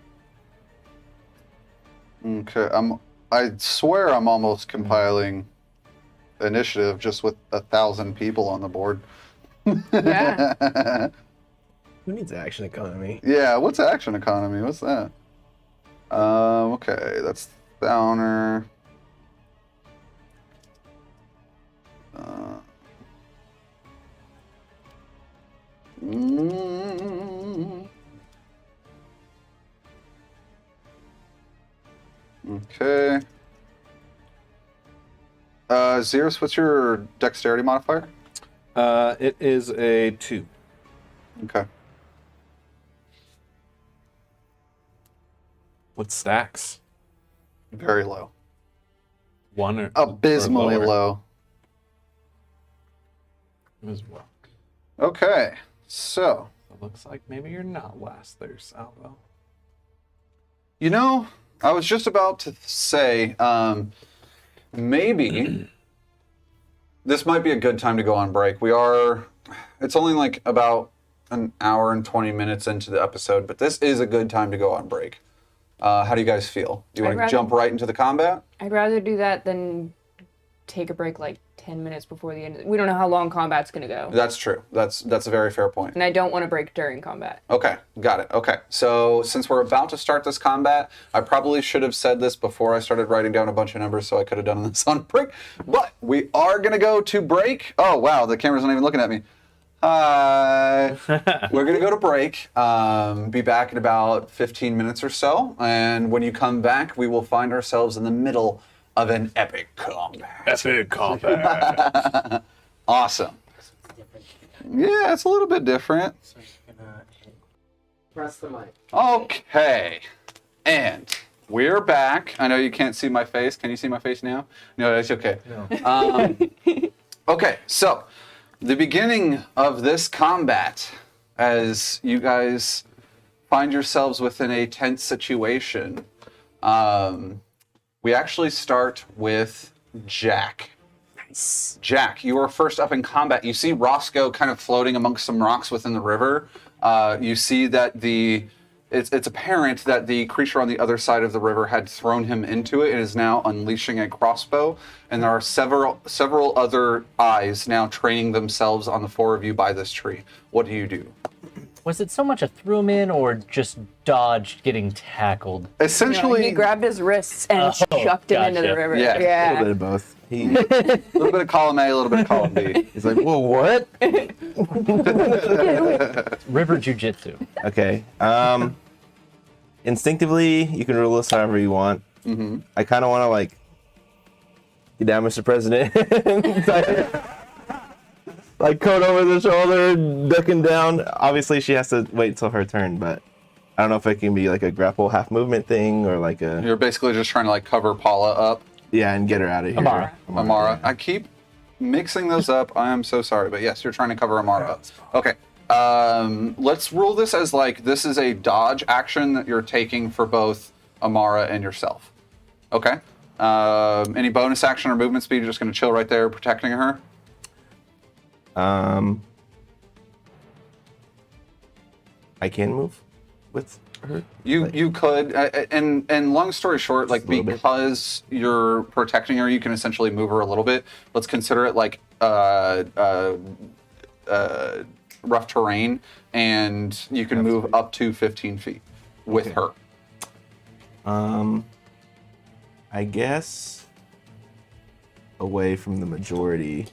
Speaker 1: Okay. I swear I'm almost compiling initiative just with 1,000 people on the board.
Speaker 7: Yeah.
Speaker 6: Who needs action economy?
Speaker 1: Yeah, what's action economy? What's that? Okay, that's Downer. Okay. Xeris, what's your dexterity modifier?
Speaker 2: It is a 2.
Speaker 1: Okay.
Speaker 2: What stacks?
Speaker 1: Very low.
Speaker 2: 1 or
Speaker 1: Abysmally
Speaker 2: or lower?
Speaker 1: low.
Speaker 2: As well.
Speaker 1: Okay, so
Speaker 2: It looks like maybe you're not last there, Salvo.
Speaker 1: you know, I was just about to say, maybe this might be a good time to go on break. It's only like about an hour and 20 minutes into the episode, but this is a good time to go on break. How do you guys feel? Do you want to jump right into the combat?
Speaker 7: I'd rather do that than take a break like 10 minutes before the end. We don't know how long combat's going to go.
Speaker 1: That's true. That's a very fair point.
Speaker 7: And I don't want to break during combat.
Speaker 1: Okay, got it. Okay, so since we're about to start this combat, I probably should have said this before I started writing down a bunch of numbers, so I could have done this on break. But we are going to go to break. Oh, wow, the camera's not even looking at me. Hi. We're going to go to break, be back in about 15 minutes or so, and when you come back, we will find ourselves in the middle of an epic combat.
Speaker 2: Epic combat.
Speaker 1: Awesome. Yeah, it's a little bit different.
Speaker 8: Press the mic.
Speaker 1: Okay, and we're back. I know you can't see my face. Can you see my face now? No, that's okay.
Speaker 5: No.
Speaker 1: Okay, so the beginning of this combat, as you guys find yourselves within a tense situation, we actually start with Jack. Nice. Jack, you are first up in combat. You see Roscoe kind of floating amongst some rocks within the river. You see that it's apparent that the creature on the other side of the river had thrown him into it and is now unleashing a crossbow. And there are several other eyes now training themselves on the 4 of you by this tree. What do you do?
Speaker 4: Was it so much a threw him in or just dodged getting tackled?
Speaker 1: Essentially,
Speaker 7: He grabbed his wrists and chucked him into the
Speaker 4: gotcha.
Speaker 7: river.
Speaker 1: Yeah.
Speaker 6: A little bit of both.
Speaker 1: a little bit of column A, a little bit of column B.
Speaker 6: He's like, whoa, what?
Speaker 4: River jujitsu.
Speaker 6: Okay. Instinctively, you can rule this however you want.
Speaker 1: Mm-hmm.
Speaker 6: I kind of want to like get down, Mr. President. Like coat over the shoulder, ducking down. Obviously, she has to wait till her turn, but I don't know if it can be like a grapple half movement thing or like a
Speaker 1: You're basically just trying to like cover Paula up.
Speaker 6: yeah, and get her out of here.
Speaker 4: Amara.
Speaker 1: Amara. I keep mixing those up. I am so sorry, but yes, you're trying to cover Amara up. Okay. Let's rule this as like this is a dodge action that you're taking for both Amara and yourself. Okay. Any bonus action or movement speed? You're just going to chill right there, protecting her.
Speaker 6: I can move with her.
Speaker 1: You could, and long story short, like
Speaker 6: Just a little bit.
Speaker 1: because you're protecting her, you can essentially move her a little bit. Let's consider it like rough terrain, and you can move up to 15 feet with her.
Speaker 6: I guess away from the majority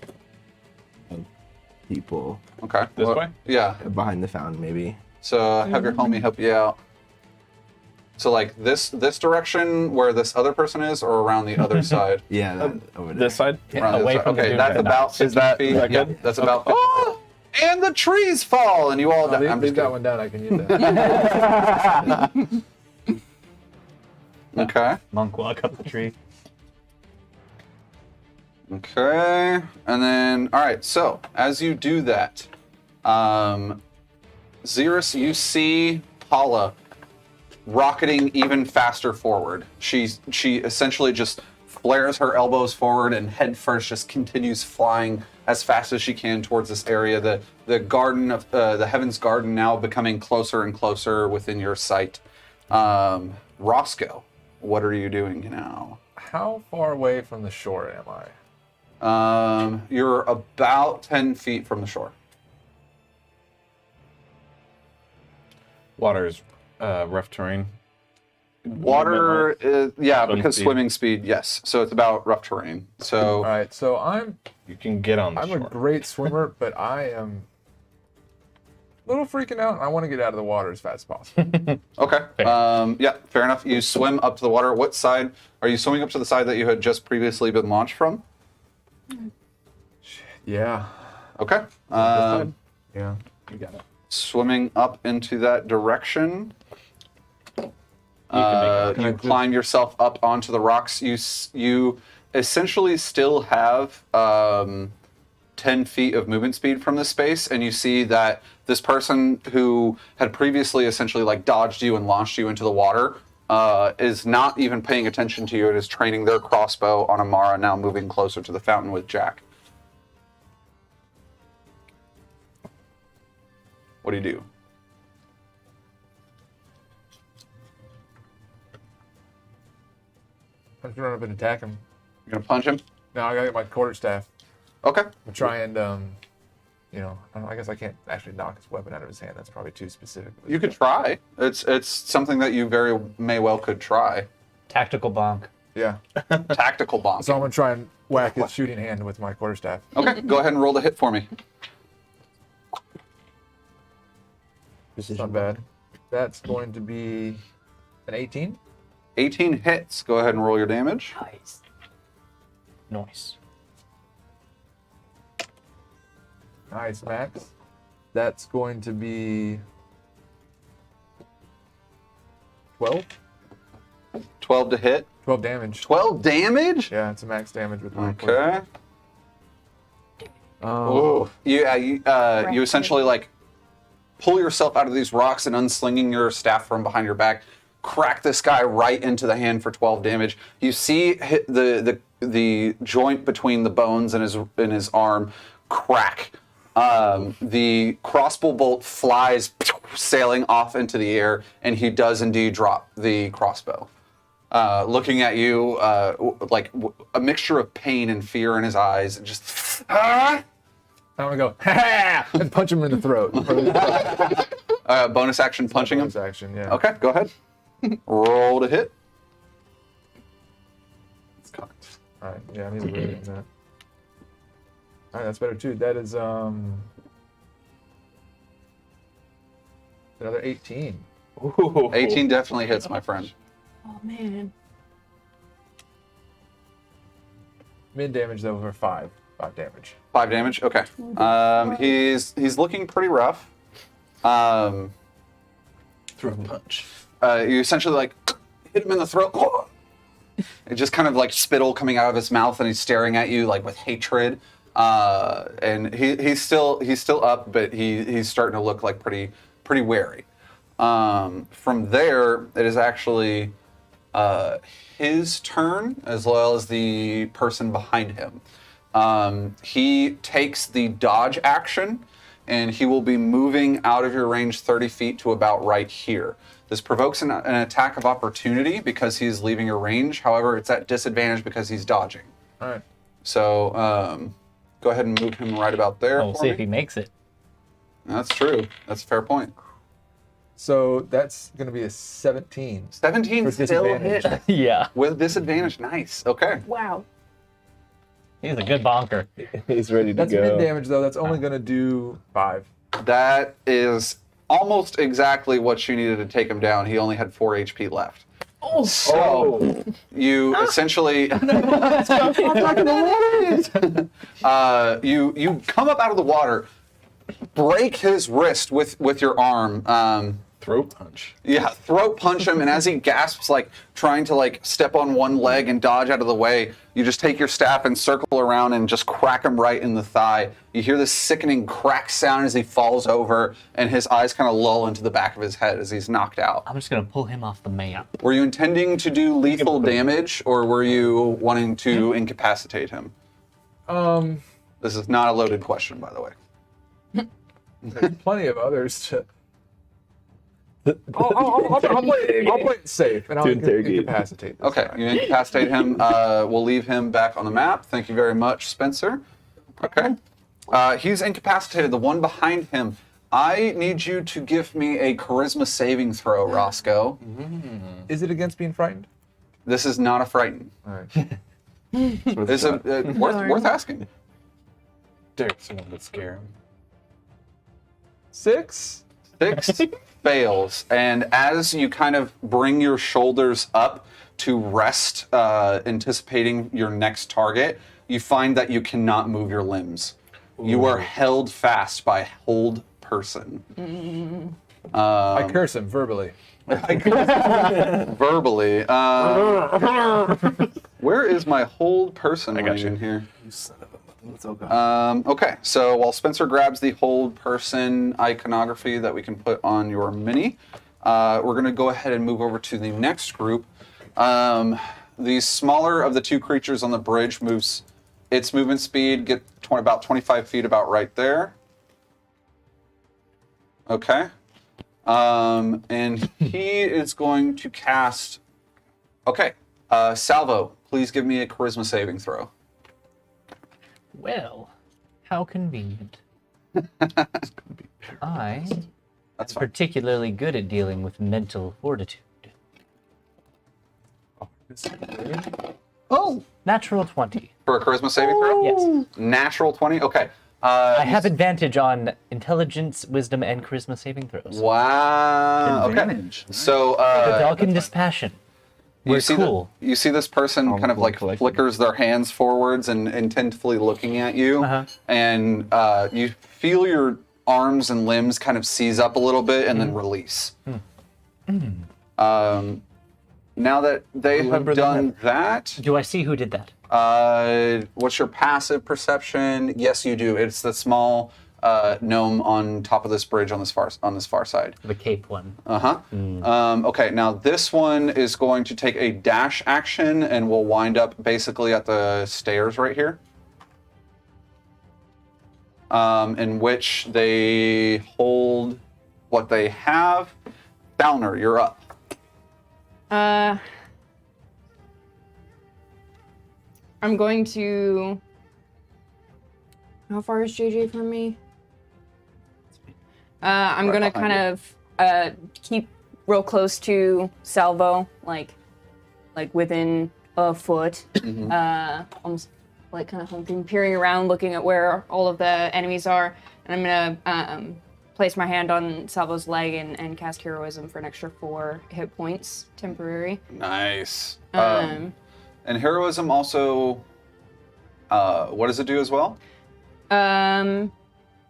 Speaker 6: of people
Speaker 1: Okay.
Speaker 2: This way?
Speaker 1: Yeah.
Speaker 6: behind the fountain, maybe.
Speaker 1: So have your homie help you out. So like this direction where this other person is, or around the other side?
Speaker 6: Yeah, that, over there.
Speaker 2: This side?
Speaker 1: Around the
Speaker 4: away
Speaker 1: other side.
Speaker 4: from the
Speaker 1: Okay,
Speaker 4: dude
Speaker 1: that's
Speaker 4: right now.
Speaker 1: about 15 feet.
Speaker 2: that
Speaker 1: Yeah,
Speaker 2: good?
Speaker 1: that's about. Oh, and the trees fall, and you all die. I'm
Speaker 5: Leave
Speaker 1: just
Speaker 5: that
Speaker 1: kidding.
Speaker 5: one down. I can use that.
Speaker 1: Okay.
Speaker 4: Monk walk up the tree.
Speaker 1: Okay, and then all right. So as you do that, Xeris, you see Paula rocketing even faster forward. She essentially just flares her elbows forward and head first just continues flying as fast as she can towards this area. The garden of the Heaven's Garden now becoming closer and closer within your sight. Roscoe, what are you doing now?
Speaker 5: How far away from the shore am I?
Speaker 1: You're about 10 feet from the shore.
Speaker 2: Water is rough terrain.
Speaker 1: Water, yeah,
Speaker 2: Swim
Speaker 1: because
Speaker 2: speed.
Speaker 1: swimming speed, yes. So it's about rough terrain. So
Speaker 5: All right, so I'm
Speaker 2: You can get on the
Speaker 5: a
Speaker 2: shore.
Speaker 5: great swimmer, but I am a little freaking out, and I want to get out of the water as fast as possible.
Speaker 1: okay,
Speaker 4: Fair.
Speaker 1: yeah, fair enough. You swim up to the water. What side are you swimming up to? The side that you had just previously been launched from?
Speaker 5: Yeah.
Speaker 1: Okay.
Speaker 5: Yeah.
Speaker 2: You got it.
Speaker 1: Swimming up into that direction.
Speaker 2: can make
Speaker 1: You climb yourself up onto the rocks. You essentially still have 10 feet of movement speed from this space, and you see that this person who had previously essentially like dodged you and launched you into the water is not even paying attention to you. It is training their crossbow on Amara, now moving closer to the fountain with Jack. What do you do?
Speaker 5: I'm just run up and attack him.
Speaker 1: You're gonna punch him?
Speaker 5: No, I gotta get my quarterstaff.
Speaker 1: Okay.
Speaker 5: I'm try and I guess I can't actually knock his weapon out of his hand. That's probably too specific.
Speaker 1: You could try. It's something that you very may well could try.
Speaker 4: Tactical bonk.
Speaker 5: Yeah.
Speaker 1: Tactical bomb.
Speaker 5: So I'm gonna try and whack his shooting hand with my quarterstaff.
Speaker 1: Okay, go ahead and roll the hit for me.
Speaker 5: It's not bad. That's going to be an 18.
Speaker 1: 18 hits. Go ahead and roll your damage.
Speaker 4: Nice. Nice.
Speaker 5: Nice, Max. That's going to be 12.
Speaker 1: 12 to hit.
Speaker 5: 12 damage.
Speaker 1: 12 damage?
Speaker 5: Yeah, it's a max damage with my
Speaker 1: Okay.
Speaker 5: Oh.
Speaker 1: You essentially like pull yourself out of these rocks and unslinging your staff from behind your back, crack this guy right into the hand for 12 damage. You see the joint between the bones in his arm crack. The crossbow bolt flies sailing off into the air, and he does indeed drop the crossbow. Looking at you, like a mixture of pain and fear in his eyes, and just
Speaker 5: I'm gonna go, ha! And punch him in the throat.
Speaker 1: bonus action punching him.
Speaker 5: Bonus action, yeah.
Speaker 1: Okay, go ahead. Roll to hit.
Speaker 2: It's cocked.
Speaker 5: All right, yeah, I need to really get that. All right, that's better too. That is another 18.
Speaker 2: Ooh.
Speaker 1: 18 definitely hits, my friend.
Speaker 7: Oh man.
Speaker 5: Mid damage though for 5 damage.
Speaker 1: 5 damage. Okay. He's looking pretty rough.
Speaker 2: Throw a punch.
Speaker 1: You essentially like hit him in the throat. It just kind of like spittle coming out of his mouth, and he's staring at you like with hatred. And he's still up, but he's starting to look like pretty wary. From there, it is actually his turn, as well as the person behind him. He takes the dodge action, and he will be moving out of your range 30 feet to about right here. This provokes an attack of opportunity because he's leaving your range. However, it's at disadvantage because he's dodging.
Speaker 5: All right.
Speaker 1: So go ahead and move him right about there.
Speaker 4: We'll
Speaker 1: for
Speaker 4: see
Speaker 1: me.
Speaker 4: if he makes it.
Speaker 1: That's true. That's a fair point.
Speaker 5: So that's gonna be a 17.
Speaker 1: 17
Speaker 5: For
Speaker 1: still
Speaker 5: disadvantage.
Speaker 1: hit
Speaker 4: Yeah.
Speaker 1: with disadvantage. Nice. Okay.
Speaker 7: Wow.
Speaker 4: He's a good bonker.
Speaker 6: He's ready to
Speaker 5: That's
Speaker 6: go.
Speaker 5: mid damage though. That's only gonna do 5.
Speaker 1: That is almost exactly what you needed to take him down. He only had 4 HP left. So you essentially you come up out of the water, break his wrist with your arm.
Speaker 2: Throat punch.
Speaker 1: Yeah, throat punch him, and as he gasps, like trying to like step on one leg and dodge out of the way, you just take your staff and circle around and just crack him right in the thigh. You hear this sickening crack sound as he falls over, and his eyes kind of lull into the back of his head as he's knocked out.
Speaker 4: I'm just gonna pull him off the map.
Speaker 1: Were you intending to do lethal damage, or were you wanting to incapacitate him? This is not a loaded question, by the way.
Speaker 5: There's plenty of others to. I'll play it safe, and I'll incapacitate this
Speaker 1: Okay,
Speaker 5: guy.
Speaker 1: you incapacitate him. We'll leave him back on the map. Thank you very much, Spencer. Okay. He's incapacitated. The one behind him. I need you to give me a charisma saving throw, Roscoe.
Speaker 5: Is it against being frightened?
Speaker 1: This is not a frighten.
Speaker 5: All right.
Speaker 1: It's worth asking.
Speaker 2: Derek's the one that scare him.
Speaker 5: 6.
Speaker 1: 6 fails, and as you kind of bring your shoulders up to rest, anticipating your next target, you find that you cannot move your limbs. You are held fast by hold person.
Speaker 5: I curse him verbally.
Speaker 1: Verbally. Where is my hold person ring in here?
Speaker 6: You son of a mother. Let's all go.
Speaker 1: Okay, so while Spencer grabs the hold person iconography that we can put on your mini, we're going to go ahead and move over to the next group. The smaller of the two creatures on the bridge moves its movement speed, get about 25 feet, about right there. Okay. And he is going to cast... Okay, Salvo, please give me a charisma saving throw.
Speaker 4: Well, how convenient. I am
Speaker 1: That's fine.
Speaker 4: particularly good at dealing with mental fortitude. Oh, natural 20.
Speaker 1: For a charisma saving throw?
Speaker 4: Yes.
Speaker 1: Natural 20? Okay.
Speaker 4: I have advantage on intelligence, wisdom, and charisma saving throws.
Speaker 1: Wow. Okay.
Speaker 8: Advantage.
Speaker 1: So,
Speaker 4: The dog and dispassion. We're cool.
Speaker 1: You see this person kind of like flickers their hands forwards and intently looking at you, and you feel your arms and limbs kind of seize up a little bit and then release. Now that they have done that,
Speaker 4: Do I see who did that?
Speaker 1: what's your passive perception? Yes, you do. It's the small gnome on top of this bridge on this far side.
Speaker 4: The cape one.
Speaker 1: Okay, now this one is going to take a dash action and will wind up basically at the stairs right here. In which they hold what they have. Downer, you're up.
Speaker 7: I'm going to. How far is JJ from me? I'm
Speaker 1: Right
Speaker 7: gonna
Speaker 1: behind
Speaker 7: kind of keep real close to Salvo, like within a foot. Almost like kind of hunting, peering around, looking at where all of the enemies are, and I'm gonna place my hand on Salvo's leg and cast Heroism for an extra 4 hit points, temporary.
Speaker 1: Nice. And heroism also, what does it do as well?
Speaker 7: And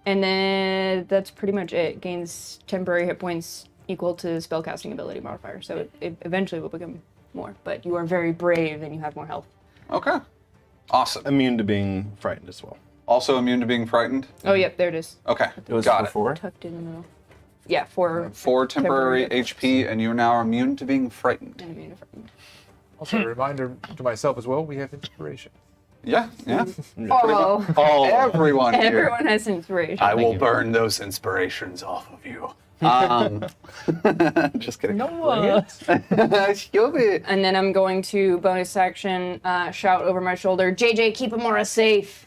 Speaker 7: then that's pretty much it. Gains temporary hit points equal to spellcasting ability modifier. So it eventually will become more. But you are very brave and you have more health.
Speaker 1: Okay. Awesome.
Speaker 8: Immune to being frightened as well.
Speaker 1: Also immune to being frightened?
Speaker 7: Oh, yep, there it is.
Speaker 1: Okay,
Speaker 8: It was
Speaker 1: got
Speaker 8: for
Speaker 1: it.
Speaker 8: 4.
Speaker 7: Tucked in the middle. Yeah, 4
Speaker 1: 4 temporary
Speaker 7: temporary
Speaker 1: HP, and you are now immune to being frightened.
Speaker 7: and immune to frightened.
Speaker 5: Also, a reminder to myself as well, we have inspiration.
Speaker 1: Yeah, yeah.
Speaker 7: Oh,
Speaker 1: Everyone here.
Speaker 7: everyone has inspiration.
Speaker 1: I will burn those inspirations off of you. Just kidding. Scooby.
Speaker 7: And then I'm going to bonus action shout over my shoulder, JJ, keep Amara safe,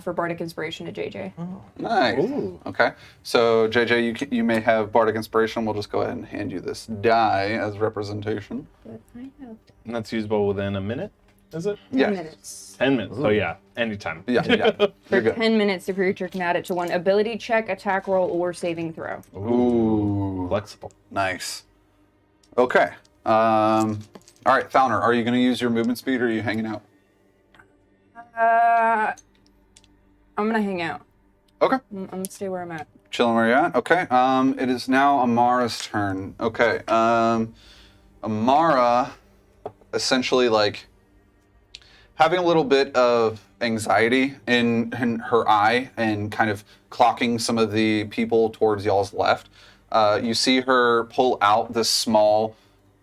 Speaker 7: for Bardic Inspiration to JJ.
Speaker 1: Nice. Okay. So JJ, you may have Bardic Inspiration. We'll just go ahead and hand you this die as representation.
Speaker 7: But I have
Speaker 8: And that's usable within a minute, is it?
Speaker 7: 10
Speaker 1: Yeah.
Speaker 7: minutes.
Speaker 8: 10 minutes. So yeah, anytime.
Speaker 1: Yeah, yeah.
Speaker 7: For
Speaker 1: You're good.
Speaker 7: 10 minutes, the creature can add it to one ability check, attack roll, or saving throw.
Speaker 1: Ooh.
Speaker 8: Flexible.
Speaker 1: Nice. Okay. All right, Fauner, are you going to use your movement speed or are you hanging out?
Speaker 7: I'm gonna hang out.
Speaker 1: Okay.
Speaker 7: I'm gonna stay where I'm at.
Speaker 1: Chilling where you're at. Okay. It is now Amara's turn. Okay. Amara, essentially, like having a little bit of anxiety in her eye and kind of clocking some of the people towards y'all's left. You see her pull out this small,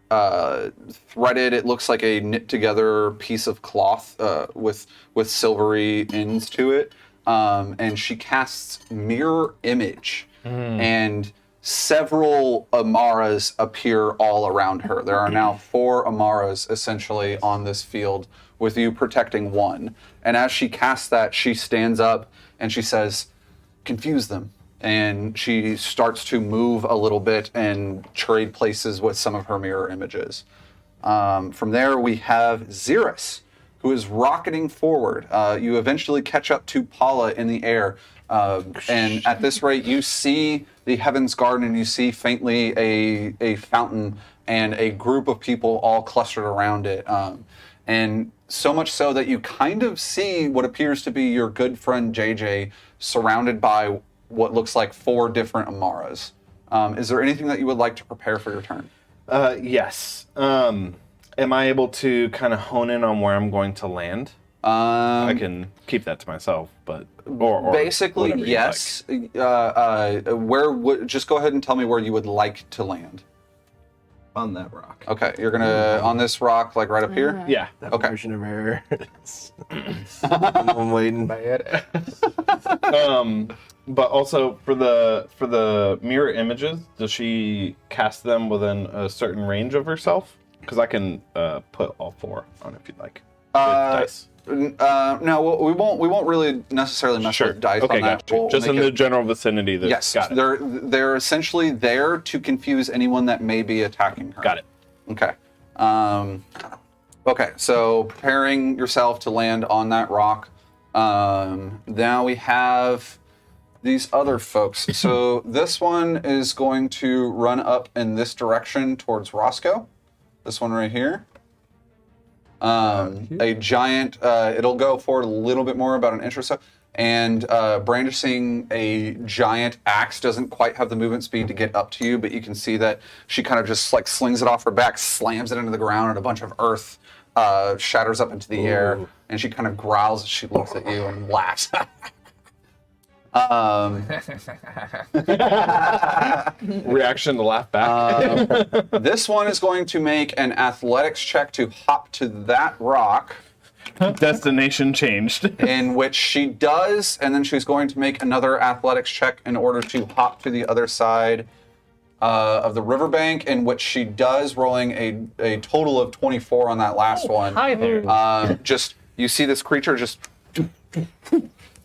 Speaker 1: threaded. It looks like a knit together piece of cloth with silvery ends to it. And she casts Mirror Image, and several Amaras appear all around her. There are now 4 Amaras essentially on this field, with you protecting one. And as she casts that, she stands up and she says, "Confuse them." And she starts to move a little bit and trade places with some of her mirror images. From there, we have Xeris, who is rocketing forward. You eventually catch up to Paula in the air. And at this rate, you see the Heaven's Garden, and you see faintly a fountain and a group of people all clustered around it. And so much so that you kind of see what appears to be your good friend JJ surrounded by what looks like 4 different Amaras. Is there anything that you would like to prepare for your turn?
Speaker 8: Yes. Am I able to kind of hone in on where I'm going to land? I can keep that to myself, but or
Speaker 1: basically,
Speaker 8: whatever you'd
Speaker 1: yes. Just go ahead and tell me where you would like to land.
Speaker 6: On that rock.
Speaker 1: Okay, you're gonna on this rock, like right up here.
Speaker 8: like. Yeah.
Speaker 6: That
Speaker 1: Okay.
Speaker 6: version of her. I'm waiting.
Speaker 5: Bad.
Speaker 8: But also for the mirror images, does she cast them within a certain range of herself? Because I can put all 4 on if you'd like. With dice.
Speaker 1: No, we won't really necessarily mess with dice
Speaker 8: Okay,
Speaker 1: on that.
Speaker 8: gotcha.
Speaker 1: We'll
Speaker 8: Just
Speaker 1: make
Speaker 8: in the
Speaker 1: it-
Speaker 8: general vicinity.
Speaker 1: Yes,
Speaker 8: Got it.
Speaker 1: they're essentially there to confuse anyone that may be attacking her.
Speaker 8: Got it.
Speaker 1: Okay. Okay, so preparing yourself to land on that rock. Now we have these other folks. So this one is going to run up in this direction towards Roscoe. This one right here. A giant, it'll go forward a little bit more, about an inch or so. And brandishing a giant axe doesn't quite have the movement speed to get up to you, but you can see that she kind of just like slings it off her back, slams it into the ground, and a bunch of earth shatters up into the air. And she kind of growls as she looks at you and laughs.
Speaker 8: Reaction to laugh back.
Speaker 1: This one is going to make an athletics check to hop to that rock,
Speaker 8: Destination changed.
Speaker 1: in which she does, and then she's going to make another athletics check in order to hop to the other side of the riverbank, in which she does, rolling a total of 24 on that last one.
Speaker 4: Hi there.
Speaker 1: Just, you see this creature just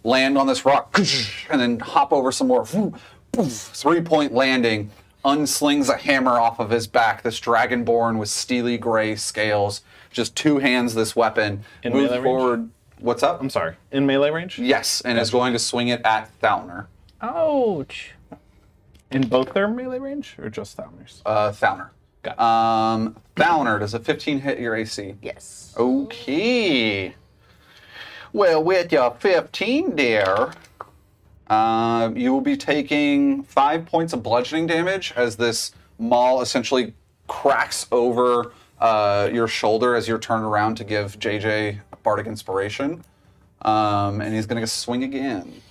Speaker 1: land on this rock, and then hop over some more. 3-point landing, unslings a hammer off of his back. This dragonborn with steely gray scales just 2 hands this weapon,
Speaker 8: In
Speaker 1: moves
Speaker 8: melee range?
Speaker 1: forward. What's up?
Speaker 8: I'm sorry. In melee range?
Speaker 1: Yes, and is going to swing it at Thalner.
Speaker 4: Ouch.
Speaker 8: In both their melee range or just Thalner's?
Speaker 1: Thalner.
Speaker 8: Got it.
Speaker 1: Thalner, does a 15 hit your AC?
Speaker 7: Yes.
Speaker 1: Okay. Well, with your 15 there, you will be taking 5 points of bludgeoning damage as this maul essentially cracks over your shoulder as you're turned around to give JJ a bardic inspiration. And he's going to swing again.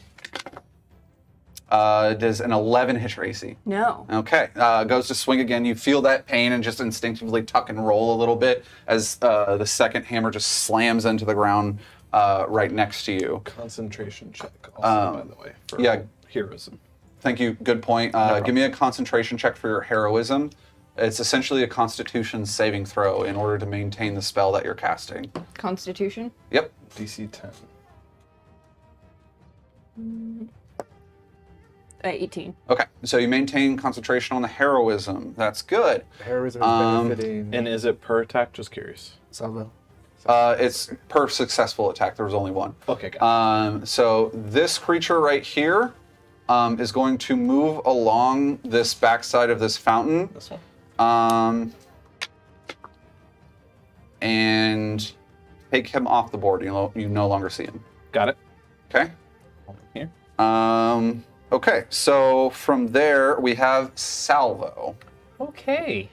Speaker 1: Does an 11 hit your AC?
Speaker 7: No.
Speaker 1: Okay, goes to swing again. You feel that pain and just instinctively tuck and roll a little bit as the second hammer just slams into the ground right next to you.
Speaker 8: Concentration check also, by the way, for
Speaker 1: yeah.
Speaker 8: heroism.
Speaker 1: Thank you. Good point. Give me a concentration check for your heroism. It's essentially a Constitution saving throw in order to maintain the spell that you're casting.
Speaker 7: Constitution?
Speaker 1: Yep.
Speaker 8: DC 10.
Speaker 7: 18.
Speaker 1: Okay, so you maintain concentration on the heroism. That's good.
Speaker 5: Heroism is benefiting.
Speaker 8: And is it per attack? Just curious.
Speaker 6: Salvo.
Speaker 1: It's per successful attack. There was only one.
Speaker 8: Okay, got
Speaker 1: So this creature right here is going to move along this backside of this fountain.
Speaker 8: it. This one.
Speaker 1: And take him off the board. You no longer see him.
Speaker 8: Got it.
Speaker 1: Okay.
Speaker 8: Here.
Speaker 1: Okay. So from there we have Salvo.
Speaker 4: Okay.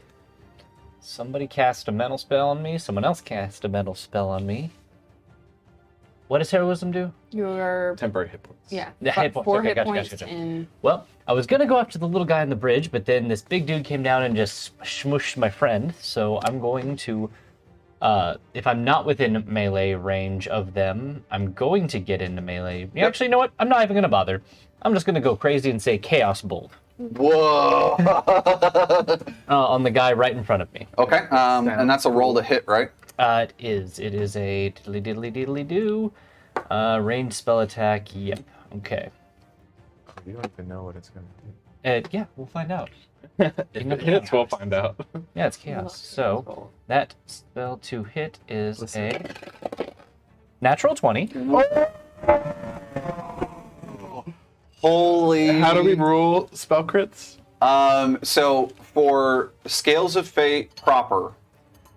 Speaker 4: Somebody cast a mental spell on me. Someone else cast a mental spell on me. What does heroism do?
Speaker 7: Your
Speaker 8: Temporary hit points.
Speaker 7: yeah,
Speaker 4: Yeah, hit points.
Speaker 7: 4
Speaker 4: Okay,
Speaker 7: hit
Speaker 4: gotcha,
Speaker 7: points
Speaker 4: gotcha.
Speaker 7: in.
Speaker 4: Well, I was gonna go after the little guy on the bridge, but then this big dude came down and just smushed my friend. So I'm going to, if I'm not within melee range of them, I'm going to get into melee. Yeah, actually, you know what? I'm not even gonna bother. I'm just gonna go crazy and say Chaos Bolt
Speaker 1: Whoa.
Speaker 4: on the guy right in front of me.
Speaker 1: Okay. And that's a roll to hit, right?
Speaker 4: It is. It is a diddly diddly diddly do. Ranged spell attack. Yep. Okay.
Speaker 5: You don't even know what it's going to do.
Speaker 4: Yeah, we'll find out.
Speaker 8: If it hits, we'll find out.
Speaker 4: Yeah, it's chaos. So that spell to hit is a natural 20.
Speaker 1: Holy.
Speaker 8: How do we rule spell crits?
Speaker 1: So for Scales of Fate proper,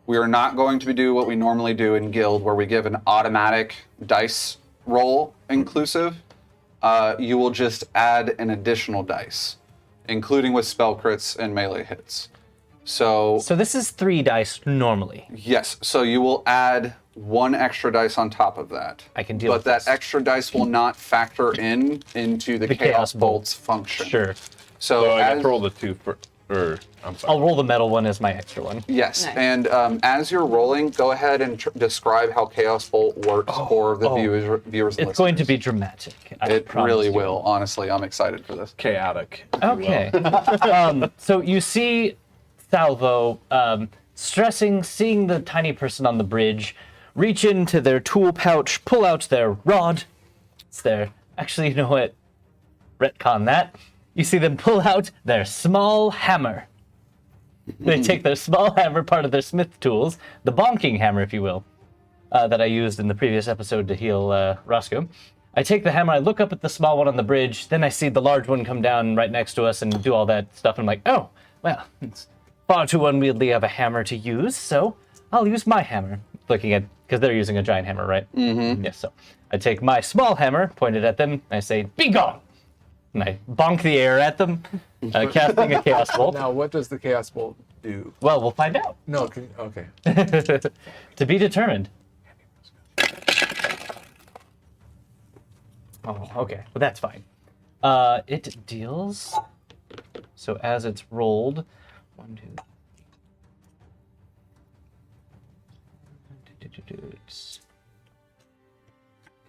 Speaker 1: We are not going to do what we normally do in Guild, where we give an automatic dice roll inclusive. You will just add an additional dice, including with spell crits and melee hits. So
Speaker 4: this is 3 dice normally.
Speaker 1: yes, so you will add 1 extra dice on top of that.
Speaker 4: I can deal
Speaker 1: but
Speaker 4: with
Speaker 1: that
Speaker 4: this.
Speaker 1: extra dice will not factor into the Chaos Bolt's function.
Speaker 4: Sure.
Speaker 1: So
Speaker 8: I
Speaker 1: as,
Speaker 8: get to roll the 2 for, or I'm sorry.
Speaker 4: I'll roll the metal one as my extra one.
Speaker 1: yes,
Speaker 7: Nice.
Speaker 1: and as you're rolling, go ahead and describe how Chaos Bolt works for the viewers and
Speaker 4: It's going to
Speaker 1: listeners.
Speaker 4: be dramatic. I
Speaker 1: It
Speaker 4: promise
Speaker 1: really
Speaker 4: you.
Speaker 1: will. Honestly, I'm excited for this.
Speaker 8: Chaotic. if you will.
Speaker 4: Okay. So you see Salvo seeing the tiny person on the bridge, reach into their tool pouch, pull out their rod. It's their. Actually, you know what? Retcon that. You see them pull out their small hammer. They take their small hammer, part of their smith tools, the bonking hammer, if you will, that I used in the previous episode to heal Roscoe. I take the hammer, I look up at the small one on the bridge, then I see the large one come down right next to us and do all that stuff. I'm like, oh, well, it's far too unwieldy of a hammer to use, so I'll use my hammer. Looking at, because they're using a giant hammer, right? Mm-hmm. Yes, so I take my small hammer, point it at them, and I say, be gone! And I bonk the air at them, casting a Chaos Bolt.
Speaker 5: Now, what does the Chaos Bolt do?
Speaker 4: Well, we'll find out.
Speaker 5: No, okay.
Speaker 4: To be determined. Oh, okay. Well, that's fine. It deals. So as it's rolled, 1, 2. It's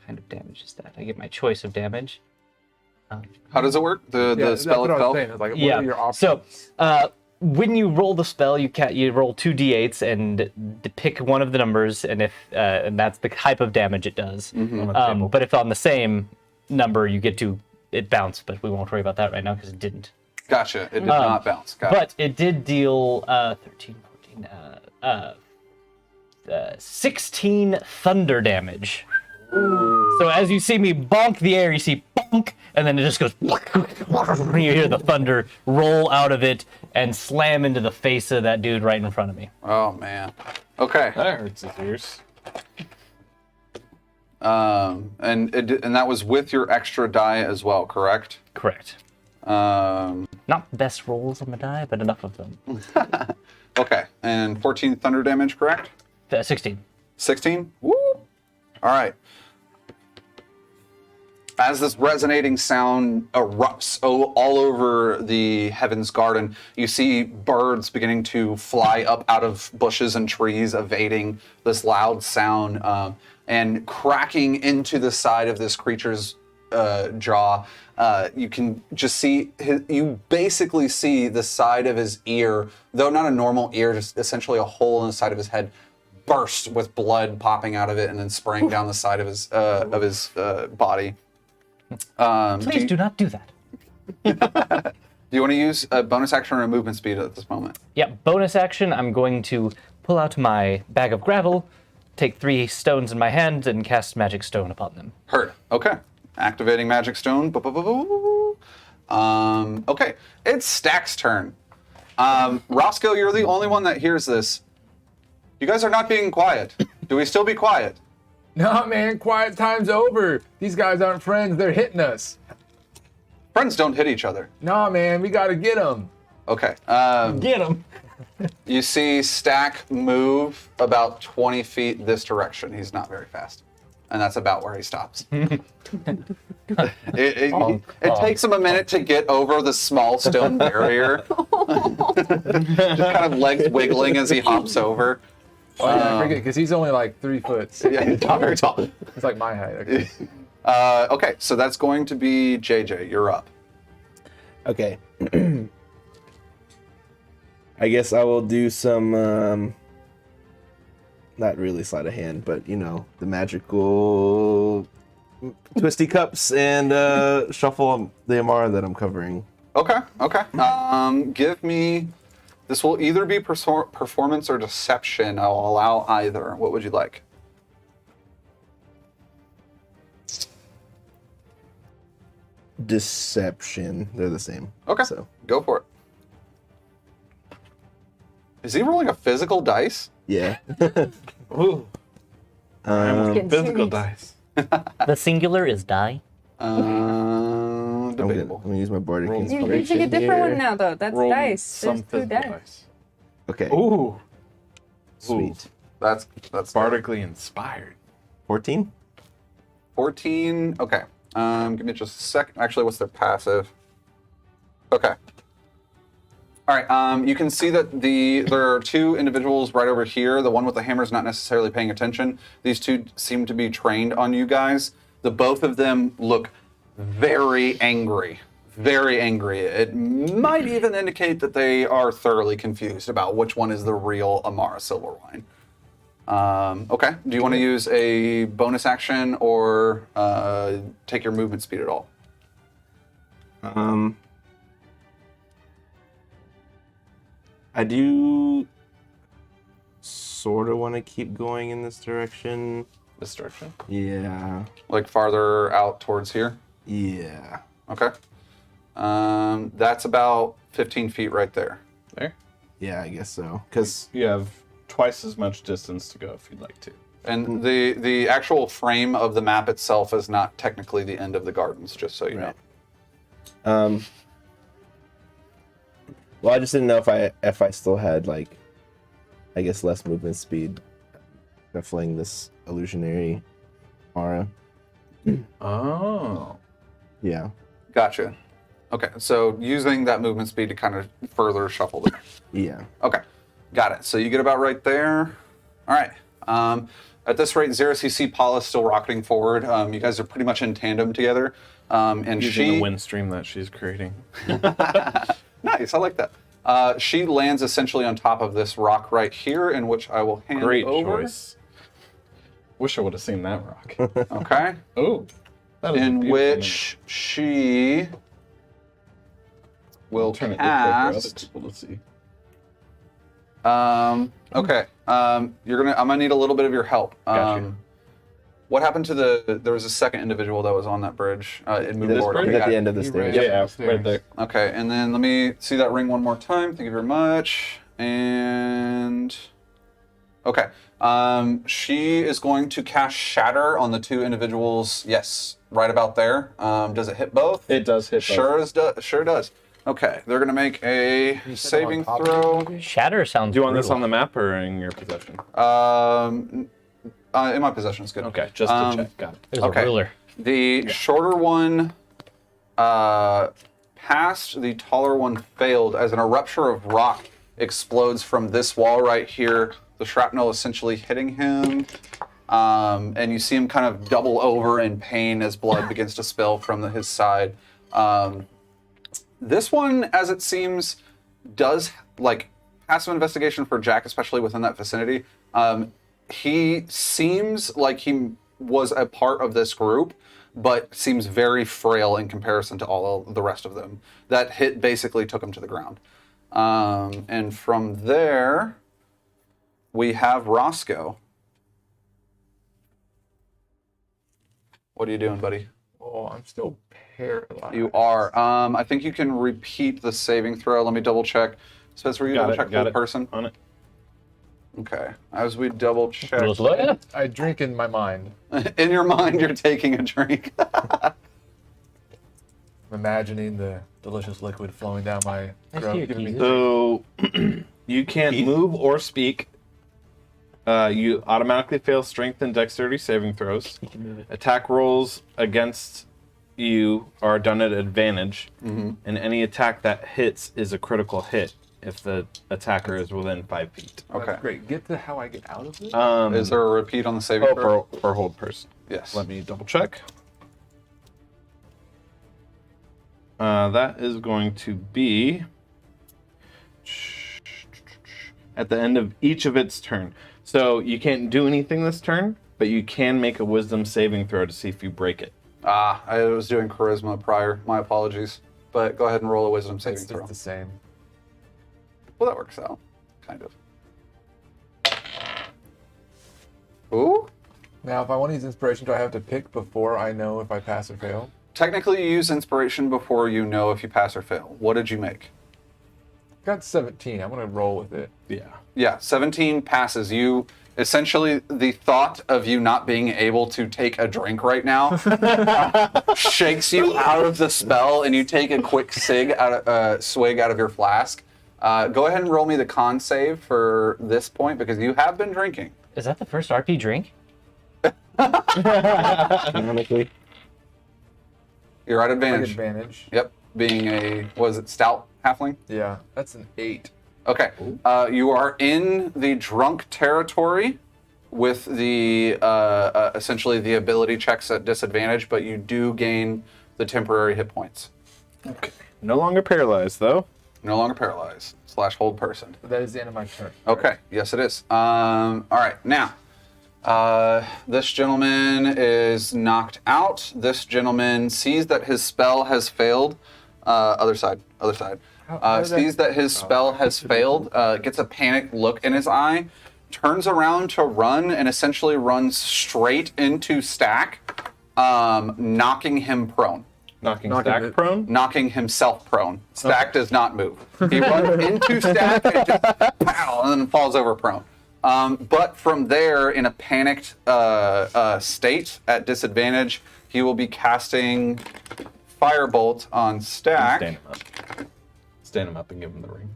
Speaker 4: kind of damage is that? I get my choice of damage.
Speaker 1: How does it work? The
Speaker 5: That's
Speaker 1: spell
Speaker 5: what I was
Speaker 1: itself?
Speaker 5: saying. It's like, what
Speaker 4: Yeah.
Speaker 5: are your options?
Speaker 4: So when you roll the spell, you roll 2 d8s and pick one of the numbers, and if and that's the type of damage it does. But if on the same number, you get to it bounce, but we won't worry about that right now because it didn't.
Speaker 1: Gotcha. It did not bounce. Got it.
Speaker 4: But it did deal 13, 14, 16 thunder damage. So as you see me bonk the air, you see bonk, and then it just goes. You hear the thunder roll out of it and slam into the face of that dude right in front of me.
Speaker 1: Oh man. Okay.
Speaker 8: That hurts his ears.
Speaker 1: And that was with your extra die as well, correct?
Speaker 4: Correct.
Speaker 1: Um,
Speaker 4: Not the best rolls on the die, but enough of them.
Speaker 1: okay. And 14 thunder damage, correct?
Speaker 4: 16.
Speaker 1: 16? Woo! All right. As this resonating sound erupts all over the Heaven's Garden, you see birds beginning to fly up out of bushes and trees, evading this loud sound, and cracking into the side of this creature's jaw. You can just see, you basically see the side of his ear, though not a normal ear, just essentially a hole in the side of his head, burst with blood popping out of it and then spraying down the side of his body.
Speaker 4: Please do not do that.
Speaker 1: Do you want to use a bonus action or a movement speed at this moment?
Speaker 4: Yeah, bonus action, I'm going to pull out my bag of gravel, take 3 stones in my hand, and cast magic stone upon them.
Speaker 1: Heard. Okay. Activating magic stone. Okay. It's Stack's turn. Roscoe, you're the only one that hears this. You guys are not being quiet. Do we still be quiet?
Speaker 5: No, man, quiet time's over. These guys aren't friends. They're hitting us.
Speaker 1: Friends don't hit each other.
Speaker 5: No, man, we gotta get them.
Speaker 1: Okay.
Speaker 4: Get him!
Speaker 1: You see Stack move about 20 feet this direction. He's not very fast. And that's about where he stops. It takes him a minute to get over the small stone barrier. Just kind of legs wiggling as he hops over.
Speaker 5: Oh, yeah, I forget, because he's only like 3 foot.
Speaker 1: Yeah, he's not very tall.
Speaker 5: It's like my height. Okay.
Speaker 1: Okay, so that's going to be JJ. You're up.
Speaker 6: Okay. I guess I will do some, not really sleight of hand, but you know, the magical twisty cups and shuffle the Amara that I'm covering.
Speaker 1: Okay. Give me. This will either be performance or deception. I'll allow either. What would you like?
Speaker 6: Deception. They're the same.
Speaker 1: Okay.
Speaker 6: So
Speaker 1: Go for it. Is he rolling a physical dice?
Speaker 6: Yeah.
Speaker 2: Ooh.
Speaker 6: Um,
Speaker 2: Physical dice.
Speaker 4: The singular is die.
Speaker 6: I'm
Speaker 1: Debatable.
Speaker 6: gonna use my bardic
Speaker 2: Roll.
Speaker 7: You're
Speaker 6: inspiration
Speaker 7: using a different
Speaker 6: here.
Speaker 7: one now, though. That's
Speaker 2: Roll
Speaker 7: dice.
Speaker 2: some
Speaker 7: There's two
Speaker 2: physical
Speaker 7: dice.
Speaker 2: dice.
Speaker 6: Okay.
Speaker 2: Ooh.
Speaker 6: Sweet.
Speaker 1: That's
Speaker 2: Bardically inspired.
Speaker 6: 14.
Speaker 1: 14. Okay. Give me just a second. Actually, what's their passive? Okay. All right. You can see that there are two individuals right over here. The one with the hammer is not necessarily paying attention. These two seem to be trained on you guys. The both of them look very angry. Very angry. It might even indicate that they are thoroughly confused about which one is the real Amara Silverwine. Okay. Do you want to use a bonus action or take your movement speed at all?
Speaker 6: I do sort of want to keep going in this direction.
Speaker 2: This direction.
Speaker 6: Yeah.
Speaker 1: Like farther out towards here?
Speaker 6: Yeah.
Speaker 1: Okay. That's about 15 feet right there.
Speaker 2: There.
Speaker 6: Yeah, I guess so. Because
Speaker 2: You have twice as much distance to go if you'd like to.
Speaker 1: And the actual frame of the map itself is not technically the end of the gardens, just so you know.
Speaker 6: Well, I just didn't know if I still had, like, I guess less movement speed to fling this illusionary aura.
Speaker 2: Oh.
Speaker 6: Yeah.
Speaker 1: Gotcha. Okay, so using that movement speed to kind of further shuffle there.
Speaker 6: Yeah.
Speaker 1: Okay, got it. So you get about right there. All right. At this rate, 0cc Paula's still rocketing forward. You guys are pretty much in tandem together. And
Speaker 2: Using the wind stream that she's creating.
Speaker 1: Nice, I like that. She lands essentially on top of this rock right here, in which I will hand
Speaker 2: Great
Speaker 1: over.
Speaker 2: choice. Wish I would have seen that rock.
Speaker 1: Okay.
Speaker 2: Oh. That is a
Speaker 1: In
Speaker 2: beautiful
Speaker 1: which she will
Speaker 2: image. Turn it look for other
Speaker 1: cast.
Speaker 2: people to see.
Speaker 1: Okay. I'm gonna need a little bit of your help.
Speaker 2: Gotcha.
Speaker 1: What happened to there was a second individual that was on that bridge. It moved
Speaker 2: This
Speaker 1: forward.
Speaker 2: bridge?
Speaker 1: Okay,
Speaker 6: At
Speaker 1: got
Speaker 6: the
Speaker 1: it.
Speaker 6: end of the
Speaker 5: He
Speaker 6: stairs.
Speaker 5: ran
Speaker 2: Yeah,
Speaker 5: upstairs.
Speaker 2: right there.
Speaker 1: Okay, and then let me see that ring one more time. Thank you very much. And okay, she is going to cast Shatter on the two individuals. Yes, right about there. Does it hit both?
Speaker 2: It does hit both.
Speaker 1: Sure does. Okay, they're gonna make a
Speaker 5: You said
Speaker 1: saving
Speaker 5: on top of
Speaker 1: throw.
Speaker 5: it, maybe?
Speaker 4: Shatter sounds.
Speaker 2: Do you want this
Speaker 4: brutal.
Speaker 2: on the map or in your possession?
Speaker 1: In my possession is good.
Speaker 2: Okay, just to check. Got it.
Speaker 4: There's
Speaker 1: Okay.
Speaker 4: a ruler.
Speaker 1: The shorter one passed, the taller one failed as an eruption of rock explodes from this wall right here. The shrapnel essentially hitting him. And you see him kind of double over in pain as blood begins to spill from his side. This one, as it seems, does, like, passive investigation for Jack, especially within that vicinity. He seems like he was a part of this group, but seems very frail in comparison to all of the rest of them. That hit basically took him to the ground. And from there, we have Roscoe. What are you doing, buddy?
Speaker 5: Oh, I'm still paralyzed.
Speaker 1: You are. I think you can repeat the saving throw. Let me double check. Spencer, will you double check for the person?
Speaker 2: On it.
Speaker 1: Okay. As we double check.
Speaker 5: I drink in my mind.
Speaker 1: In your mind, you're taking a drink.
Speaker 5: I'm imagining the delicious liquid flowing down my throat. Giving me
Speaker 2: So you can't move or speak. You automatically fail strength and dexterity saving throws. Attack rolls against you are done at advantage, and any attack that hits is a critical hit if the attacker is within 5 feet.
Speaker 1: Okay.
Speaker 5: That's great. Get to how I get out of this?
Speaker 1: Is there a repeat on the saving throw?
Speaker 2: For hold person.
Speaker 1: Yes.
Speaker 2: Let me double check. That is going to be at the end of each of its turn. So you can't do anything this turn, but you can make a wisdom saving throw to see if you break it.
Speaker 1: I was doing charisma prior. My apologies. But go ahead and roll a wisdom saving
Speaker 5: It's
Speaker 1: throw.
Speaker 5: just the same.
Speaker 1: Well, that works out. Kind of. Ooh.
Speaker 5: Now, if I want to use inspiration, do I have to pick before I know if I pass or fail?
Speaker 1: Technically, you use inspiration before you know if you pass or fail. What did you make?
Speaker 5: got 17. I'm gonna roll with it.
Speaker 8: Yeah.
Speaker 1: Yeah, 17 passes. You essentially, the thought of you not being able to take a drink right now shakes you out of the spell, and you take a quick swig out of your flask. Go ahead and roll me the con save for this point because you have been drinking.
Speaker 4: Is that the first RP drink?
Speaker 6: Canonically.
Speaker 1: You're at
Speaker 5: Like
Speaker 1: advantage.
Speaker 5: advantage.
Speaker 1: Yep, being a stout halfling?
Speaker 5: Yeah, that's an 8.
Speaker 1: Okay, you are in the drunk territory with the essentially the ability checks at disadvantage, but you do gain the temporary hit points.
Speaker 8: Okay. No longer paralyzed though.
Speaker 1: No longer paralyzed / hold person.
Speaker 5: That is the end of my turn.
Speaker 1: Okay, yes it is. All right, now this gentleman is knocked out. This gentleman sees that his spell has failed. Other side.
Speaker 5: How did
Speaker 1: Sees that his spell has failed, gets a panicked look in his eye, turns around to run, and essentially runs straight into Stack, knocking him prone.
Speaker 8: Knocking
Speaker 5: Knocking
Speaker 8: Stack
Speaker 5: it.
Speaker 8: prone.
Speaker 1: Knocking himself prone. Stack does not move. He runs into Stack and just pow, and then falls over prone. But from there, in a panicked state at disadvantage, he will be casting Firebolt on Stack.
Speaker 8: Stand him up. Stand him up and give him the ring.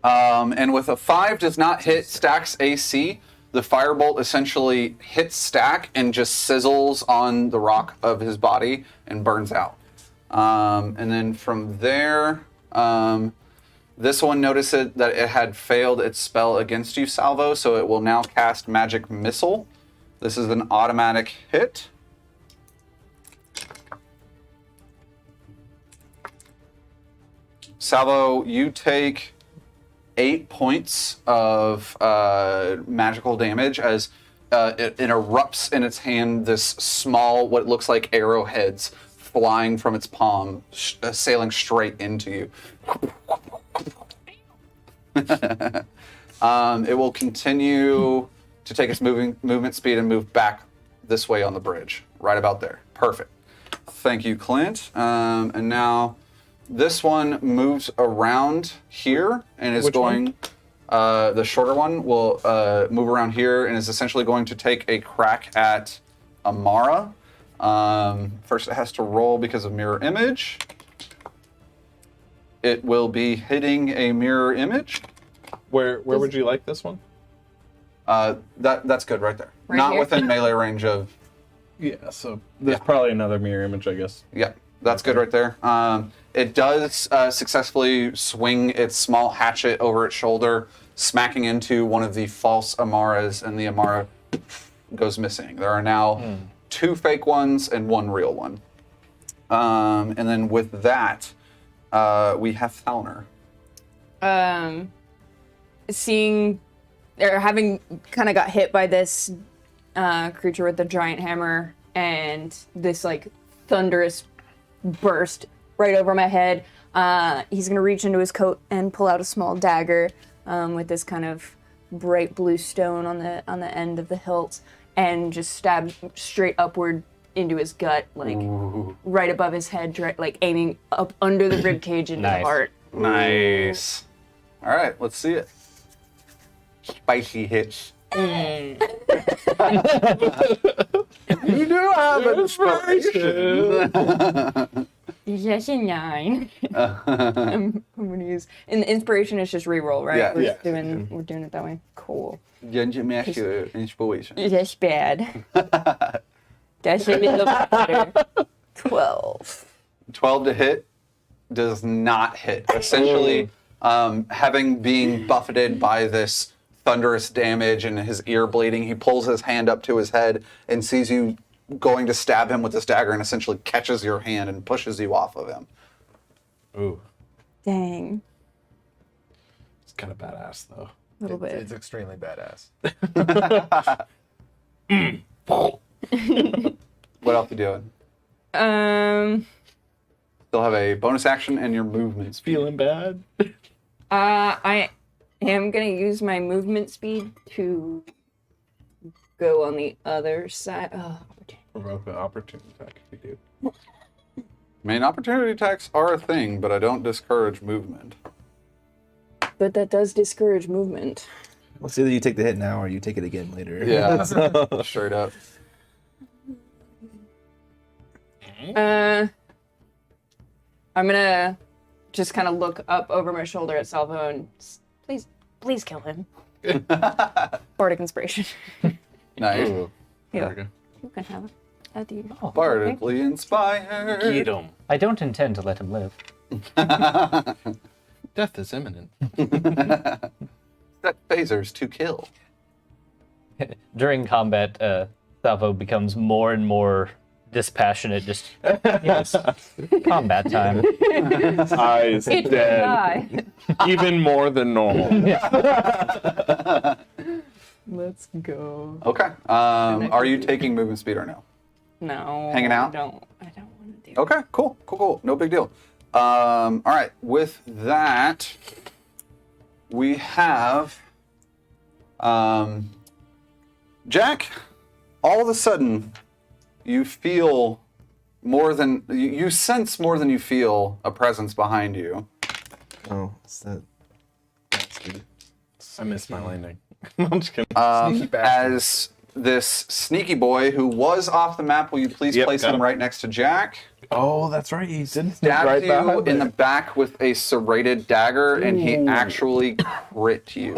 Speaker 1: And with a 5 does not hit Stack's AC, the Firebolt essentially hits Stack and just sizzles on the rock of his body and burns out. And then from there, this one noticed that it had failed its spell against you, Salvo, so it will now cast Magic Missile. This is an automatic hit. Salvo, you take 8 points of magical damage as it erupts in its hand, this small, what looks like arrowheads flying from its palm, sailing straight into you. It will continue to take its movement speed and move back this way on the bridge, right about there. Perfect. Thank you, Clint. And now this one moves around here and is
Speaker 8: Which
Speaker 1: going. The shorter one will move around here and is essentially going to take a crack at Amara. First, it has to roll because of mirror image. It will be hitting a mirror image.
Speaker 8: Where would you like this one?
Speaker 1: That's good right there.
Speaker 7: Right
Speaker 1: Not
Speaker 7: here?
Speaker 1: within melee range of.
Speaker 8: Yeah. So there's probably another mirror image, I guess.
Speaker 1: Yeah, that's good right there. It does successfully swing its small hatchet over its shoulder, smacking into one of the false Amaras, and the Amara goes missing. There are now 2 fake ones and 1 real one. And then with that, we have Thalner.
Speaker 7: Seeing or having kind of got hit by this creature with the giant hammer and this like thunderous burst right over my head, he's gonna reach into his coat and pull out a small dagger with this kind of bright blue stone on the end of the hilt and just stab straight upward into his gut, like right above his head, like aiming up under the rib cage into the
Speaker 4: Nice.
Speaker 7: heart.
Speaker 1: Nice. All right, let's see it. Spicy hits.
Speaker 5: You do have inspiration.
Speaker 7: Yes, a 9. I'm gonna use, and the inspiration is just reroll, right?
Speaker 1: Yeah.
Speaker 7: We're
Speaker 1: Yeah.
Speaker 7: we're doing it that way. Cool.
Speaker 1: Dungeon Master inspiration.
Speaker 7: That's bad. That's a little better. 12.
Speaker 1: 12 to hit does not hit. Essentially, having being buffeted by this thunderous damage and his ear bleeding, he pulls his hand up to his head and sees you going to stab him with this dagger and essentially catches your hand and pushes you off of him.
Speaker 8: Ooh,
Speaker 7: Dang.
Speaker 8: it's kind of badass though.
Speaker 7: A little bit.
Speaker 5: It's extremely badass.
Speaker 1: What else you doing? Still have a bonus action and your movement speed.
Speaker 8: Feeling bad.
Speaker 7: I am gonna use my movement speed to go on the other side. Oh,
Speaker 8: Provoke an opportunity attack if you do.
Speaker 1: I mean, opportunity attacks are a thing, but I don't discourage movement.
Speaker 7: but that does discourage movement.
Speaker 6: Well, it's either you take the hit now or you take it again later.
Speaker 1: Yeah,
Speaker 6: So-
Speaker 1: straight up.
Speaker 7: I'm gonna just kind of look up over my shoulder at Salvo and please kill him. Bardic inspiration.
Speaker 1: Nice.
Speaker 7: Yeah.
Speaker 8: There we go.
Speaker 7: You can have it. At the
Speaker 1: Bardically inspired.
Speaker 2: Eat 'em.
Speaker 4: I don't intend to let him live.
Speaker 8: Death is imminent.
Speaker 1: Set phasers to kill.
Speaker 4: During combat, Salvo becomes more and more dispassionate. Just yes, combat time.
Speaker 8: Eyes
Speaker 7: It will
Speaker 8: dead.
Speaker 7: die.
Speaker 8: Even more than normal.
Speaker 7: Let's go.
Speaker 1: Okay. Are you taking movement speed or no?
Speaker 7: No.
Speaker 1: Hanging out?
Speaker 7: I don't want to do.
Speaker 1: Okay, cool. No big deal. All right, with that, we have Jack. All of a sudden, you feel more than you sense more than you feel a presence behind you.
Speaker 6: Oh, it's that. Bastard.
Speaker 8: I missed my landing. I'm just kidding.
Speaker 5: Sneaky bastard.
Speaker 1: As this sneaky boy who was off the map, will you please
Speaker 8: Yep,
Speaker 1: place
Speaker 8: got
Speaker 1: him
Speaker 8: him.
Speaker 1: right next to Jack?
Speaker 8: Oh, that's right. He did
Speaker 1: Stabbed
Speaker 8: right
Speaker 1: you
Speaker 8: behind
Speaker 1: in
Speaker 8: me.
Speaker 1: the back with a serrated dagger, and he actually crit you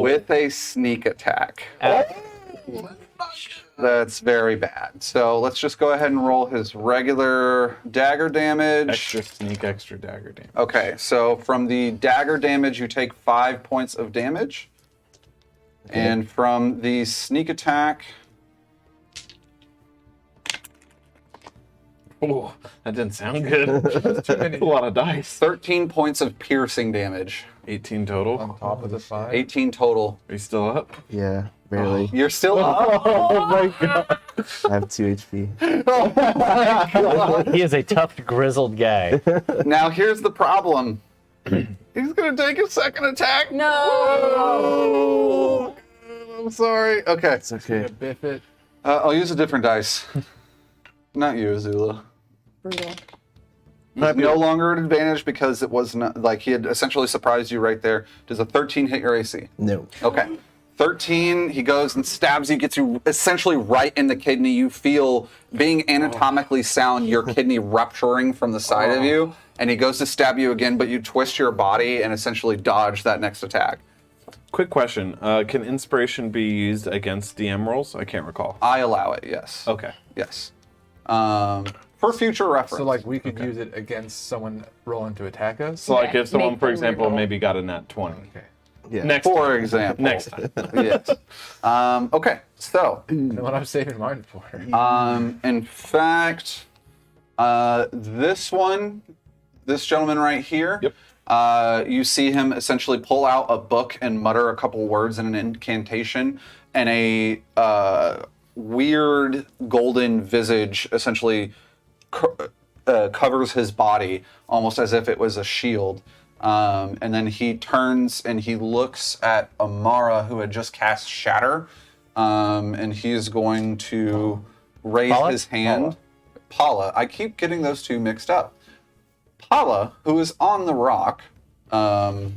Speaker 1: with a sneak attack. That's very bad. So let's just go ahead and roll his regular dagger damage.
Speaker 8: Extra sneak, extra dagger damage.
Speaker 1: Okay, so from the dagger damage, you take 5 points of damage. And from the sneak attack,
Speaker 8: Oh, that didn't sound good.
Speaker 5: Too many.
Speaker 8: A lot of dice.
Speaker 1: 13 points of piercing damage.
Speaker 8: 18 total.
Speaker 5: On top of the 5.
Speaker 1: 18 total.
Speaker 8: Are you still up?
Speaker 6: Yeah, barely.
Speaker 1: You're still up.
Speaker 8: Oh my god.
Speaker 6: I have 2 HP.
Speaker 4: He is a tough, grizzled guy.
Speaker 1: Now here's the problem. He's gonna take a second attack.
Speaker 7: No.
Speaker 1: I'm sorry. Okay,
Speaker 6: It's okay.
Speaker 5: Biff it.
Speaker 1: I'll use a different dice. Not you, Azula.
Speaker 7: Brutal.
Speaker 1: No longer at advantage because it was not like he had essentially surprised you right there. Does a 13 hit your AC?
Speaker 6: No.
Speaker 1: Okay. 13, he goes and stabs you, gets you essentially right in the kidney. You feel, being anatomically sound, your kidney rupturing from the side of you, and he goes to stab you again, but you twist your body and essentially dodge that next attack.
Speaker 8: Quick question. Can inspiration be used against DM rolls? I can't recall.
Speaker 1: I allow it, yes.
Speaker 8: Okay.
Speaker 1: Yes. For future reference.
Speaker 5: So, like, we could use it against someone rolling to attack us?
Speaker 8: So, like, if someone,
Speaker 7: Make
Speaker 8: for
Speaker 7: them
Speaker 8: example,
Speaker 7: reroll.
Speaker 8: maybe got a nat 20.
Speaker 5: Okay.
Speaker 6: Yeah.
Speaker 8: Next
Speaker 1: For
Speaker 8: time.
Speaker 1: example.
Speaker 8: Next time.
Speaker 1: Yes. Okay, so,
Speaker 5: And what I'm saving mine for.
Speaker 1: in fact, this gentleman right here,
Speaker 8: Yep.
Speaker 1: you see him essentially pull out a book and mutter a couple words in an incantation, and a weird golden visage essentially covers his body almost as if it was a shield. And then he turns and he looks at Amara, who had just cast Shatter, and he is going to raise
Speaker 4: Paula?
Speaker 1: his hand. Paula. I keep getting those two mixed up. Paula, who is on the rock,
Speaker 4: Don't want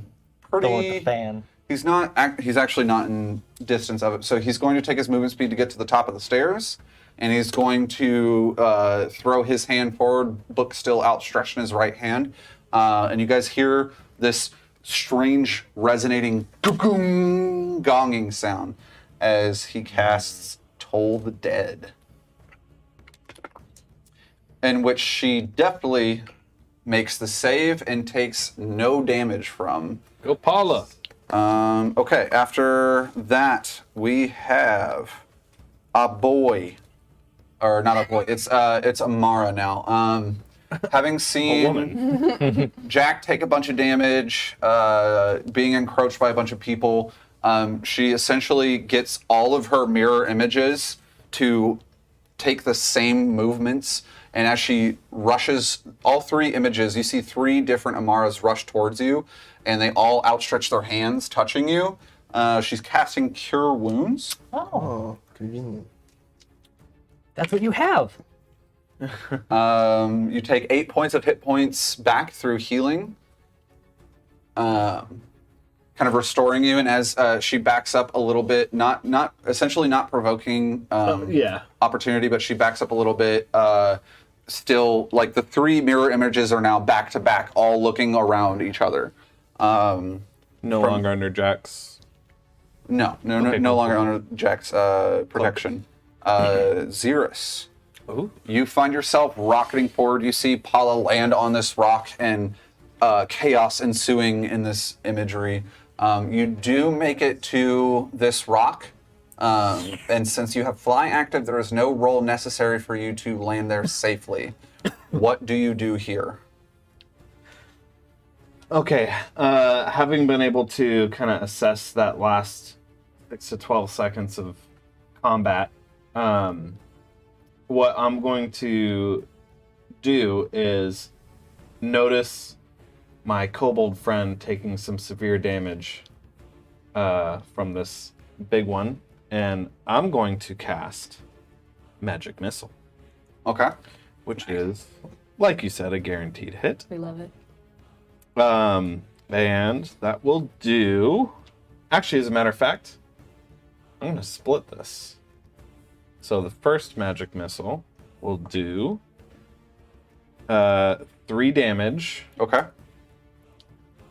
Speaker 4: the
Speaker 1: pretty.
Speaker 4: fan.
Speaker 1: He's not. He's actually not in distance of it. So he's going to take his movement speed to get to the top of the stairs, and he's going to throw his hand forward, book still outstretched in his right hand, and you guys hear this strange, resonating gonging sound as he casts Toll the Dead, in which she deftly makes the save and takes no damage from.
Speaker 8: Go Paula.
Speaker 1: Okay, after that, we have a boy. Or not a boy, it's Amara now. Having seen Jack take a bunch of damage, being encroached by a bunch of people, she essentially gets all of her mirror images to take the same movements. And as she rushes, all 3 images, you see 3 different Amaras rush towards you, and they all outstretch their hands, touching you. She's casting Cure Wounds.
Speaker 6: Oh, convenient.
Speaker 4: That's what you have.
Speaker 1: You take 8 points of hit points back through healing. kind of restoring you. And as she backs up a little bit, not essentially not provoking opportunity, but she backs up a little bit. Still, like the three mirror images are now back to back, all looking around each other.
Speaker 8: No longer under Jack's.
Speaker 1: No longer under Jack's protection. Xerus.
Speaker 8: Ooh.
Speaker 1: You find yourself rocketing forward. You see Paula land on this rock and chaos ensuing in this imagery. You do make it to this rock. And since you have fly active, there is no roll necessary for you to land there safely. What do you do here?
Speaker 8: Okay, having been able to kind of assess that last 6 to 12 seconds of combat, what I'm going to do is notice my kobold friend taking some severe damage from this big one, and I'm going to cast Magic Missile.
Speaker 1: Okay.
Speaker 8: Which is, like you said, a guaranteed hit.
Speaker 7: We love it.
Speaker 8: And that will do... Actually, as a matter of fact, I'm going to split this. So the first Magic Missile will do 3 damage.
Speaker 1: Okay.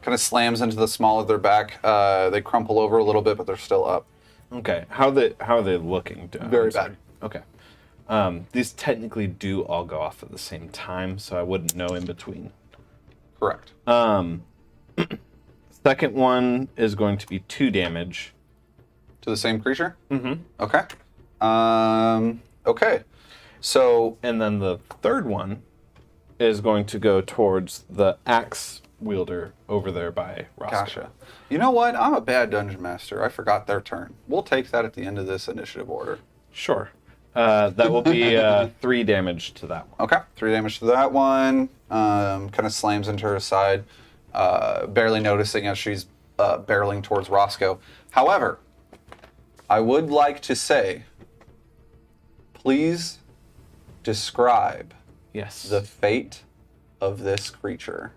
Speaker 1: Kind of slams into the small of their back. They crumple over a little bit, but they're still up.
Speaker 8: Okay. How are they looking?
Speaker 1: Very bad.
Speaker 8: Okay. These technically do all go off at the same time, so I wouldn't know in between.
Speaker 1: Correct.
Speaker 8: Second one is going to be 2 damage.
Speaker 1: To the same creature?
Speaker 8: Mm-hmm.
Speaker 1: Okay. Okay. So...
Speaker 8: And then the third one is going to go towards the axe wielder over there by Roscoe.
Speaker 1: Gotcha. You know what? I'm a bad dungeon master. I forgot their turn. We'll take that at the end of this initiative order.
Speaker 8: Sure. That will be 3 damage to that one.
Speaker 1: Okay. 3 damage to that one. Kind of slams into her side, barely noticing as she's barreling towards Roscoe. However, I would like to say, please describe the fate of this creature.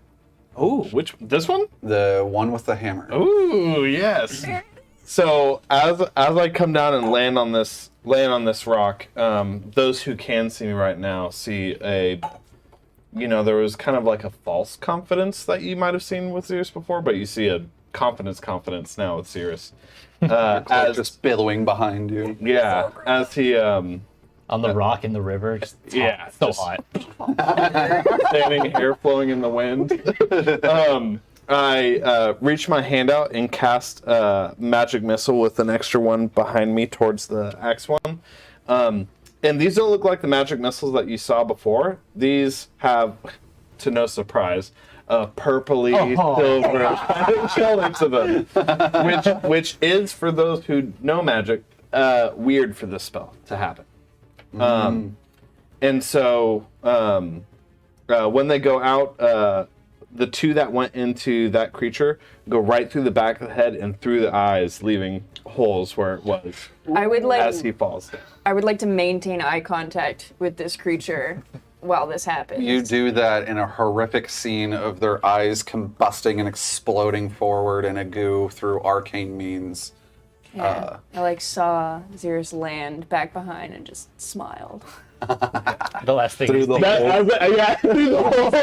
Speaker 8: Oh, this one?
Speaker 1: The one with the hammer.
Speaker 8: Ooh, yes. So as I come down and land on this rock, those who can see me right now see there was kind of like a false confidence that you might have seen with Xerus before, but you see a confidence now with Xerus.
Speaker 1: As just billowing behind you.
Speaker 8: Yeah, as he
Speaker 4: on the rock in the river. Just hot.
Speaker 8: Standing, hair flowing in the wind. I reach my hand out and cast Magic Missile with an extra one behind me towards the axe one. And these don't look like the Magic Missiles that you saw before. These have, to no surprise, a purpley silver color to them, which is, for those who know magic, weird for this spell to happen. And so when they go out, the 2 that went into that creature go right through the back of the head and through the eyes, leaving holes where it was. As he falls down.
Speaker 7: I would like to maintain eye contact with this creature while this happens.
Speaker 1: You do that in a horrific scene of their eyes combusting and exploding forward in a goo through arcane means.
Speaker 7: Yeah. I saw Xerus land back behind and just smiled.
Speaker 4: The last thing
Speaker 6: Through the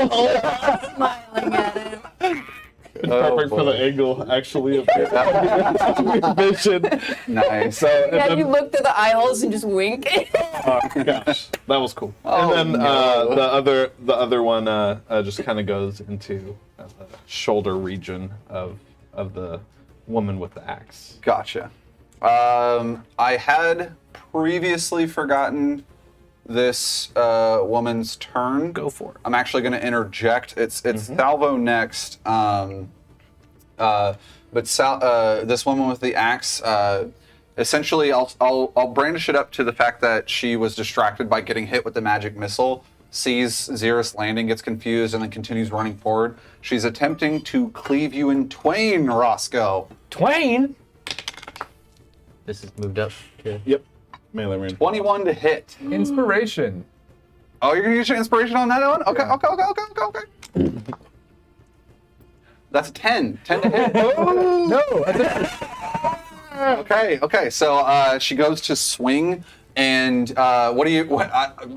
Speaker 6: hole.
Speaker 7: Smiling at him.
Speaker 8: It's perfect for the angle, actually, of your vision.
Speaker 1: Nice.
Speaker 7: You look through the eye holes and just wink.
Speaker 8: Oh gosh, that was cool. And then the other one just kind of goes into the shoulder region of the woman with the axe.
Speaker 1: Gotcha. I had previously forgotten this woman's turn.
Speaker 8: Go for it.
Speaker 1: I'm actually going to interject. It's Salvo next. But this woman with the axe, essentially, I'll brandish it up to the fact that she was distracted by getting hit with the magic missile, sees Xerus landing, gets confused, and then continues running forward. She's attempting to cleave you in twain, Roscoe.
Speaker 4: Twain? This is moved up.
Speaker 8: Yep. Melee range.
Speaker 1: 21 to hit.
Speaker 5: Inspiration.
Speaker 1: Oh, you're gonna use your inspiration on that one? Okay. That's a 10. 10 to hit.
Speaker 5: No.
Speaker 1: Okay. So she goes to swing, and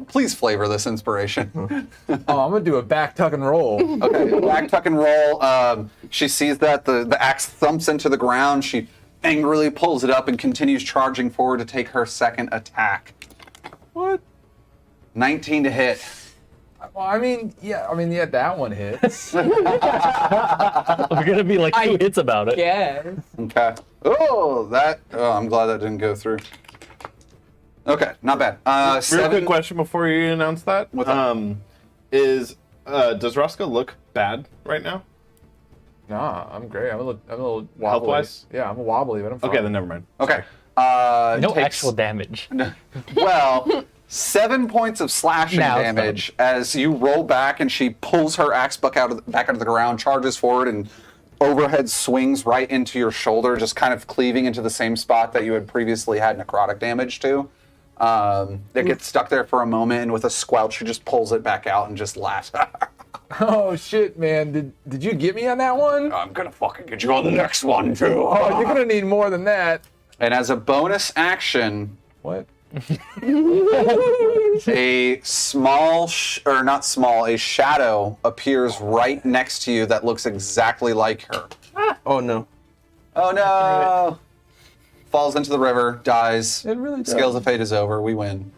Speaker 1: please flavor this inspiration.
Speaker 5: Oh, I'm gonna do a back tuck and roll.
Speaker 1: Okay, back tuck and roll. She sees that the axe thumps into the ground. She angrily pulls it up and continues charging forward to take her second attack.
Speaker 5: What?
Speaker 1: 19 to hit.
Speaker 5: Well, I mean, that one hits.
Speaker 4: We're gonna be like 2 hits about it.
Speaker 7: Yeah.
Speaker 1: Okay. Oh, I'm glad that didn't go through. Okay, not bad.
Speaker 8: Real
Speaker 1: 7.
Speaker 8: quick question before you announce that.
Speaker 1: What's that?
Speaker 8: Does Roscoe look bad right now?
Speaker 5: Nah, I'm great. I'm a little wobbly.
Speaker 8: Health-wise?
Speaker 5: Yeah, I'm wobbly, but I'm fine.
Speaker 8: Okay, then never mind.
Speaker 1: Okay.
Speaker 4: No
Speaker 1: takes-
Speaker 4: actual damage.
Speaker 1: Well, 7 points of slashing
Speaker 4: Now it's
Speaker 1: damage as you roll back, and she pulls her axe back out of the ground, charges forward, and overhead swings right into your shoulder, just kind of cleaving into the same spot that you had previously had necrotic damage to. It gets stuck there for a moment, and with a squelch, she just pulls it back out and just laughs.
Speaker 5: Oh shit, man! Did you get me on that one?
Speaker 1: I'm gonna fucking get you on the next one too.
Speaker 5: Oh, you're gonna need more than that.
Speaker 1: And as a bonus action,
Speaker 5: What?
Speaker 1: a a shadow appears right next to you that looks exactly like her.
Speaker 6: Oh no.
Speaker 1: Oh no! Falls into the river, dies.
Speaker 5: It really does.
Speaker 1: Scales of Fate is over. We win.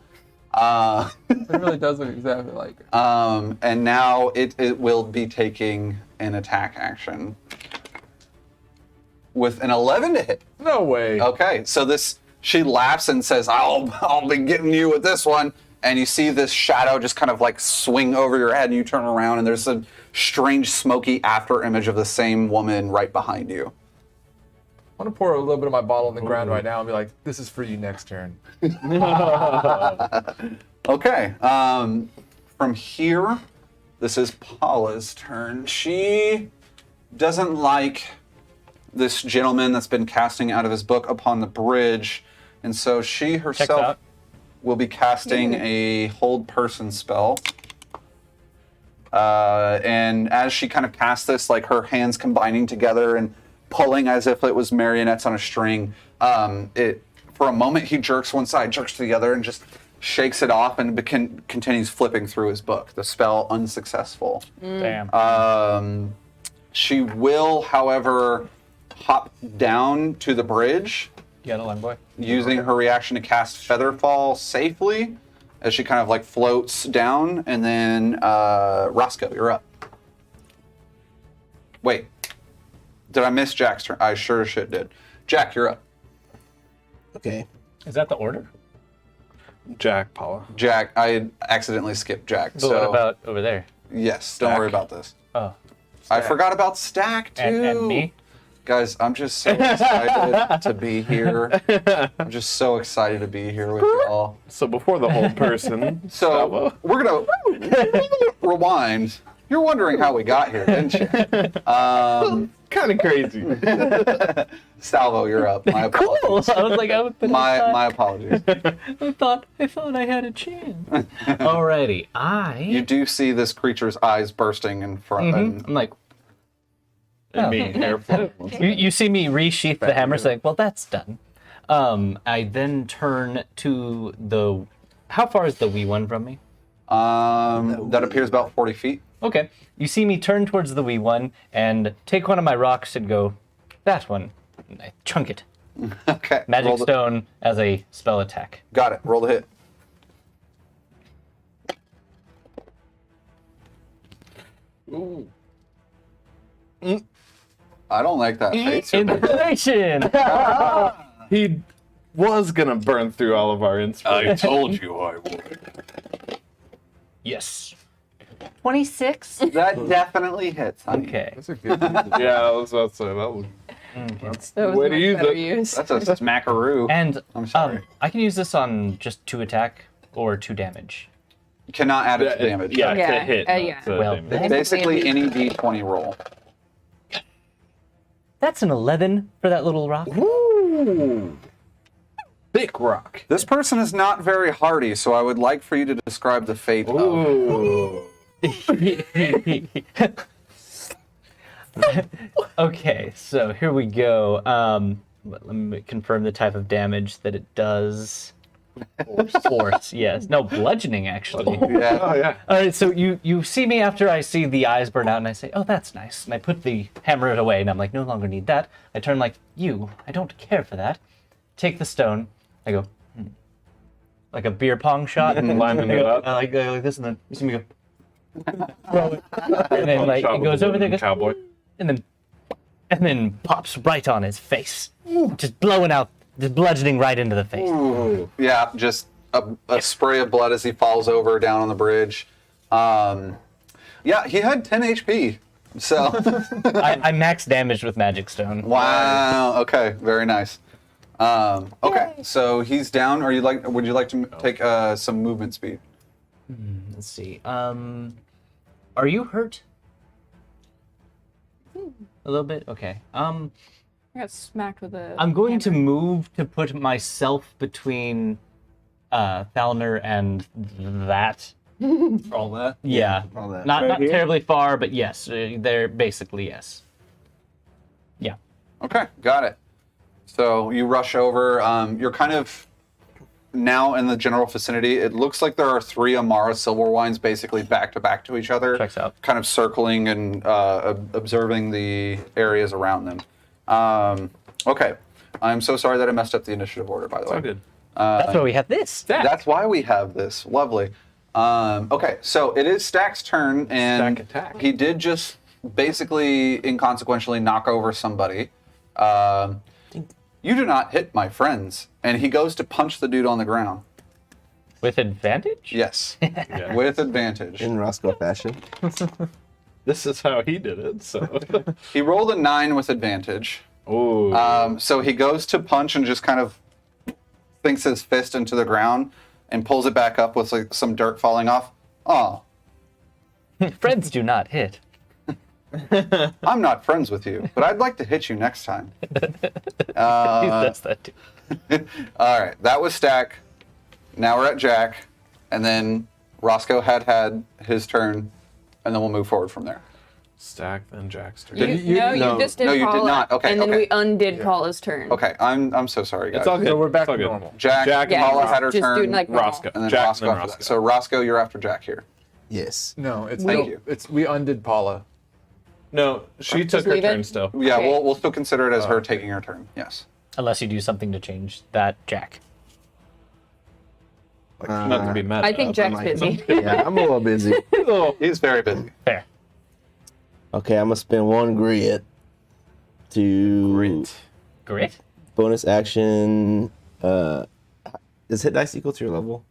Speaker 5: It really does look exactly like her.
Speaker 1: And now it will be taking an attack action with an 11 to hit.
Speaker 5: No way.
Speaker 1: Okay, so she laughs and says, "I'll be getting you with this one." And you see this shadow just kind of like swing over your head, and you turn around, and there's a strange, smoky after image of the same woman right behind you.
Speaker 5: I want to pour a little bit of my bottle on the ground right now and be like, "This is for you next turn."
Speaker 1: Okay, from here, this is Paula's turn. She doesn't like this gentleman that's been casting out of his book Upon the Bridge, and so she
Speaker 4: Checks
Speaker 1: herself
Speaker 4: out.
Speaker 1: will be casting a hold person spell. And as she kind of casts this, like her hands combining together and pulling as if it was marionettes on a string, for a moment he jerks one side, jerks to the other, and just shakes it off and continues flipping through his book. The spell unsuccessful.
Speaker 4: Damn.
Speaker 1: She will, however, hop down to the bridge,
Speaker 4: You got a line, boy?
Speaker 1: using her reaction to cast Featherfall safely as she kind of like floats down. And then Roscoe, you're up. Wait, did I miss Jack's turn? I sure as shit did. Jack, you're up.
Speaker 6: Okay.
Speaker 4: Is that the order?
Speaker 8: Jack, Paula.
Speaker 1: Jack, I accidentally skipped Jack.
Speaker 4: But
Speaker 1: So
Speaker 4: what about over there?
Speaker 1: yes, don't worry about this.
Speaker 4: Oh,
Speaker 1: I forgot about Stack too.
Speaker 4: and me?
Speaker 1: Guys, I'm just so excited to be here. I'm just so excited to be here with you all.
Speaker 8: So before the whole person.
Speaker 1: So we're gonna rewind. You're wondering how we got here, didn't you?
Speaker 8: Kind of crazy.
Speaker 1: Salvo, you're up. My
Speaker 4: Cool.
Speaker 1: apologies.
Speaker 4: I was like, I would
Speaker 1: My apologies.
Speaker 4: I thought I had a chance. Alrighty,
Speaker 1: You do see this creature's eyes bursting in front. And
Speaker 4: I'm like,
Speaker 8: And me, airflow.
Speaker 4: you see me resheath the hammer, saying, "Well, that's done." I then turn to the. How far is the wee one from me?
Speaker 1: that appears about 40 feet.
Speaker 4: Okay. You see me turn towards the wee one and take one of my rocks and go, that one. And I chunk it.
Speaker 1: Okay.
Speaker 4: Magic
Speaker 1: roll the-
Speaker 4: stone as a spell attack.
Speaker 1: Got it. Roll the hit. Ooh. I don't like that face.
Speaker 4: Inspiration!
Speaker 8: He was gonna burn through all of our inspiration.
Speaker 1: told you I would.
Speaker 4: Yes.
Speaker 7: 26.
Speaker 1: That definitely hits. Honey.
Speaker 4: Okay.
Speaker 5: That's a good.
Speaker 8: Yeah, I was about to say that was. That's
Speaker 7: That
Speaker 8: the
Speaker 7: was
Speaker 8: way
Speaker 7: much
Speaker 8: to use
Speaker 7: better
Speaker 8: it.
Speaker 7: use.
Speaker 1: That's a smackaroo.
Speaker 4: And
Speaker 1: I'm sorry.
Speaker 4: I can use this on just 2 attack or 2 damage.
Speaker 1: You cannot add it to damage.
Speaker 8: Yeah,
Speaker 7: Yeah,
Speaker 8: to hit.
Speaker 7: yeah.
Speaker 8: not to
Speaker 4: Well,
Speaker 8: damage.
Speaker 1: It's basically any d20 roll.
Speaker 4: That's an 11 for that little rock.
Speaker 8: Ooh. Big rock.
Speaker 1: This person is not very hardy, so I would like for you to describe the fate of.
Speaker 8: Ooh.
Speaker 4: Okay, so here we go. Let me confirm the type of damage that it does. Force, yes. No, bludgeoning, actually.
Speaker 1: Yeah.
Speaker 8: Oh yeah.
Speaker 4: All right, so you see me after I see the eyes burn out, and I say, oh, that's nice. And I put the hammer away, and I'm like, no longer need that. I turn like, I don't care for that. Take the stone. I go, like a beer pong shot.
Speaker 8: Lining it up.
Speaker 4: I like this, and then you see me go, throw it. And then like
Speaker 8: Shot
Speaker 4: it
Speaker 8: with
Speaker 4: goes
Speaker 8: the
Speaker 4: over there,
Speaker 8: wooden
Speaker 4: goes,
Speaker 8: cowboy.
Speaker 4: and then pops right on his face, just blowing out, just bludgeoning right into the face.
Speaker 1: Yeah, just a spray of blood as he falls over down on the bridge. Yeah, he had 10 HP. So,
Speaker 4: I max damaged with magic stone.
Speaker 1: wow. Okay, very nice. Okay, so he's down. Would you like to take some movement speed?
Speaker 4: Let's see. Are you hurt? A little bit. Okay.
Speaker 7: I got smacked with a.
Speaker 4: I'm going to
Speaker 7: hammer.
Speaker 4: move to put myself between Thalner and that.
Speaker 1: All that.
Speaker 4: Yeah.
Speaker 6: all that.
Speaker 4: Not
Speaker 8: here?
Speaker 4: terribly far, but yes, they're basically yes. Yeah.
Speaker 1: Okay, got it. So you rush over. You're kind of now in the general vicinity. It looks like there are 3 Amara Silverwines basically back to back to each other.
Speaker 4: Checks out.
Speaker 1: Kind of circling and observing the areas around them. Okay. I'm so sorry that I messed up the initiative order, by the way.
Speaker 8: All good.
Speaker 4: That's why we have this.
Speaker 1: That's why we have this. Lovely. Okay, so it is Stack's turn, and
Speaker 8: Stack attack.
Speaker 1: he did just basically inconsequentially knock over somebody. You do not hit my friends. And he goes to punch the dude on the ground.
Speaker 4: With advantage?
Speaker 1: Yes, with advantage.
Speaker 6: In Roscoe fashion.
Speaker 8: This is how he did it. So.
Speaker 1: He rolled a 9 with advantage.
Speaker 8: Ooh.
Speaker 1: So he goes to punch and just kind of sinks his fist into the ground and pulls it back up with like some dirt falling off. Oh,
Speaker 4: Friends do not hit.
Speaker 1: I'm not friends with you, but I'd like to hit you next time.
Speaker 4: That's that too.
Speaker 1: All right, that was Stack. Now we're at Jack, and then Roscoe had his turn, and then we'll move forward from there.
Speaker 8: Stack then Jack's turn.
Speaker 7: You just did
Speaker 1: No, you did
Speaker 7: Paula,
Speaker 1: not. Okay,
Speaker 7: and then
Speaker 1: okay.
Speaker 7: we undid Paula's turn.
Speaker 1: Okay, I'm so sorry, guys.
Speaker 8: It's all good.
Speaker 5: So we're back
Speaker 8: It's all
Speaker 5: to
Speaker 8: good.
Speaker 5: normal.
Speaker 1: Jack,
Speaker 7: Yeah,
Speaker 1: Paula
Speaker 7: just-
Speaker 1: had her
Speaker 7: just
Speaker 1: turn,
Speaker 7: do it like normal.
Speaker 8: Roscoe.
Speaker 1: and then
Speaker 8: Jack,
Speaker 1: Roscoe
Speaker 8: then
Speaker 1: after that.
Speaker 8: Roscoe.
Speaker 1: So Roscoe, you're after Jack here.
Speaker 6: Yes.
Speaker 5: No, it's
Speaker 1: Thank
Speaker 5: no,
Speaker 1: you.
Speaker 5: It's we undid Paula.
Speaker 8: No, she took her
Speaker 7: leave it?
Speaker 8: turn still.
Speaker 1: Yeah,
Speaker 7: Okay.
Speaker 1: we'll still consider it as her taking her turn. Yes.
Speaker 4: Unless you do something to change that, Jack.
Speaker 8: Not to be mad.
Speaker 7: I think Jack's busy.
Speaker 6: Yeah, I'm a little busy.
Speaker 1: He's very busy.
Speaker 4: Fair.
Speaker 6: Okay, I'm gonna spend 1 grit to
Speaker 8: Great.
Speaker 4: Grit?
Speaker 6: bonus action. Is hit dice equal to your level?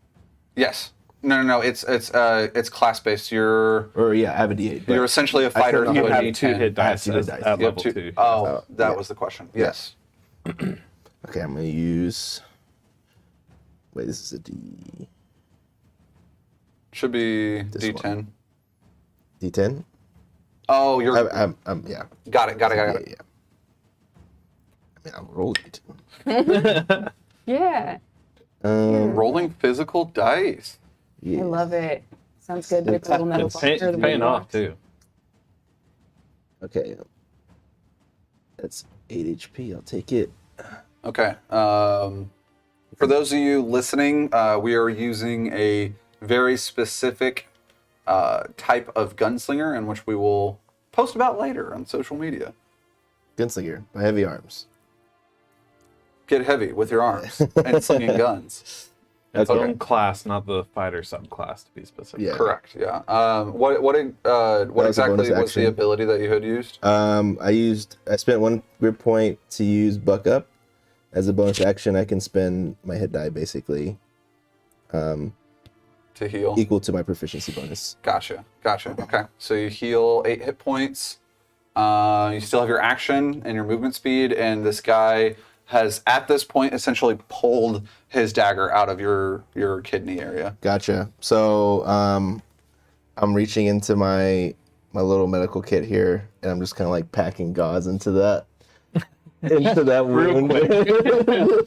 Speaker 1: Yes. No. It's class based. You're
Speaker 6: Or yeah, I have a D8. but-
Speaker 1: you're essentially a fighter.
Speaker 6: said
Speaker 1: who
Speaker 6: you
Speaker 1: would
Speaker 6: have
Speaker 1: need
Speaker 8: 2 hit
Speaker 6: I have
Speaker 8: dice
Speaker 6: 2 hit
Speaker 8: at
Speaker 6: dice.
Speaker 8: at
Speaker 1: You have
Speaker 8: level
Speaker 1: 2.
Speaker 8: 2.
Speaker 1: Oh, that
Speaker 6: yeah.
Speaker 1: was the question. Yes.
Speaker 6: Okay, I'm gonna use. Wait, this is a D.
Speaker 1: Should be
Speaker 6: This
Speaker 1: D10.
Speaker 6: D10.
Speaker 1: Oh, you're
Speaker 6: I'm yeah.
Speaker 1: got it.
Speaker 6: Yeah. I mean, I'm rolling it.
Speaker 7: Yeah,
Speaker 1: Rolling physical dice.
Speaker 6: Yeah.
Speaker 7: I love it. Sounds good with the little metal
Speaker 8: It's
Speaker 7: box or the
Speaker 8: paying
Speaker 7: metal
Speaker 8: off
Speaker 7: box.
Speaker 8: too.
Speaker 6: Okay. That's 8 HP. I'll take it.
Speaker 1: Okay. For those of you listening, we are using a very specific type of gunslinger in which we will post about later on social media.
Speaker 6: Gunslinger by Heavy Arms.
Speaker 1: Get heavy with your arms and slinging guns.
Speaker 8: It's
Speaker 1: Okay.
Speaker 8: own class, not the fighter subclass to be specific.
Speaker 6: Yeah.
Speaker 1: Correct. Yeah. What
Speaker 6: was a
Speaker 1: exactly
Speaker 6: bonus
Speaker 1: was
Speaker 6: action.
Speaker 1: the ability that you had used?
Speaker 6: I spent 1 grit point to use Buck Up. As a bonus action, I can spend my hit die basically
Speaker 1: To heal.
Speaker 6: equal to my proficiency bonus.
Speaker 1: Gotcha. Okay. So you heal 8 hit points. You still have your action and your movement speed, and this guy has at this point essentially pulled his dagger out of your kidney area.
Speaker 6: Gotcha. So I'm reaching into my little medical kit here, and I'm just kind of like packing gauze into that wound.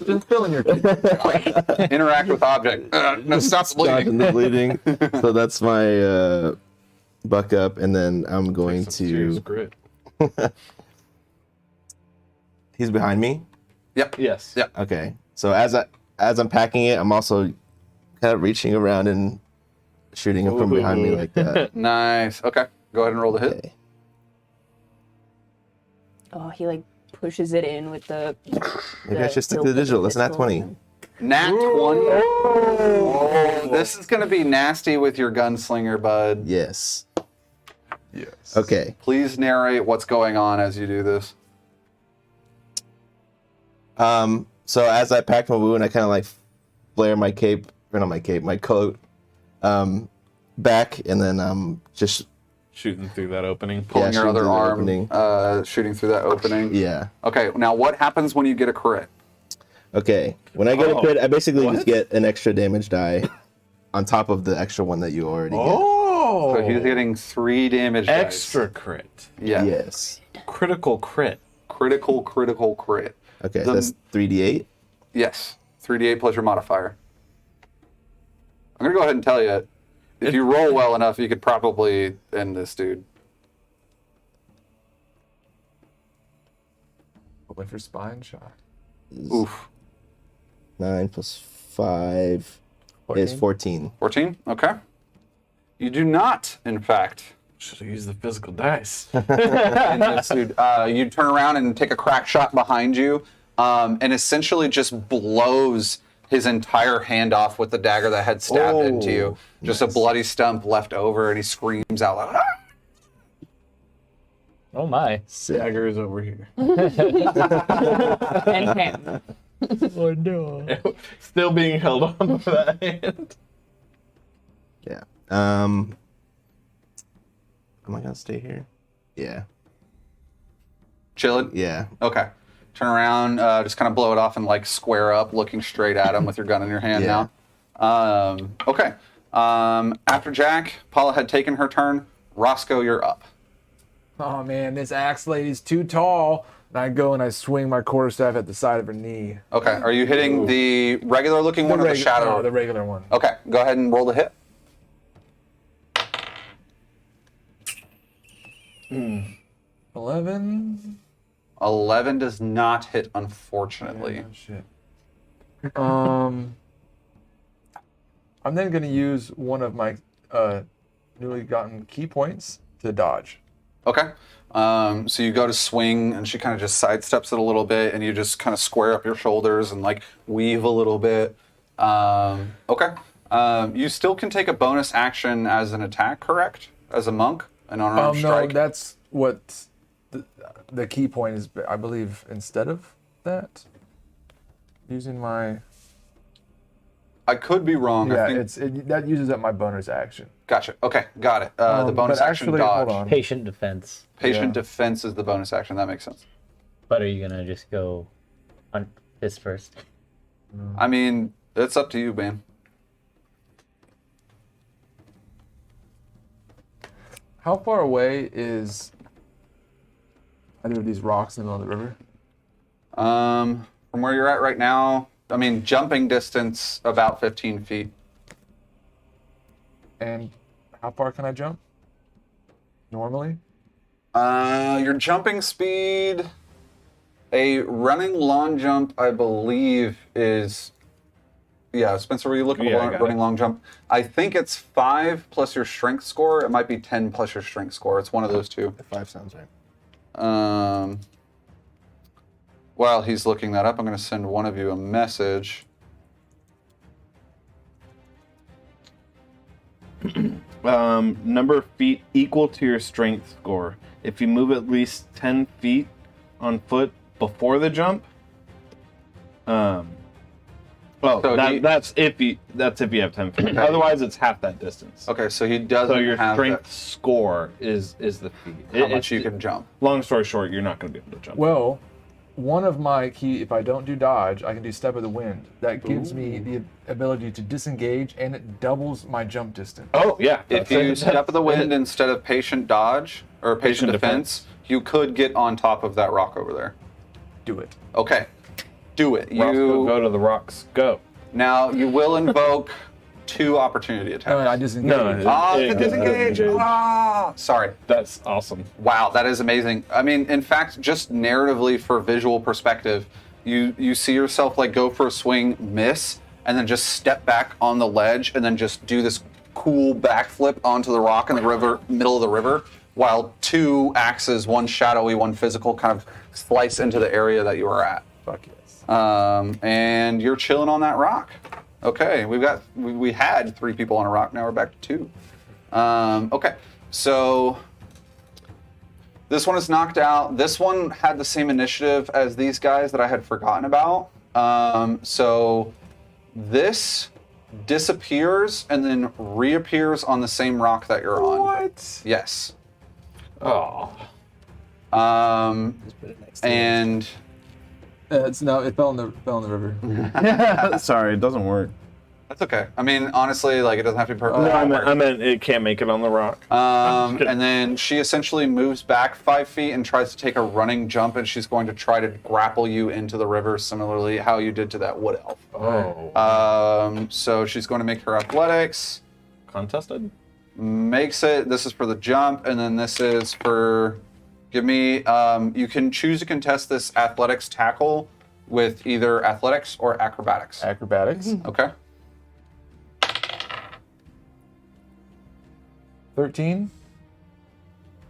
Speaker 5: Just filling your.
Speaker 1: Interact with object. No, stop
Speaker 6: Stopping
Speaker 1: bleeding.
Speaker 6: the bleeding. So that's my Buck Up, and then I'm going
Speaker 8: Some serious
Speaker 6: to
Speaker 8: grit.
Speaker 6: He's behind me.
Speaker 1: Yep.
Speaker 8: Yes.
Speaker 1: Yep.
Speaker 6: Okay. So as I'm packing it, I'm also kind of reaching around and shooting him from behind me like that.
Speaker 1: Nice. Okay. Go ahead and roll the hit.
Speaker 6: Okay.
Speaker 7: Oh, he like pushes it in with the.
Speaker 6: Maybe I should stick to the digital. That's not 20.
Speaker 1: Nat 20. Oh, this is going to be nasty with your gunslinger, bud.
Speaker 6: Yes.
Speaker 5: Yes.
Speaker 6: Okay.
Speaker 1: Please narrate what's going on as you do this.
Speaker 6: So as I pack my wound, I kind of like flare my cape, or not my cape, my coat, back, and then just
Speaker 2: Shooting through that opening.
Speaker 1: Pulling your
Speaker 6: shooting
Speaker 1: other
Speaker 6: through the
Speaker 1: arm,
Speaker 6: opening.
Speaker 1: shooting through that opening.
Speaker 6: Yeah.
Speaker 1: Okay, now what happens when you get a crit?
Speaker 6: Okay. When I get a crit, I basically
Speaker 2: What?
Speaker 6: just get an extra damage die on top of the extra one that you already
Speaker 2: Oh,
Speaker 1: So he's getting 3 damage dice.
Speaker 2: extra crit.
Speaker 1: Yeah.
Speaker 6: get. Yes.
Speaker 2: Critical crit.
Speaker 1: Critical crit.
Speaker 6: Okay,
Speaker 1: The-
Speaker 6: that's 3d8.
Speaker 1: Yes. 3d8 plus your modifier. I'm going to go ahead and tell you, if you roll well enough, you could probably end this dude.
Speaker 5: Went for spine shot.
Speaker 1: Oof.
Speaker 6: 9 plus 5 is 14.
Speaker 1: 14? Okay. You do not, in fact,
Speaker 2: Should have used the physical dice.
Speaker 1: end this dude. You turn around and take a crack shot behind you, and essentially just blows his entire hand off with the dagger that had stabbed into you. Just a bloody stump left over, and he screams out loud. "Ah!"
Speaker 4: Oh my.
Speaker 2: Dagger is over here.
Speaker 7: And Pam.
Speaker 4: Oh no.
Speaker 2: Still being held on by that hand.
Speaker 6: Yeah. Am I gonna stay here? Yeah.
Speaker 1: Chilling?
Speaker 6: Yeah.
Speaker 1: Okay. Turn around, just kind of blow it off and like square up, looking straight at him with your gun in your hand
Speaker 6: Yeah.
Speaker 1: now. Okay. After Jack, Paula had taken her turn. Roscoe, you're up.
Speaker 5: Oh man, this axe lady's too tall. And I go and I swing my quarterstaff at the side of her knee.
Speaker 1: Okay. Are you hitting the regular looking one or the shadow?
Speaker 5: No, the regular one.
Speaker 1: Okay. Go ahead and roll the hit.
Speaker 5: 11.
Speaker 1: 11 does not hit, unfortunately.
Speaker 5: Oh, shit. I'm then going to use one of my newly gotten key points to dodge.
Speaker 1: Okay. So you go to swing, and she kind of just sidesteps it a little bit, and you just kind of square up your shoulders and like weave a little bit. Okay. You still can take a bonus action as an attack, correct? As a monk, an unarmed
Speaker 5: No,
Speaker 1: strike.
Speaker 5: that's what the key point is, I believe, instead of that. Using my...
Speaker 1: I could be wrong.
Speaker 5: Yeah,
Speaker 1: I think...
Speaker 5: that uses up my bonus action.
Speaker 1: Gotcha. Okay, got it. The bonus
Speaker 5: but
Speaker 1: action
Speaker 5: actually,
Speaker 1: dodge.
Speaker 5: hold on.
Speaker 4: Patient defense.
Speaker 1: Patient
Speaker 5: Yeah.
Speaker 1: defense is the bonus action. That makes sense.
Speaker 4: But are you gonna just go hunt this first?
Speaker 1: I mean, it's up to you, man.
Speaker 5: How far away is either of these rocks in the middle of the river?
Speaker 1: From where you're at right now, I mean, jumping distance about 15 feet.
Speaker 5: And how far can I jump? Normally?
Speaker 1: Your jumping speed, a running long jump, I believe, is. Yeah, Spencer, were you looking
Speaker 2: Yeah, I
Speaker 1: for
Speaker 2: got
Speaker 1: running
Speaker 2: it.
Speaker 1: long jump? I think it's 5 plus your strength score. It might be 10 plus your strength score. It's one of those two.
Speaker 6: 5 sounds right.
Speaker 1: While he's looking that up, I'm going to send one of you a message.
Speaker 8: Number of feet equal to your strength score. If you move at least 10 feet on foot before the jump,
Speaker 1: So he-
Speaker 8: that's if you have 10 feet. Otherwise, it's half that distance.
Speaker 1: Okay, so he doesn't
Speaker 8: So your
Speaker 1: have
Speaker 8: strength score is the feat.
Speaker 1: how much you can jump.
Speaker 8: Long story short, you're not going to be able to jump.
Speaker 5: Well, one of my key, if I don't do dodge, I can do step of the wind. That gives me the ability to disengage, and it doubles my jump distance.
Speaker 8: Oh yeah.
Speaker 1: If
Speaker 8: that's
Speaker 1: you
Speaker 8: it.
Speaker 1: step of the wind instead of patient dodge or patient
Speaker 8: Patient
Speaker 1: defense, you could get on top of that rock over there.
Speaker 5: Do it.
Speaker 1: Okay, do it.
Speaker 8: Roscoe, go to the rocks. Go.
Speaker 1: Now you will invoke 2 opportunity attacks.
Speaker 5: No, I disengaged.
Speaker 1: Disengage. Sorry.
Speaker 8: That's awesome.
Speaker 1: Wow, that is amazing. I mean, in fact, just narratively for visual perspective, you see yourself like go for a swing, miss, and then just step back on the ledge and then just do this cool backflip onto the rock in the river, middle of the river, while 2 axes, one shadowy, one physical, kind of slice into the area that you were at.
Speaker 5: Fuck yes.
Speaker 1: And you're chilling on that rock. Okay, we had 3 people on a rock, now we're back to 2. Okay, so this one is knocked out. This one had the same initiative as these guys that I had forgotten about. So this disappears and then reappears on the same rock that you're on.
Speaker 5: What?
Speaker 1: Yes.
Speaker 8: Oh.
Speaker 1: And
Speaker 5: It fell in the river.
Speaker 8: Sorry, it doesn't work.
Speaker 1: that's okay. I mean, honestly, like it doesn't have to be perfect.
Speaker 8: No, I meant it can't make it on the rock.
Speaker 1: And then she essentially moves back 5 feet and tries to take a running jump, and she's going to try to grapple you into the river, similarly how you did to that wood elf.
Speaker 8: Oh.
Speaker 1: So she's going to make her athletics.
Speaker 8: Contested?
Speaker 1: Makes it. This is for the jump, and then this is for. Give me. You can choose to contest this athletics tackle with either athletics or acrobatics.
Speaker 5: Acrobatics.
Speaker 1: Okay.
Speaker 5: 13.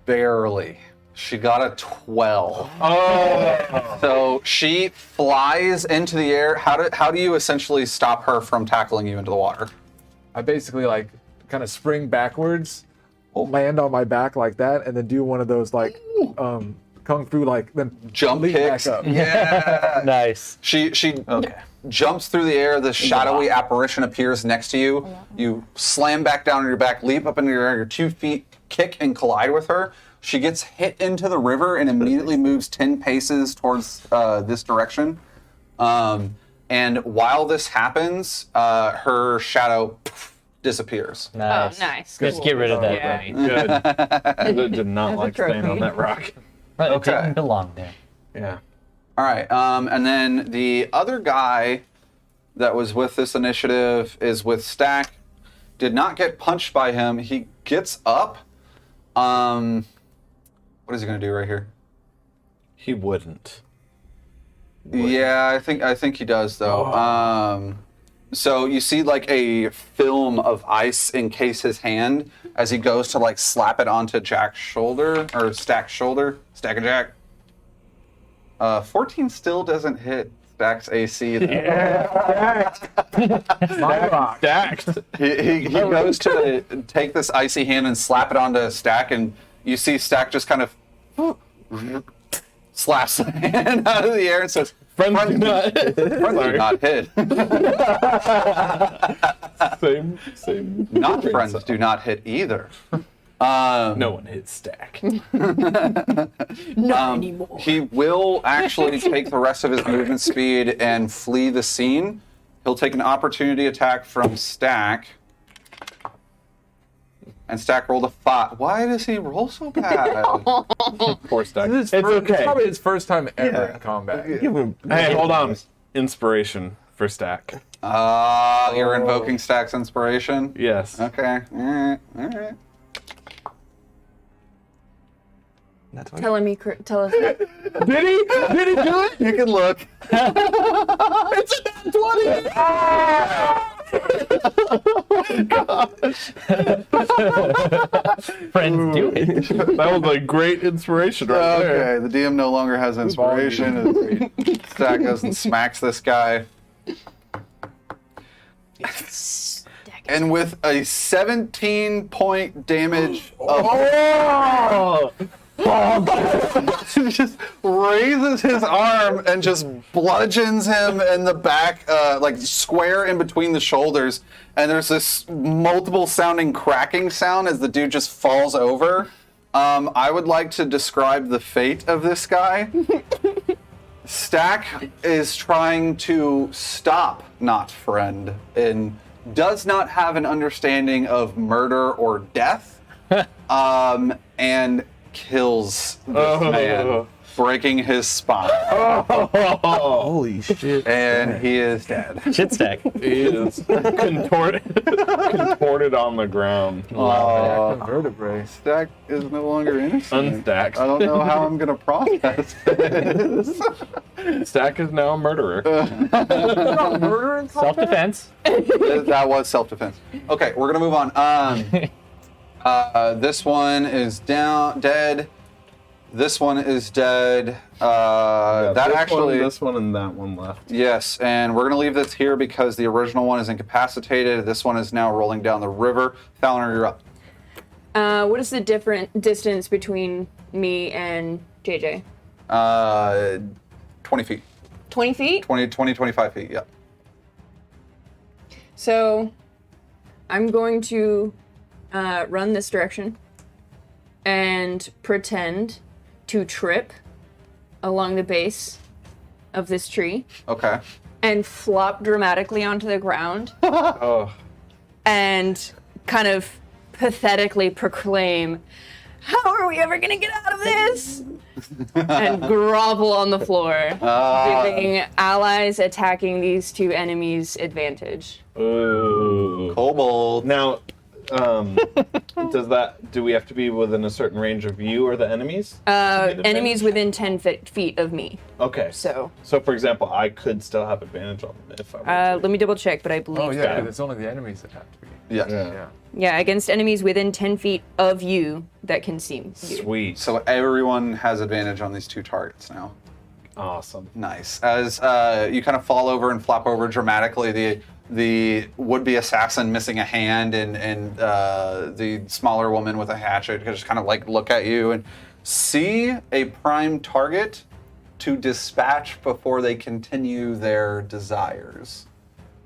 Speaker 1: Barely. She got a 12.
Speaker 8: Oh.
Speaker 1: So she flies into the air. How do you essentially stop her from tackling you into the water?
Speaker 5: I basically like kind of spring backwards, land on my back like that, and then do one of those like kung fu like then
Speaker 1: Jump
Speaker 5: leap
Speaker 1: kicks.
Speaker 5: back up.
Speaker 1: Yeah.
Speaker 4: Nice.
Speaker 1: She jumps through the air. This shadowy apparition appears next to you. You slam back down on your back, leap up into your air. Your 2 feet kick and collide with her. She gets hit into the river and immediately moves 10 paces towards this direction. And while this happens, her shadow disappears.
Speaker 4: Nice.
Speaker 7: Oh, nice.
Speaker 4: Just
Speaker 7: Cool.
Speaker 4: get rid of that.
Speaker 7: Yeah.
Speaker 4: Bunny.
Speaker 8: Good. Did not
Speaker 7: As a
Speaker 8: like staying
Speaker 7: trophy.
Speaker 8: on that rock.
Speaker 4: But
Speaker 1: Okay.
Speaker 4: it didn't belong there.
Speaker 8: Yeah.
Speaker 1: All right. And then the other guy that was with this initiative is with Stack. Did not get punched by him. He gets up. What is he going to do right here?
Speaker 8: He wouldn't.
Speaker 1: Yeah, I think he does though. So you see like a film of ice encase his hand as he goes to like slap it onto Jack's shoulder or Stack's shoulder. Stack and Jack. 14 still doesn't hit Stack's AC.
Speaker 5: My rock.
Speaker 8: Stacked.
Speaker 1: He goes to take this icy hand and slap it onto Stack, and you see Stack just kind of slaps the hand out of the air and says,
Speaker 8: Friends do not.
Speaker 1: "Friends do not hit."
Speaker 8: Same.
Speaker 1: Not friends do not hit either.
Speaker 8: No one hits Stack.
Speaker 3: Not anymore.
Speaker 1: He will actually take the rest of his movement speed and flee the scene. He'll take an opportunity attack from Stack. And Stack rolled a 5. Why does he roll so bad?
Speaker 8: Poor Stack.
Speaker 5: It's
Speaker 8: okay.
Speaker 5: probably his first time ever in combat.
Speaker 6: Give him.
Speaker 8: Hey, hold on. Inspiration for Stack.
Speaker 1: You're invoking Stack's inspiration?
Speaker 8: Yes.
Speaker 1: Okay. All right.
Speaker 7: Tell us.
Speaker 8: Did he do it?
Speaker 1: You can look.
Speaker 8: It's a nat 20!
Speaker 4: Friends do it.
Speaker 8: That was a great inspiration right there.
Speaker 1: Okay, the DM no longer has inspiration. Stack goes and smacks this guy. And with a 17-point damage of he just raises his arm and just bludgeons him in the back, like square in between the shoulders. And there's this multiple sounding cracking sound as the dude just falls over. I would like to describe the fate of this guy. Stack is trying to stop Not Friend and does not have an understanding of murder or death, and kills this man. breaking his spine.
Speaker 6: Holy shit.
Speaker 1: And he is dead.
Speaker 4: Shit stack.
Speaker 8: He is contorted on the ground.
Speaker 5: Vertebrae.
Speaker 1: Stack is no longer innocent.
Speaker 8: Unstacked.
Speaker 1: I don't know how I'm gonna process this.
Speaker 8: Stack is now a murderer.
Speaker 4: Self-defense.
Speaker 1: That was self-defense. Okay, we're gonna move on. This one is dead. This one is dead.
Speaker 8: This one and that one left.
Speaker 1: Yes, and we're gonna leave this here because the original one is incapacitated. This one is now rolling down the river. Fallon, you're up.
Speaker 7: What is the different distance between me and JJ?
Speaker 1: 20 feet.
Speaker 7: 20 feet?
Speaker 1: 25 feet, yeah.
Speaker 7: So I'm going to run this direction and pretend to trip along the base of this tree
Speaker 1: Okay.
Speaker 7: and flop dramatically onto the ground
Speaker 8: Oh.
Speaker 7: and kind of pathetically proclaim, "How are we ever gonna get out of this?" and grovel on the floor, giving allies attacking these two enemies advantage.
Speaker 8: Ooh.
Speaker 1: Kobold.
Speaker 8: Now, do we have to be within a certain range of you or the enemies?
Speaker 7: Enemies within 10 feet of me.
Speaker 8: Okay.
Speaker 7: So,
Speaker 8: for example, I could still have advantage on them if I wanted
Speaker 7: let me double check, but I believe
Speaker 5: Oh yeah,
Speaker 7: so.
Speaker 5: 'cause it's only the enemies that have to be.
Speaker 1: Yes.
Speaker 8: Yeah.
Speaker 7: Yeah, against enemies within 10 feet of you that can see you.
Speaker 8: Sweet.
Speaker 1: So everyone has advantage on these two targets now.
Speaker 8: Awesome.
Speaker 1: Nice. As you kind of fall over and flop over dramatically, the would-be assassin missing a hand and the smaller woman with a hatchet just kind of like look at you and see a prime target to dispatch before they continue their desires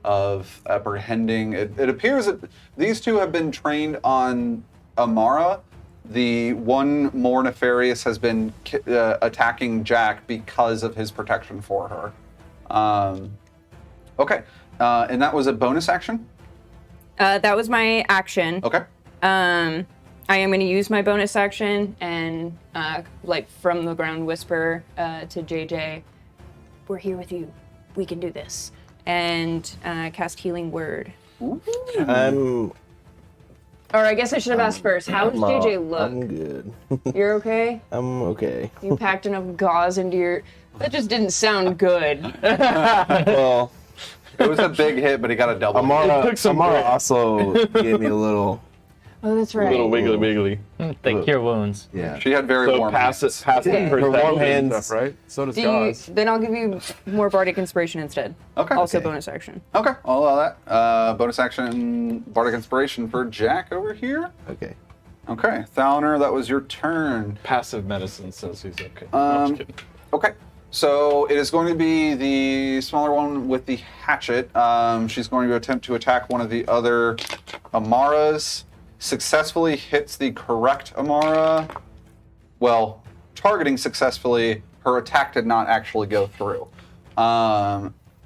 Speaker 1: of apprehending. It appears that these two have been trained on Amara. The one more nefarious has been attacking Jack because of his protection for her. Okay. And that was a bonus action?
Speaker 7: That was my action.
Speaker 1: Okay.
Speaker 7: I am going to use my bonus action and, like, from the ground whisper to JJ, "We're here with you. We can do this." And cast Healing Word.
Speaker 6: I'm
Speaker 7: Or I guess I should have asked first. How does JJ look?
Speaker 6: I'm good.
Speaker 7: You're okay?
Speaker 6: I'm okay.
Speaker 7: You packed enough gauze into your... That just didn't sound good.
Speaker 6: Well,
Speaker 1: It was a big hit, but he got a double.
Speaker 6: Amara also gave me a little.
Speaker 7: Oh, that's right.
Speaker 8: A little wiggly wiggly.
Speaker 4: They cure wounds.
Speaker 6: Yeah.
Speaker 1: She had very
Speaker 8: So
Speaker 1: warm
Speaker 8: passive
Speaker 7: Okay.
Speaker 6: Her warm
Speaker 8: perception.
Speaker 6: hands.
Speaker 5: Stuff, right? So does
Speaker 7: Do you,
Speaker 5: Gauze.
Speaker 7: then I'll give you more Bardic Inspiration instead.
Speaker 1: Okay.
Speaker 7: Also
Speaker 6: Okay.
Speaker 7: bonus action.
Speaker 1: Okay, I'll allow that. Bonus action, Bardic Inspiration for Jack over here.
Speaker 6: Okay.
Speaker 1: Okay, Thalner, that was your turn.
Speaker 8: Passive medicine says he's okay. No, I'm just kidding.
Speaker 1: Okay, so it is going to be the smaller one with the hatchet. She's going to attempt to attack one of the other Amaras. Successfully hits the correct Amara. Well, targeting successfully, her attack did not actually go through.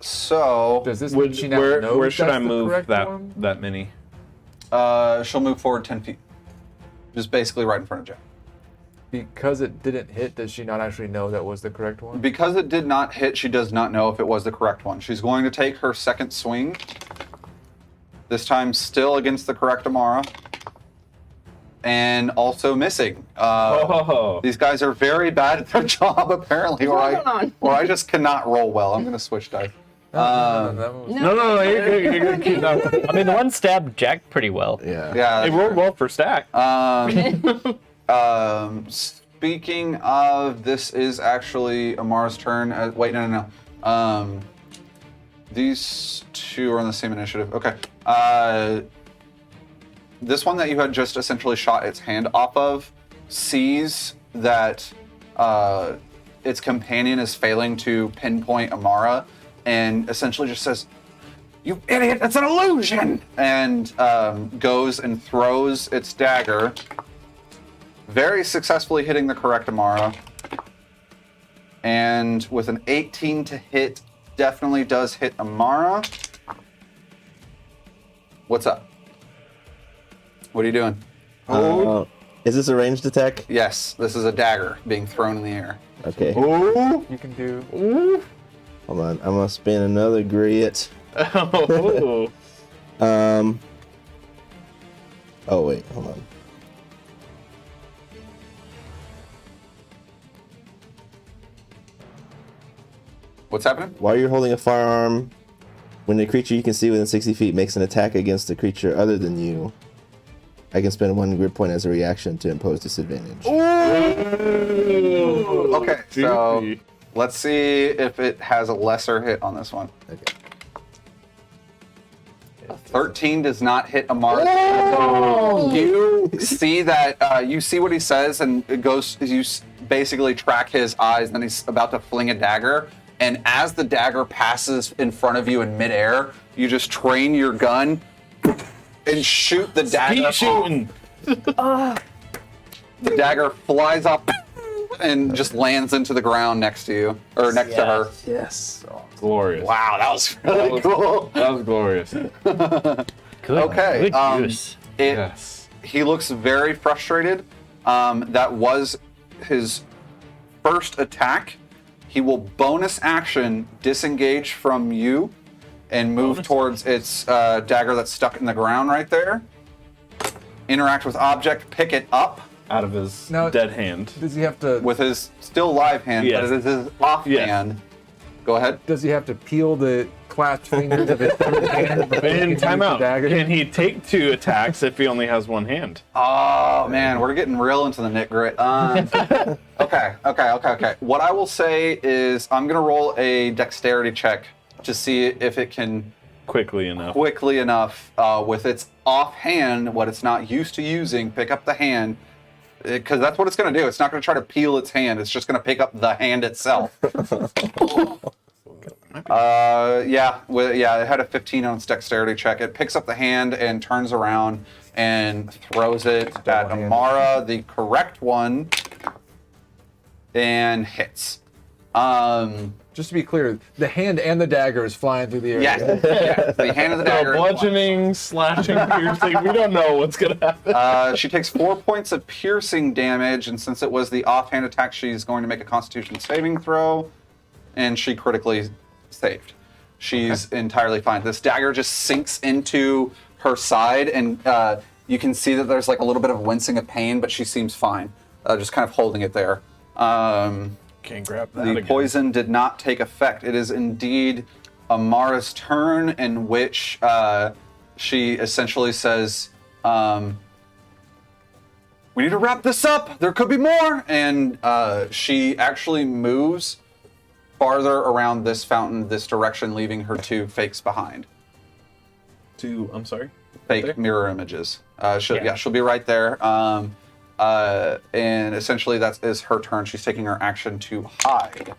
Speaker 1: So
Speaker 5: Does this mean she now knows
Speaker 8: Where should
Speaker 5: that's
Speaker 8: I
Speaker 5: the
Speaker 8: move
Speaker 5: correct one?
Speaker 8: that many?
Speaker 1: she'll move forward 10 feet. Just basically right in front of Jack.
Speaker 5: Because it didn't hit, does she not actually know that was the correct one?
Speaker 1: Because it did not hit, she does not know if it was the correct one. She's going to take her second swing. This time still against the correct Amara. And also missing. These guys are very bad at their job, apparently, or I just cannot roll well. I'm going to switch dice.
Speaker 5: That one was-
Speaker 8: No, you're gonna keep that.
Speaker 4: I mean, the one stabbed Jack pretty well.
Speaker 6: Yeah.
Speaker 1: Yeah.
Speaker 8: It rolled well for stack.
Speaker 1: Speaking of, this is actually Amara's turn. Wait, no. These two are on the same initiative. Okay. This one that you had just essentially shot its hand off of sees that its companion is failing to pinpoint Amara and essentially just says, "You idiot, that's an illusion!" And goes and throws its dagger, very successfully hitting the correct Amara. And with an 18 to hit, definitely does hit Amara. What's up? What are you doing?
Speaker 6: Is this a ranged attack?
Speaker 1: Yes, this is a dagger being thrown in the air.
Speaker 6: Okay.
Speaker 8: Ooh.
Speaker 5: You can do.
Speaker 6: Hold on. I'm gonna spin another grit.
Speaker 8: Oh.
Speaker 6: Oh wait, hold on.
Speaker 1: What's happening?
Speaker 6: While you're holding a firearm, when the creature you can see within 60 feet makes an attack against a creature other than you, I can spend 1 grit point as a reaction to impose disadvantage.
Speaker 1: Okay, so
Speaker 8: Juicy.
Speaker 1: let's see if it has a lesser hit on this one.
Speaker 6: Okay.
Speaker 1: 13 does not hit Amara. You see that, you see what he says, and it goes, basically track his eyes, and then he's about to fling a dagger. And as the dagger passes in front of you in midair, you just train your gun and shoot the dagger.
Speaker 8: Keep shooting.
Speaker 1: The dagger flies up and just lands into the ground next to you, or next to her.
Speaker 6: Yes.
Speaker 8: Glorious.
Speaker 1: Wow, that was really cool.
Speaker 8: That was glorious.
Speaker 4: Good.
Speaker 1: Okay,
Speaker 4: Good use.
Speaker 8: Yes.
Speaker 1: He looks very frustrated. That was his first attack. He will bonus action disengage from you and move towards its dagger that's stuck in the ground right there. Interact with object, pick it up
Speaker 8: Out of his
Speaker 5: Now-
Speaker 8: dead hand.
Speaker 5: Does he have to?
Speaker 1: with his still live hand,
Speaker 8: Yes.
Speaker 1: but it is his off
Speaker 8: Yes.
Speaker 1: hand. Go ahead.
Speaker 5: Does he have to peel the clasped fingers of his severed hand? before he
Speaker 8: And
Speaker 5: can
Speaker 8: time
Speaker 5: use the
Speaker 8: out.
Speaker 5: dagger?
Speaker 8: Can he take 2 attacks if he only has 1 hand?
Speaker 1: Oh man, we're getting real into the nit grit. Okay. What I will say is I'm gonna roll a dexterity check to see if it can
Speaker 8: Quickly enough.
Speaker 1: quickly enough with its offhand, what it's not used to using, pick up the hand, because that's what it's going to do. It's not going to try to peel its hand. It's just going to pick up the hand itself. It had a 15 on its dexterity check. It picks up the hand and turns around and throws it at Amara, the correct one, and hits.
Speaker 5: Just to be clear, the hand and the dagger is flying through the air.
Speaker 1: Yes, the hand of the
Speaker 8: So
Speaker 1: dagger.
Speaker 8: bludgeoning, slashing, piercing. We don't know what's gonna happen.
Speaker 1: She takes 4 points of piercing damage, and since it was the offhand attack, she's going to make a Constitution saving throw, and she critically saved. She's entirely fine. This dagger just sinks into her side, and you can see that there's like a little bit of wincing of pain, but she seems fine, just kind of holding it there.
Speaker 8: Can't grab that
Speaker 1: The
Speaker 8: again.
Speaker 1: poison did not take effect. It is indeed Amara's turn, in which she essentially says, we need to wrap this up. There could be more. And she actually moves farther around this fountain, this direction, leaving her 2 fakes behind.
Speaker 8: I'm sorry.
Speaker 1: Fake
Speaker 8: There?
Speaker 1: mirror images. She'll
Speaker 4: Yeah.
Speaker 1: be right there. And essentially that is her turn. She's taking her action to hide.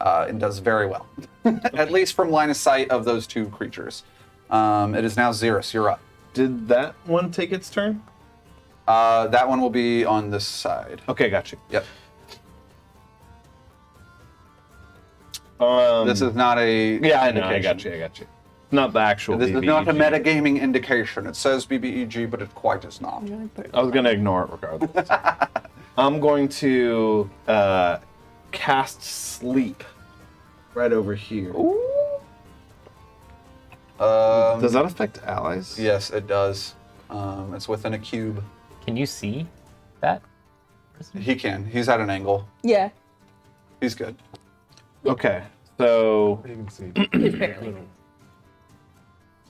Speaker 1: And does very well. At least from line of sight of those 2 creatures. It is now Xeris, you're up.
Speaker 8: Did that one take its turn?
Speaker 1: That one will be on this side.
Speaker 8: Okay, got you.
Speaker 1: Yep.
Speaker 8: Um,
Speaker 1: This is not a
Speaker 8: Yeah, I know. I
Speaker 1: indication.
Speaker 8: got you. Not the actual.
Speaker 1: This is not a
Speaker 8: BBEG.
Speaker 1: metagaming indication. It says BBEG, but it quite is not.
Speaker 8: I was gonna ignore it regardless. I'm going to cast sleep right over here. Does that affect allies?
Speaker 1: Yes, it does. It's within a cube.
Speaker 4: Can you see that?
Speaker 1: He can. He's at an angle.
Speaker 7: Yeah.
Speaker 1: He's good.
Speaker 8: Okay. So
Speaker 5: You can see.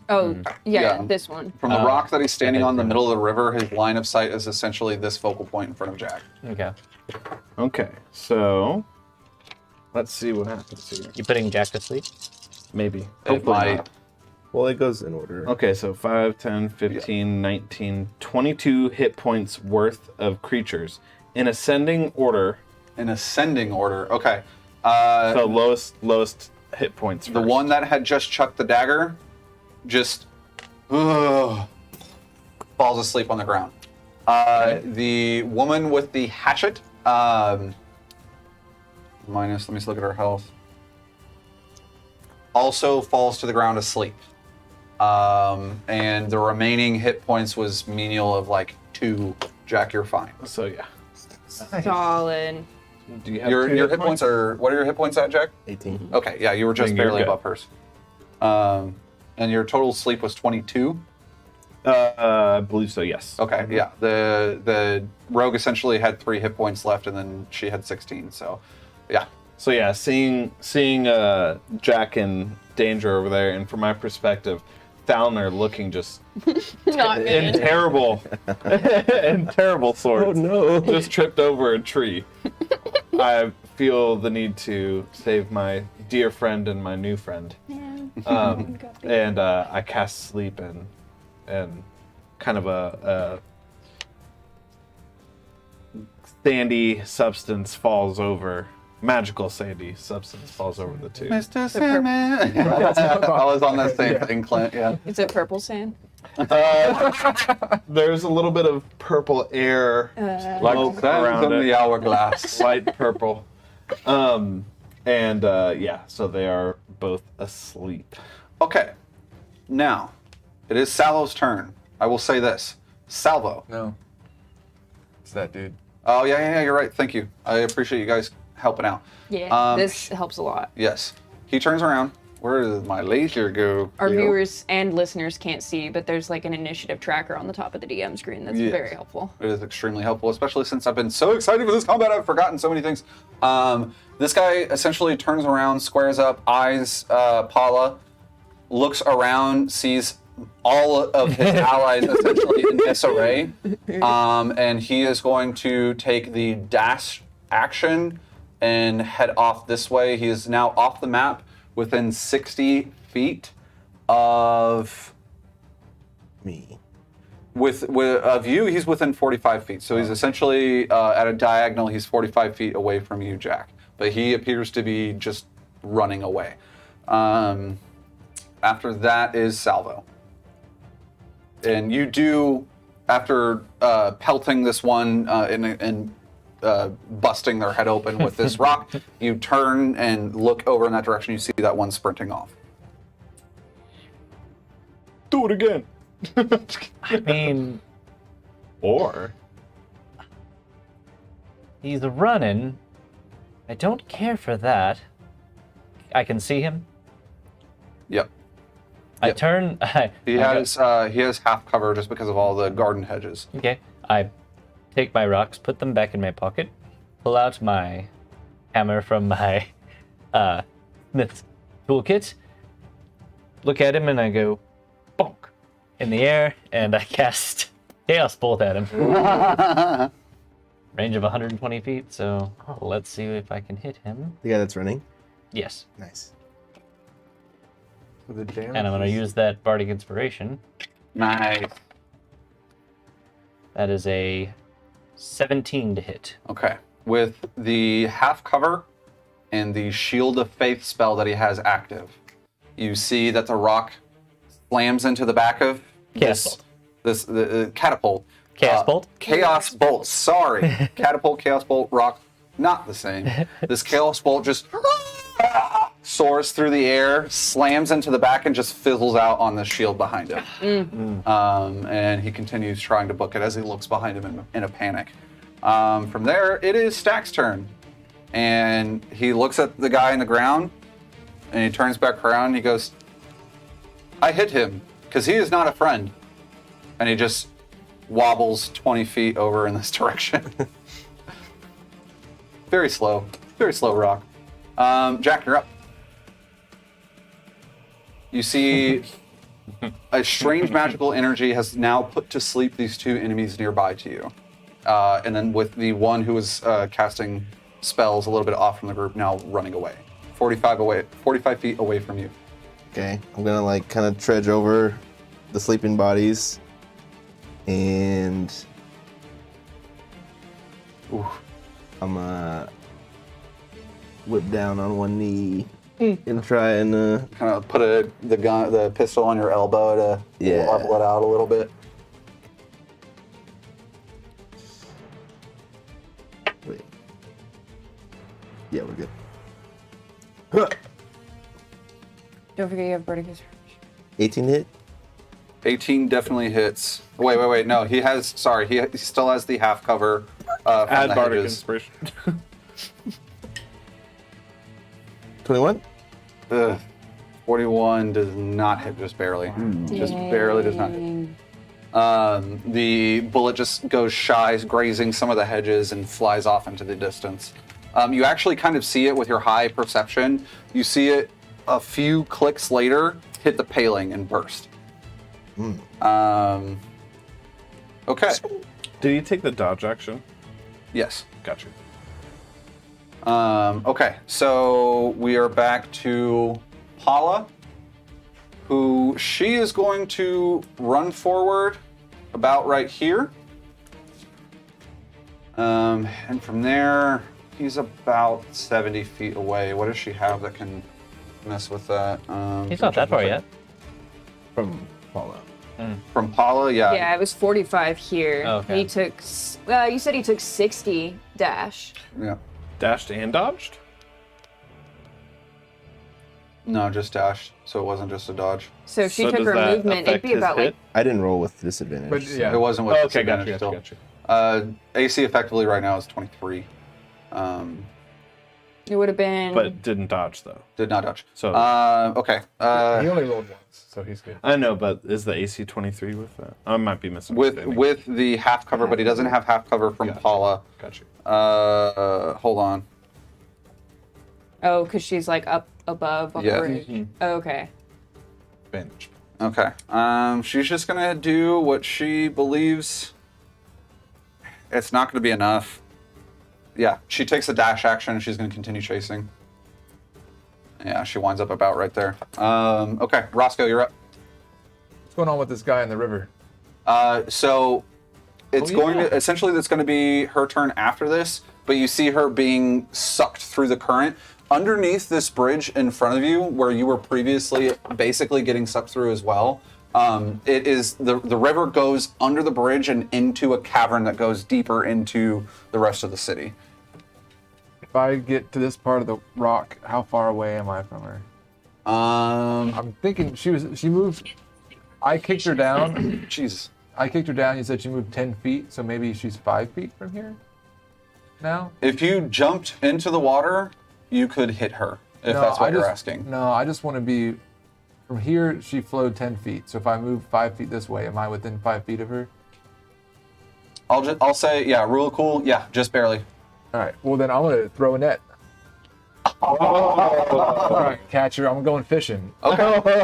Speaker 7: Oh, yeah,
Speaker 1: Yeah.
Speaker 7: this one.
Speaker 1: From the
Speaker 4: Oh,
Speaker 1: rock that he's standing
Speaker 4: yeah,
Speaker 1: on, the
Speaker 4: yeah.
Speaker 1: middle of the river, his line of sight is essentially this focal point in front of Jack.
Speaker 4: Okay.
Speaker 8: So let's see what happens here.
Speaker 4: You putting Jack to sleep?
Speaker 8: Maybe.
Speaker 1: It
Speaker 8: Hopefully
Speaker 1: might.
Speaker 8: not.
Speaker 6: Well, it goes in order.
Speaker 8: Okay, so 5, 10, 15, 19, 22 hit points worth of creatures in ascending order.
Speaker 1: In ascending order. Okay.
Speaker 8: So lowest hit points.
Speaker 1: The
Speaker 8: first.
Speaker 1: one that had just chucked the dagger just falls asleep on the ground. The woman with the hatchet, minus, let me just look at her health, also falls to the ground asleep. And the remaining hit points was menial of like 2 Jack, you're fine.
Speaker 2: So yeah.
Speaker 7: Solid.
Speaker 2: Do you have
Speaker 1: Your
Speaker 2: 2
Speaker 1: hit points are, what are your hit points at, Jack?
Speaker 6: 18.
Speaker 1: Okay, yeah, you were just
Speaker 2: Then you're
Speaker 1: barely
Speaker 2: good.
Speaker 1: above hers. And your total sleep was 22.
Speaker 8: I believe so. Yes.
Speaker 1: Okay, yeah. The rogue essentially had 3 hit points left, and then she had 16. So, yeah.
Speaker 8: So yeah, seeing Jack in danger over there, and from my perspective, Thalner looking just
Speaker 7: Not
Speaker 8: in
Speaker 7: good.
Speaker 8: terrible in terrible sorts.
Speaker 6: Oh no.
Speaker 8: Just tripped over a tree. I feel the need to save my dear friend and my new friend. And I cast sleep, and kind of a sandy substance falls over. Magical sandy substance falls over the two.
Speaker 1: Mr. Sandman. I was on that same thing, Clint, yeah.
Speaker 7: Is it purple sand?
Speaker 8: There's a little bit of purple air
Speaker 1: Like
Speaker 8: smoke
Speaker 1: sands
Speaker 8: around
Speaker 1: in
Speaker 8: it.
Speaker 1: the hourglass.
Speaker 8: Light purple. Yeah, so they are both asleep.
Speaker 1: Okay, now, it is Salvo's turn. I will say this. Salvo.
Speaker 5: No. It's that dude.
Speaker 1: Oh, yeah, you're right. Thank you. I appreciate you guys helping out.
Speaker 7: Yeah. This helps a lot.
Speaker 1: Yes. He turns around. Where does my laser go?
Speaker 7: Our
Speaker 1: Yo.
Speaker 7: viewers and listeners can't see, but there's like an initiative tracker on the top of the DM screen that's
Speaker 1: Yes.
Speaker 7: very helpful.
Speaker 1: It is extremely helpful, especially since I've been so excited for this combat. I've forgotten so many things. This guy essentially turns around, squares up, eyes Paula, looks around, sees all of his allies essentially in disarray, and he is going to take the dash action and head off this way. He is now off the map within 60 feet of
Speaker 6: Me.
Speaker 1: with of you. He's within 45 feet, so he's essentially at a diagonal. He's 45 feet away from you, Jack, but he appears to be just running away. After that is Salvo, and you do, after pelting this one and busting their head open with this rock, you turn and look over in that direction. You see that one sprinting off.
Speaker 8: Do it again.
Speaker 4: I mean,
Speaker 8: Or
Speaker 4: he's running. I don't care for that. I can see him.
Speaker 1: Yep.
Speaker 4: I
Speaker 1: Yep.
Speaker 4: turn.
Speaker 1: He has half cover just because of all the garden hedges.
Speaker 4: Okay. I take my rocks, put them back in my pocket, pull out my hammer from my Smith's toolkit, look at him, and I go, bonk, in the air, and I cast Chaos Bolt at him. Range of 120 feet, so let's see if I can hit him.
Speaker 6: The guy that's running.
Speaker 4: Yes.
Speaker 6: Nice.
Speaker 5: The damage.
Speaker 4: And I'm going to use that Bardic Inspiration.
Speaker 1: Nice.
Speaker 4: That is a 17 to hit.
Speaker 1: Okay. With the half cover and the Shield of Faith spell that he has active, you see that the rock slams into the back of
Speaker 4: Chaos
Speaker 1: the catapult.
Speaker 4: Chaos Bolt?
Speaker 1: Chaos Bolt. Sorry. Catapult, Chaos Bolt, rock, not the same. This Chaos Bolt just soars through the air, slams into the back, and just fizzles out on the shield behind him. And he continues trying to book it as he looks behind him in a panic. From there, it is Stack's turn. And he looks at the guy in the ground, and he turns back around, and he goes, I hit him, because he is not a friend. And he just wobbles 20 feet over in this direction. Very slow rock. Jack, you're up. You see a strange magical energy has now put to sleep these two enemies nearby to you. And then with the one who was casting spells a little bit off from the group now running away. 45 feet away from you.
Speaker 6: Okay. I'm gonna like kind of trudge over the sleeping bodies and I'm gonna whip down on one knee and try and
Speaker 1: Kind of put the pistol on your elbow to
Speaker 6: Yeah.
Speaker 1: level it out a little bit.
Speaker 6: wait. Yeah, we're good. Huh.
Speaker 7: Don't forget you have Bardic Inspiration.
Speaker 6: 18 hit.
Speaker 1: 18 definitely hits. Wait. No, he has. Sorry, he still has the half cover. From
Speaker 8: Add
Speaker 1: the
Speaker 8: bardic
Speaker 1: hedges.
Speaker 8: inspiration.
Speaker 6: 21?
Speaker 1: Ugh. 41 does not hit, just barely. Just barely does not hit. The bullet just goes shy, grazing some of the hedges, and flies off into the distance. You actually kind of see it with your high perception. You see it a few clicks later hit the paling and burst. Okay.
Speaker 8: Did he take the dodge action?
Speaker 1: Yes.
Speaker 8: Gotcha.
Speaker 1: Okay, so we are back to Paula, who she is going to run forward about right here. And from there, he's about 70 feet away. What does she have that can mess with that?
Speaker 4: He's not that far yet.
Speaker 6: From Paula.
Speaker 1: From Paula, yeah.
Speaker 7: Yeah, it was 45 here.
Speaker 4: Okay.
Speaker 7: He took. You said he took 60 dash.
Speaker 1: Yeah.
Speaker 8: Dashed and dodged?
Speaker 1: No, just dashed, so it wasn't just a dodge.
Speaker 7: So if she
Speaker 8: So
Speaker 7: took
Speaker 8: does
Speaker 7: her
Speaker 8: that
Speaker 7: movement, it'd
Speaker 8: affect
Speaker 7: be
Speaker 8: his
Speaker 7: about
Speaker 8: hit?
Speaker 6: I didn't roll with disadvantage.
Speaker 5: But
Speaker 6: so-
Speaker 5: yeah.
Speaker 1: It wasn't with
Speaker 8: Okay,
Speaker 1: disadvantage
Speaker 8: gotcha.
Speaker 1: still. AC effectively right now is 23.
Speaker 7: It would have been.
Speaker 8: But didn't dodge, though.
Speaker 1: Did not dodge.
Speaker 8: So-
Speaker 1: Okay.
Speaker 5: he only rolled once, so he's good.
Speaker 8: I know, but is the AC 23 with that? I might be missing.
Speaker 1: with the half cover, but he doesn't have half cover from
Speaker 8: Gotcha.
Speaker 1: Paula.
Speaker 8: Got you.
Speaker 1: Hold on.
Speaker 7: Oh, because she's like up above on
Speaker 1: Yeah.
Speaker 7: the bridge. Okay.
Speaker 8: Advantage.
Speaker 1: Okay. She's just gonna do what she believes. It's not gonna be enough. Yeah, she takes a dash action and she's gonna continue chasing. Yeah, she winds up about right there. Okay, Roscoe, you're up.
Speaker 5: What's going on with this guy in the river?
Speaker 1: So it's going to essentially that's going to be her turn after this, but you see her being sucked through the current underneath this bridge in front of you, where you were previously basically getting sucked through as well. It is the river goes under the bridge and into a cavern that goes deeper into the rest of the city.
Speaker 5: If I get to this part of the rock, how far away am I from her? I'm thinking she moved. I kicked her down.
Speaker 1: Jesus.
Speaker 5: I kicked her down. You said she moved 10 feet, so maybe she's 5 feet from here now?
Speaker 1: If you jumped into the water, you could hit her, if that's what you're asking.
Speaker 5: No, I just want to be. From here, she flowed 10 feet. So if I move 5 feet this way, am I within 5 feet of her?
Speaker 1: I'll say, yeah, rule of cool, yeah, just barely.
Speaker 5: All right. Well, then I'm going to throw a net. All right, catch her. I'm going fishing.
Speaker 1: Okay.
Speaker 6: What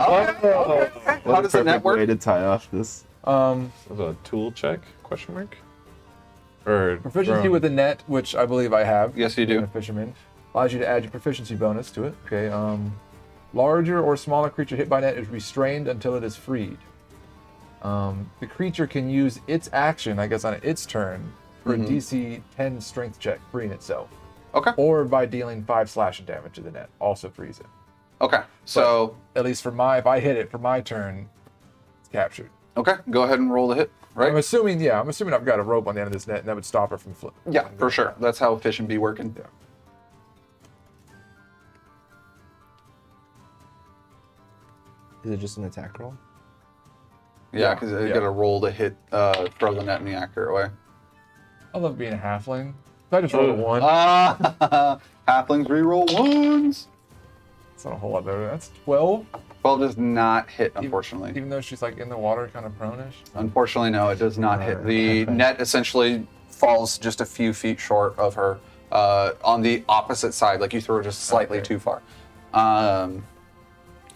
Speaker 1: How
Speaker 6: a
Speaker 1: does the net
Speaker 6: perfect way
Speaker 1: work?
Speaker 6: to tie off this.
Speaker 8: Was it a tool check? Question mark? Or
Speaker 5: Proficiency
Speaker 8: throwing?
Speaker 5: with a net, which I believe I have.
Speaker 1: Yes, you
Speaker 5: being
Speaker 1: do.
Speaker 5: A fisherman. Allows you to add your proficiency bonus to it. Okay. Larger or smaller creature hit by net is restrained until it is freed. The creature can use its action, I guess, on its turn for a DC 10 strength check, freeing itself.
Speaker 1: Okay.
Speaker 5: Or by dealing 5 slashing damage to the net, also frees it.
Speaker 1: Okay. So,
Speaker 5: At least if I hit it for my turn, it's captured.
Speaker 1: okay, go ahead and roll the hit, right?
Speaker 5: I'm assuming I've got a rope on the end of this net, and that would stop her from flipping.
Speaker 1: Yeah, for sure. That's how fish and be working.
Speaker 5: Yeah.
Speaker 6: Is it just an attack roll?
Speaker 1: Yeah, because you
Speaker 5: yeah.
Speaker 1: got to roll to hit, throw the net in the accurate way.
Speaker 5: I love being a halfling. So I just rolled a 1.
Speaker 1: Halflings reroll ones.
Speaker 5: It's not a whole lot better. That's 12.
Speaker 1: 12 does not hit, unfortunately.
Speaker 5: Even though she's like in the water, kind of prone-ish.
Speaker 1: Unfortunately, no, it does not hit. The net essentially falls just a few feet short of her on the opposite side. Like you threw it just slightly too far.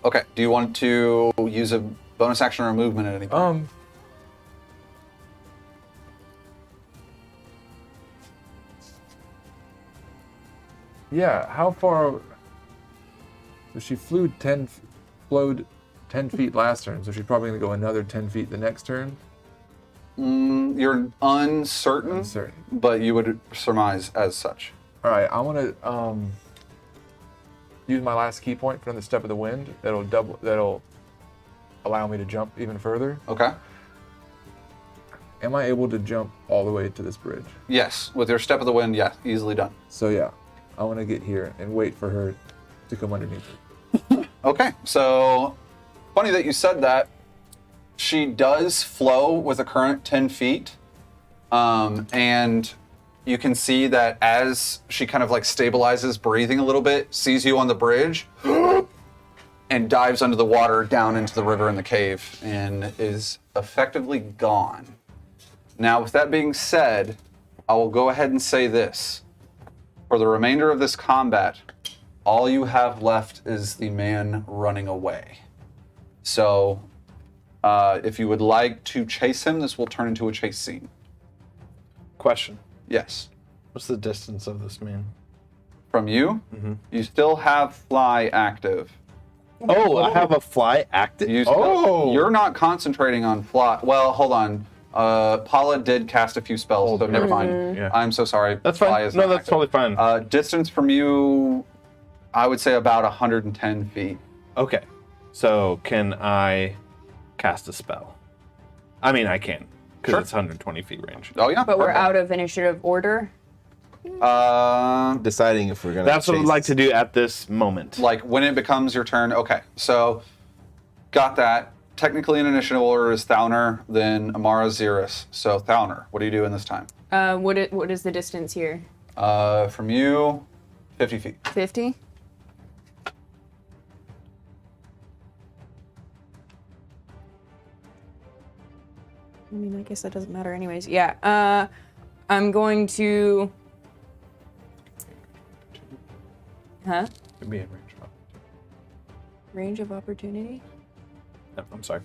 Speaker 1: Okay, do you want to use a bonus action or a movement at any point?
Speaker 5: Yeah, how far? So she flowed 10 feet last turn, so she's probably gonna go another 10 feet the next turn.
Speaker 1: You're uncertain,
Speaker 5: Uncertain.
Speaker 1: but you would surmise as such.
Speaker 5: All right, I want to use my last key point for another step of the wind. That'll allow me to jump even further.
Speaker 1: Okay.
Speaker 5: Am I able to jump all the way to this bridge?
Speaker 1: Yes, with your step of the wind, yeah, easily done.
Speaker 5: So yeah, I want to get here and wait for her to come underneath it.
Speaker 1: Okay, so funny that you said that. she does flow with a current 10 feet. And you can see that as she kind of like stabilizes, breathing a little bit, sees you on the bridge, and dives under the water down into the river in the cave and is effectively gone. Now, with that being said, I will go ahead and say this. For the remainder of this combat, all you have left is the man running away. So, if you would like to chase him, this will turn into a chase scene.
Speaker 8: Question.
Speaker 1: Yes.
Speaker 8: What's the distance of this man?
Speaker 1: From you, you still have fly active.
Speaker 8: Oh, I have a fly active.
Speaker 1: You're not concentrating on fly. Well, hold on. Paula did cast a few spells, so never mind.
Speaker 8: Yeah.
Speaker 1: I'm so sorry.
Speaker 8: That's
Speaker 1: Fly
Speaker 8: fine.
Speaker 1: is
Speaker 8: No,
Speaker 1: not
Speaker 8: that's
Speaker 1: active.
Speaker 8: totally fine.
Speaker 1: Distance from you, I would say about 110 feet.
Speaker 8: Okay. So can I cast a spell? I mean, I can, because
Speaker 1: Sure.
Speaker 8: it's 120 feet range.
Speaker 1: Oh yeah.
Speaker 7: But we're
Speaker 1: okay.
Speaker 7: out of initiative order.
Speaker 6: Deciding if we're gonna.
Speaker 8: That's what I'd
Speaker 6: chase.
Speaker 8: like to do at this moment.
Speaker 1: Like when it becomes your turn. Okay, so got that. Technically, in initiative order is Thauner, then Amara, Xeris. So Thauner, what are you doing this time?
Speaker 7: What is the distance here?
Speaker 1: From you, 50 feet.
Speaker 7: 50? I mean, I guess that doesn't matter anyways. Yeah, I'm going to... Huh?
Speaker 8: Give me a range drop.
Speaker 7: Range of opportunity?
Speaker 8: No, I'm sorry.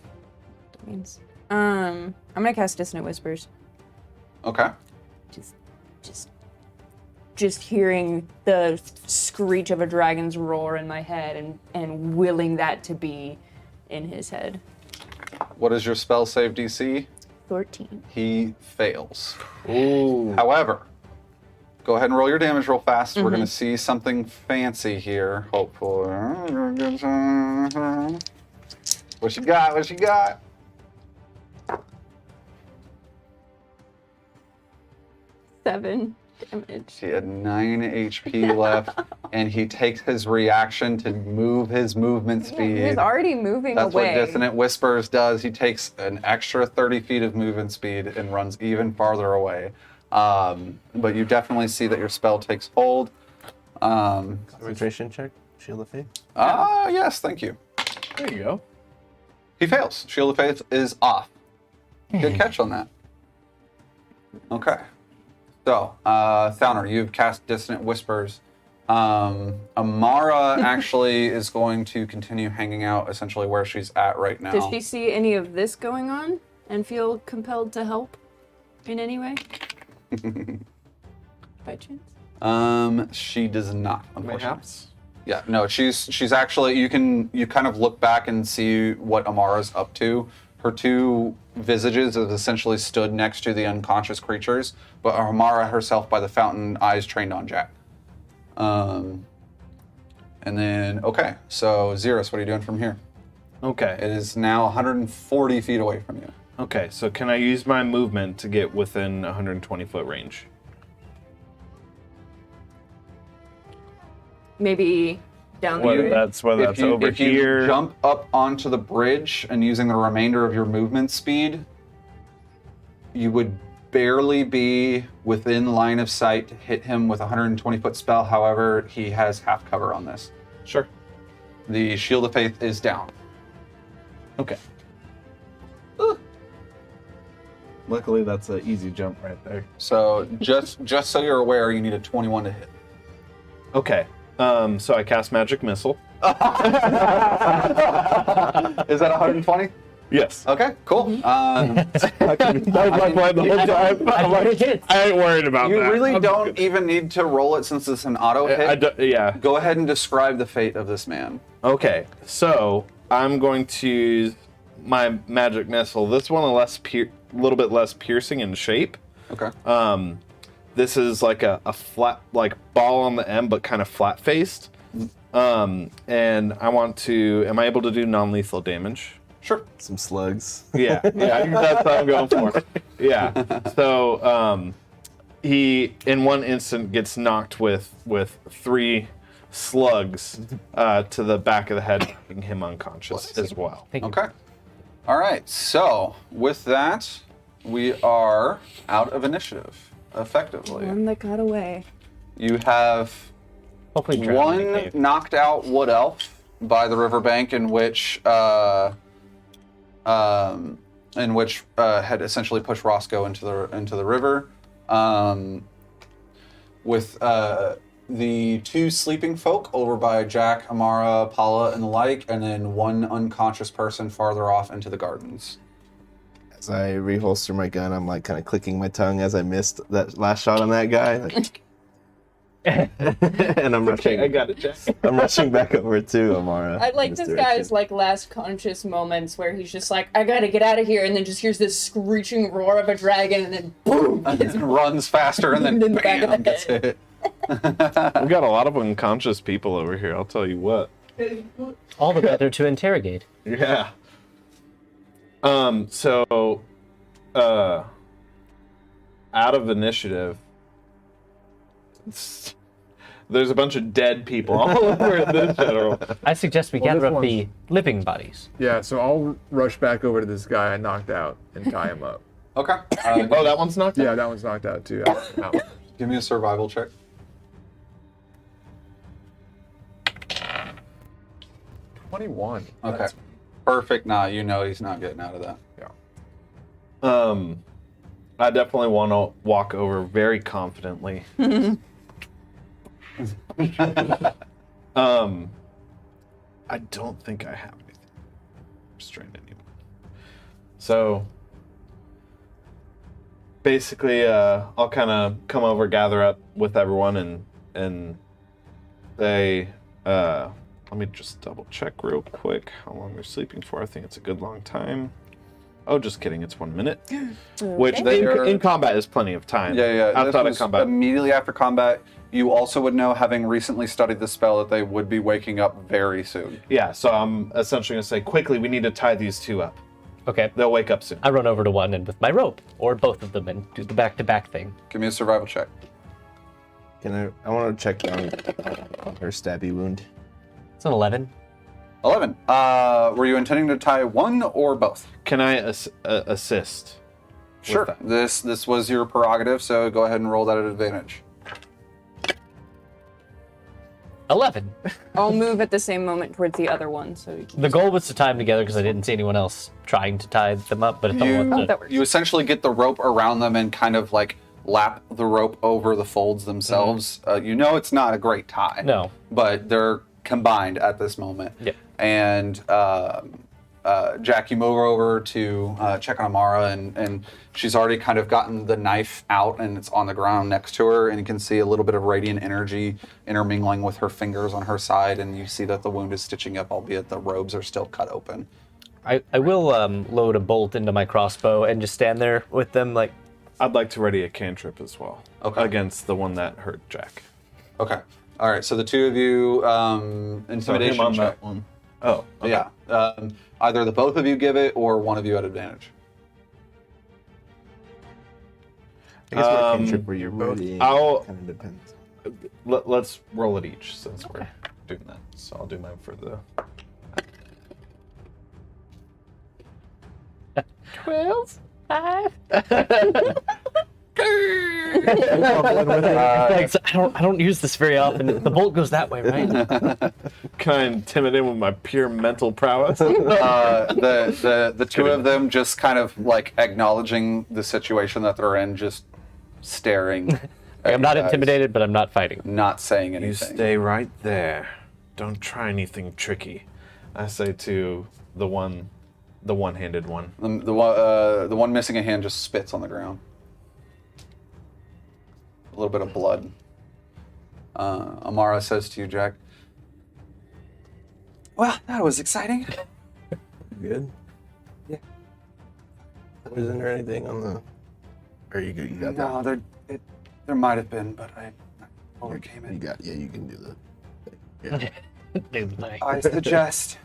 Speaker 7: That means... I'm gonna cast Dissonant Whispers.
Speaker 1: Okay.
Speaker 7: Just hearing the screech of a dragon's roar in my head and willing that to be in his head.
Speaker 1: What is your spell save DC?
Speaker 7: 14.
Speaker 1: He fails.
Speaker 8: Ooh.
Speaker 1: However, go ahead and roll your damage real fast. We're going to see something fancy here, hopefully. What you got? What you got?
Speaker 7: 7 damage.
Speaker 1: He had 9 HP left, and he takes his reaction to move his movement speed.
Speaker 7: He was already moving
Speaker 1: That's
Speaker 7: away.
Speaker 1: what Dissonant Whispers does. He takes an extra 30 feet of movement speed and runs even farther away. But you definitely see that your spell takes hold.
Speaker 6: Concentration check. Shield of Faith.
Speaker 1: Yes, thank you.
Speaker 8: There you go.
Speaker 1: He fails. Shield of Faith is off. Good catch on that. Okay. So, Thauner, you've cast Dissonant Whispers. Amara actually is going to continue hanging out essentially where she's at right now.
Speaker 7: Does she see any of this going on and feel compelled to help in any way? By chance?
Speaker 1: She does not, unfortunately.
Speaker 8: Perhaps.
Speaker 1: Yeah, no, she's actually, you kind of look back and see what Amara's up to. Her two visages have essentially stood next to the unconscious creatures, but Amara herself by the fountain, eyes trained on Jack. And then, okay, so Xeris, what are you doing from here?
Speaker 8: Okay.
Speaker 1: It is now 140 feet away from you.
Speaker 8: Okay, so can I use my movement to get within 120 foot range?
Speaker 7: Maybe down the
Speaker 8: Whether
Speaker 7: road?
Speaker 8: that's over
Speaker 1: if
Speaker 8: here.
Speaker 1: you jump up onto the bridge and using the remainder of your movement speed, you would barely be within line of sight to hit him with a 120-foot spell. However, he has half cover on this.
Speaker 8: Sure.
Speaker 1: The Shield of Faith is down.
Speaker 8: Okay.
Speaker 2: Luckily, that's an easy jump right there.
Speaker 1: So just so you're aware, you need a 21 to hit.
Speaker 8: Okay. So I cast Magic Missile.
Speaker 1: Is that 120?
Speaker 8: Yes.
Speaker 1: Okay, cool.
Speaker 8: That was my plan the whole time. I'm like, I ain't worried about
Speaker 1: You
Speaker 8: that.
Speaker 1: really
Speaker 8: I'm
Speaker 1: don't
Speaker 8: good.
Speaker 1: even need to roll it since it's an auto hit.
Speaker 8: Yeah.
Speaker 1: Go ahead and describe the fate of this man.
Speaker 8: Okay, so I'm going to use my Magic Missile. This one a little bit less piercing in shape.
Speaker 1: Okay.
Speaker 8: This is like a flat, like ball on the end, but kind of flat faced. And I want to. Am I able to do non-lethal damage?
Speaker 1: Sure.
Speaker 6: Some slugs.
Speaker 8: Yeah, that's what I'm going for. Yeah. So he, in one instant, gets knocked with 3 slugs to the back of the head, knocking him unconscious as well.
Speaker 1: Okay. All right, so with that, we are out of initiative, effectively.
Speaker 7: One that got away.
Speaker 1: You have
Speaker 4: Hopefully, drown in the
Speaker 1: one
Speaker 4: cave.
Speaker 1: knocked out wood elf by the riverbank in which had essentially pushed Roscoe into the river. With the two sleeping folk over by Jack, Amara, Paula, and the like, and then one unconscious person farther off into the gardens.
Speaker 6: As I reholster my gun, I'm like kind of clicking my tongue as I missed that last shot on that guy. Like, and I'm rushing.
Speaker 8: I got it, Jack.
Speaker 6: I'm rushing back over to Amara.
Speaker 7: I like
Speaker 6: in
Speaker 7: this
Speaker 6: direction.
Speaker 7: guy's like last conscious moments where he's just like, I gotta get out of here, and then just hears this screeching roar of a dragon, and then boom!
Speaker 1: And then runs faster, and then
Speaker 7: In the back of
Speaker 1: bam,
Speaker 7: the
Speaker 1: gets
Speaker 7: head.
Speaker 1: hit.
Speaker 8: We got a lot of unconscious people over here, I'll tell you what.
Speaker 4: All the better to interrogate.
Speaker 8: Yeah. So, out of initiative, there's a bunch of dead people all over this general.
Speaker 4: I suggest we
Speaker 5: Well,
Speaker 4: gather
Speaker 5: this
Speaker 4: up the living bodies.
Speaker 5: Yeah, so I'll rush back over to this guy I knocked out and tie him up.
Speaker 1: Okay.
Speaker 8: Oh, that one's knocked out?
Speaker 5: Yeah, that one's knocked out too. Out.
Speaker 1: Give me a survival check.
Speaker 5: 21.
Speaker 1: Okay.
Speaker 5: That's-
Speaker 1: Perfect. Nah, you know he's not getting out of that.
Speaker 8: I definitely want to walk over very confidently. I don't think I have anything restrained anyone. So basically, I'll kind of come over, gather up with everyone, and they. Let me just double check real quick how long they're sleeping for. I think it's a good long time. Oh, just kidding. It's 1 minute. Which in combat is plenty of time.
Speaker 1: Yeah.
Speaker 8: Outside
Speaker 1: This
Speaker 8: of combat.
Speaker 1: immediately after combat, you also would know, having recently studied the spell, that they would be waking up very soon.
Speaker 8: Yeah, so I'm essentially going to say, quickly, we need to tie these two up.
Speaker 4: Okay.
Speaker 8: They'll wake up soon.
Speaker 4: I run over to one and with my rope, or both of them, and do the back-to-back thing.
Speaker 1: Give me a survival check.
Speaker 6: Can I want to check on her stabby wound.
Speaker 4: It's an 11.
Speaker 1: 11. Were you intending to tie one or both?
Speaker 8: Can I assist? with
Speaker 1: Sure.
Speaker 8: that?
Speaker 1: This was your prerogative, so go ahead and roll that at advantage.
Speaker 4: 11.
Speaker 7: I'll move at the same moment towards the other one, so you can
Speaker 4: The goal was to tie them together because I didn't see anyone else trying to tie them up, but if someone wants
Speaker 7: that
Speaker 4: to...
Speaker 7: works.
Speaker 1: You essentially get the rope around them and kind of like lap the rope over the folds themselves. You know it's not a great tie.
Speaker 4: No.
Speaker 1: But they're combined at this moment.
Speaker 4: Yep.
Speaker 1: And Jack, you move over to check on Amara, and she's already kind of gotten the knife out, and it's on the ground next to her, and you can see a little bit of radiant energy intermingling with her fingers on her side, and you see that the wound is stitching up, albeit the robes are still cut open.
Speaker 4: I will load a bolt into my crossbow and just stand there with them like...
Speaker 8: I'd like to ready a cantrip as well.
Speaker 1: Okay.
Speaker 8: Against the one that hurt Jack.
Speaker 1: Okay. All right, so the two of you,
Speaker 8: So
Speaker 1: intimidation
Speaker 8: him on
Speaker 1: check.
Speaker 8: that one. Oh, okay.
Speaker 1: Yeah. Either the both of you give it, or one of you at advantage.
Speaker 6: I guess what
Speaker 8: Um,
Speaker 6: cantrip were you ready?
Speaker 8: I'll-
Speaker 6: Kind of depends.
Speaker 8: Let's roll it each since we're doing that. So I'll do mine for the.
Speaker 4: 12? 5?
Speaker 1: Uh,
Speaker 4: Thanks. I don't use this very often. The bolt goes that way, right?
Speaker 8: Can I intimidate him with my pure mental prowess?
Speaker 1: the two of them just kind of like acknowledging the situation that they're in, just staring. at
Speaker 4: I'm not
Speaker 1: you guys,
Speaker 4: intimidated, but I'm not fighting.
Speaker 1: Not saying
Speaker 8: You
Speaker 1: anything.
Speaker 8: stay right there. Don't try anything tricky. I say to the one-handed one.
Speaker 1: The one missing a hand just spits on the ground. A little bit of blood. Amara says to you, Jack, "Well, that was exciting."
Speaker 6: Good.
Speaker 1: Yeah.
Speaker 6: Wasn't there anything on the? Or you good? You got
Speaker 1: No, there might have been, but I overcame
Speaker 6: that. You
Speaker 1: it.
Speaker 6: got. Yeah, you can do that. Yeah.
Speaker 4: Dude, like,
Speaker 1: I suggest,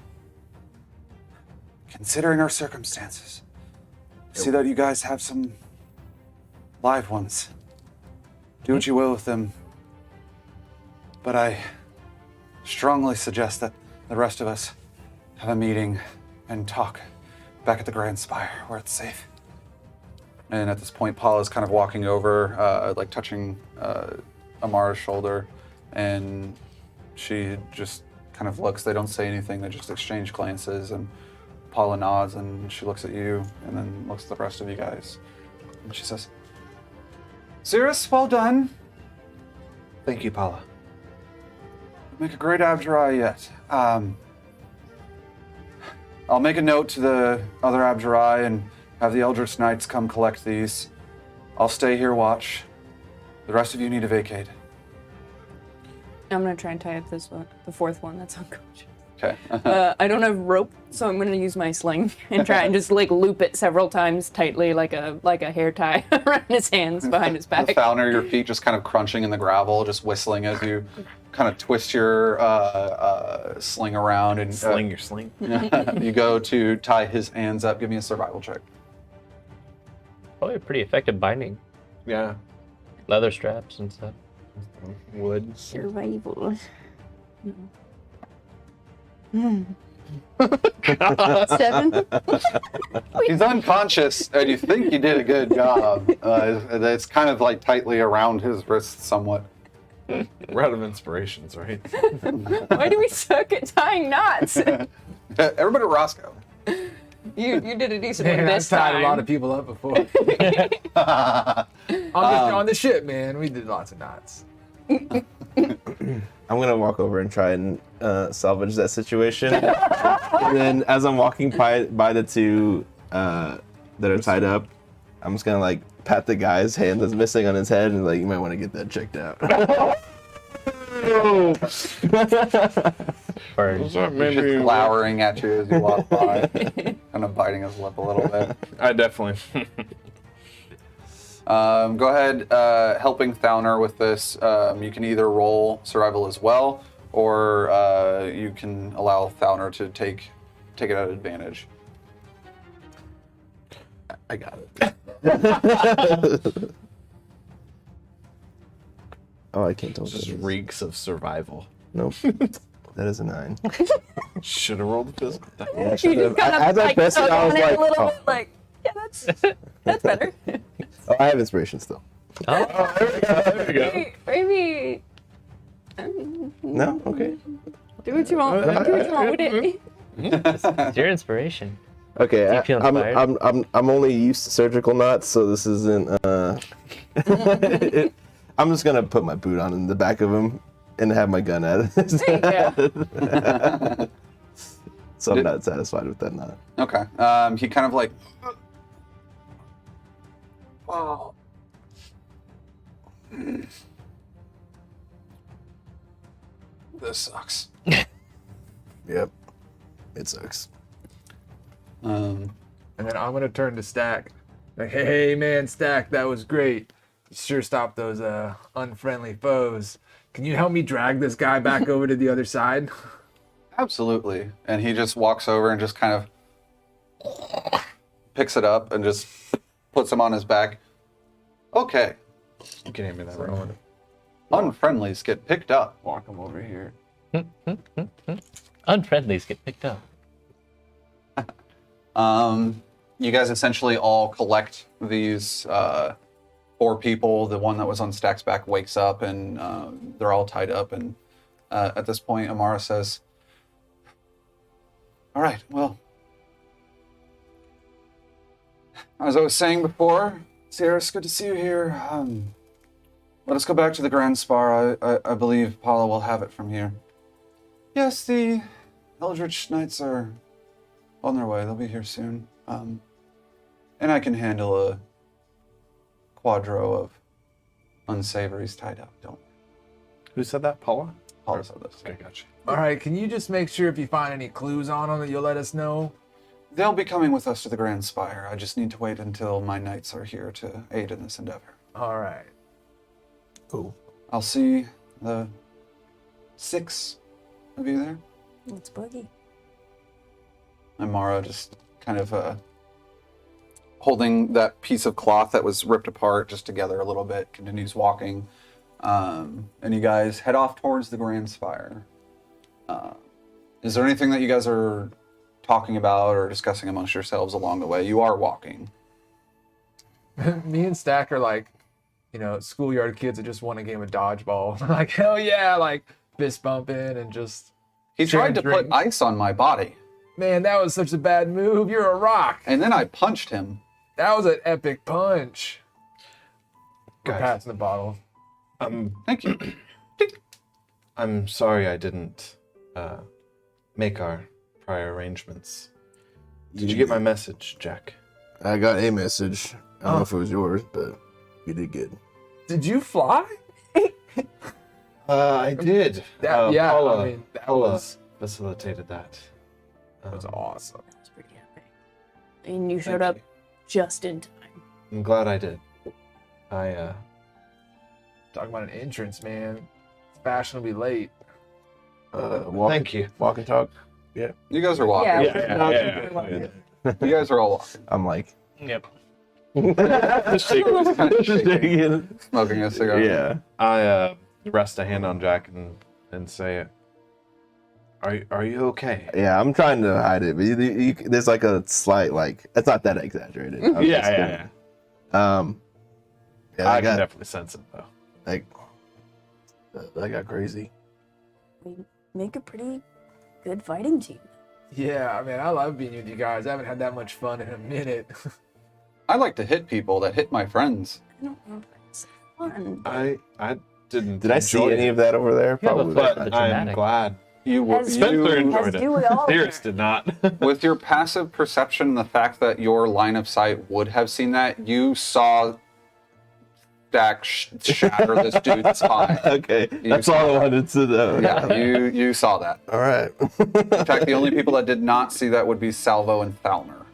Speaker 1: considering our circumstances, see that you guys have some live ones. Do what you will with them. But I strongly suggest that the rest of us have a meeting and talk back at the Grand Spire where it's safe. And at this point, Paula's kind of walking over, like touching Amara's shoulder, and she just kind of looks. They don't say anything. They just exchange glances, and Paula nods, and she looks at you, and then looks at the rest of you guys. And she says, Cirrus, well done.
Speaker 2: Thank you, Paula.
Speaker 1: Make a great Abjurai yet. I'll make a note to the other Abjurai and have the Eldritch Knights come collect these. I'll stay here, watch. The rest of you need to vacate.
Speaker 7: I'm gonna try and tie up this one, the fourth one that's unconscious.
Speaker 1: Okay.
Speaker 7: I don't have rope, so I'm gonna use my sling and try and just like loop it several times tightly, like a hair tie around his hands behind his back.
Speaker 1: The Founder, your feet just kind of crunching in the gravel, just whistling as you kind of twist your sling around and
Speaker 2: Sling your sling.
Speaker 1: you go to tie his hands up. Give me a survival check.
Speaker 4: Probably a pretty effective binding.
Speaker 2: Yeah.
Speaker 4: Leather straps and stuff.
Speaker 2: Wood.
Speaker 7: Survival. Seven.
Speaker 1: He's unconscious, and you think you did a good job. It's kind of like tightly around his wrist somewhat.
Speaker 2: We're out of inspirations, right?
Speaker 7: Why do we suck at tying knots?
Speaker 1: Everybody, Roscoe.
Speaker 7: You did a decent one
Speaker 5: Man, I've
Speaker 7: this
Speaker 5: tied
Speaker 7: time.
Speaker 5: a lot of people up before. on the ship, man, we did lots of knots.
Speaker 6: I'm gonna walk over and try and salvage that situation. And then, as I'm walking by the two that are tied up, I'm just gonna like pat the guy's hand that's missing on his head and like, you might want to get that checked out.
Speaker 4: Burn.
Speaker 1: He's just glowering at you as you walk by, kind of biting his lip a little bit.
Speaker 2: I definitely.
Speaker 1: Go ahead, helping Thauner with this. You can either roll survival as well, or you can allow Thauner to take it at advantage.
Speaker 6: I got it. Oh, I can't tell what
Speaker 2: Just
Speaker 6: that is.
Speaker 2: reeks of survival.
Speaker 6: Nope. That is a 9.
Speaker 2: Should have rolled the physical.
Speaker 6: Yeah, I
Speaker 7: You
Speaker 6: should've.
Speaker 7: just kind of
Speaker 6: As I
Speaker 7: like
Speaker 6: pressed it,
Speaker 7: tug
Speaker 6: I was
Speaker 7: on it
Speaker 6: like,
Speaker 7: a little
Speaker 6: oh.
Speaker 7: bit, like, yeah, that's better.
Speaker 6: Oh, I have inspiration still.
Speaker 4: Oh,
Speaker 2: There we go.
Speaker 7: Maybe
Speaker 6: No? Okay.
Speaker 7: do what you want. Do what you want with it.
Speaker 4: it's your inspiration.
Speaker 6: Okay,
Speaker 4: Do you feel inspired?
Speaker 6: I'm only used to surgical knots, so this isn't. I'm just gonna put my boot on in the back of him and have my gun at it. So I'm not satisfied with that knot.
Speaker 1: Okay. He kind of like. Wow. This sucks.
Speaker 6: Yep, it sucks.
Speaker 1: Um,
Speaker 5: And then I'm gonna turn to Stack. Like, hey man, Stack, that was great. You sure stopped those unfriendly foes. Can you help me drag this guy back over to the other side?
Speaker 1: Absolutely. And he just walks over and just kind of picks it up and just puts him on his back. Okay.
Speaker 2: You can hand me that right.
Speaker 1: Unfriendlies get picked up.
Speaker 5: Walk him over here.
Speaker 4: Unfriendlies get picked up.
Speaker 1: You guys essentially all collect these 4 people. The one that was on Stack's back wakes up and they're all tied up. And at this point, Amara says, all right, well, as I was saying before, Sierra, it's good to see you here. Let us go back to the Grand Spar. I believe Paula will have it from here. Yes, the Eldritch Knights are on their way. They'll be here soon. And I can handle a quadro of unsavories tied up. Don't.
Speaker 2: Who said that? Paula?
Speaker 1: Paula said this.
Speaker 2: Okay, gotcha.
Speaker 5: All right, can you just make sure if you find any clues on them that you'll let us know?
Speaker 1: They'll be coming with us to the Grand Spire. I just need to wait until my knights are here to aid in this endeavor.
Speaker 5: All right.
Speaker 6: Cool.
Speaker 1: I'll see the 6 of you there.
Speaker 7: Let's boogie.
Speaker 1: And Mara just kind of holding that piece of cloth that was ripped apart just together a little bit, continues walking. And you guys head off towards the Grand Spire. Is there anything that you guys are talking about or discussing amongst yourselves along the way. You are walking.
Speaker 5: Me and Stack are like, schoolyard kids that just won a game of dodgeball. Like, hell yeah, like fist bumping and just.
Speaker 1: He tried to
Speaker 5: drink.
Speaker 1: put ice on my body,
Speaker 5: Man, that was such a bad move. You're a rock.
Speaker 1: and then I punched him.
Speaker 5: That was an epic punch. We're
Speaker 2: Guys.
Speaker 5: passing the bottle.
Speaker 1: Thank you.
Speaker 2: I'm sorry I didn't make our prior arrangements. Did you get my message, Jack?
Speaker 6: I got a message. I don't know if it was yours, but you did good.
Speaker 5: Did you fly?
Speaker 2: I did.
Speaker 5: That- yeah,
Speaker 2: Paula,
Speaker 5: I mean, that
Speaker 2: Paula
Speaker 5: was-
Speaker 2: facilitated that.
Speaker 5: That was awesome.
Speaker 7: That's pretty epic. And you showed up just in time.
Speaker 2: I'm glad I did. I
Speaker 5: Talking about an entrance, man. It's fashionably late.
Speaker 2: thank you.
Speaker 6: Walk and talk.
Speaker 1: You guys are walking.
Speaker 7: Yeah.
Speaker 1: You guys are all walking.
Speaker 6: I'm like,
Speaker 4: Yep.
Speaker 6: shaking.
Speaker 1: Smoking a cigar.
Speaker 6: Yeah.
Speaker 2: I rest a hand on Jack and say, "Are you okay?"
Speaker 6: Yeah, I'm trying to hide it, but there's like a slight, like, it's not that exaggerated. I was just kidding. Yeah,
Speaker 2: I
Speaker 6: I
Speaker 2: can
Speaker 6: got,
Speaker 2: definitely sense it though.
Speaker 6: like, that got crazy.
Speaker 7: We make a pretty good fighting team.
Speaker 5: Yeah, I mean, I love being with you guys. I haven't had that much fun in a minute.
Speaker 1: I like to hit people that hit my friends.
Speaker 7: I don't know if that's fun.
Speaker 2: I didn't.
Speaker 6: Did I see
Speaker 2: enjoy
Speaker 6: any
Speaker 2: it,
Speaker 6: of that over there?
Speaker 4: Yeah,
Speaker 6: Probably.
Speaker 4: but-
Speaker 2: But
Speaker 4: The
Speaker 2: I'm
Speaker 4: dramatic.
Speaker 2: glad.
Speaker 1: You were
Speaker 7: As
Speaker 2: Spencer
Speaker 1: you,
Speaker 2: enjoyed
Speaker 7: As
Speaker 2: it.
Speaker 7: do we all.
Speaker 2: Sirius did not.
Speaker 1: with your passive perception, the fact that your line of sight would have seen that, you saw Stack shatter this dude's spine.
Speaker 6: Okay, that's all I wanted to know.
Speaker 1: Yeah, you saw that.
Speaker 6: All right.
Speaker 1: In fact, the only people that did not see that would be Salvo and Thalner.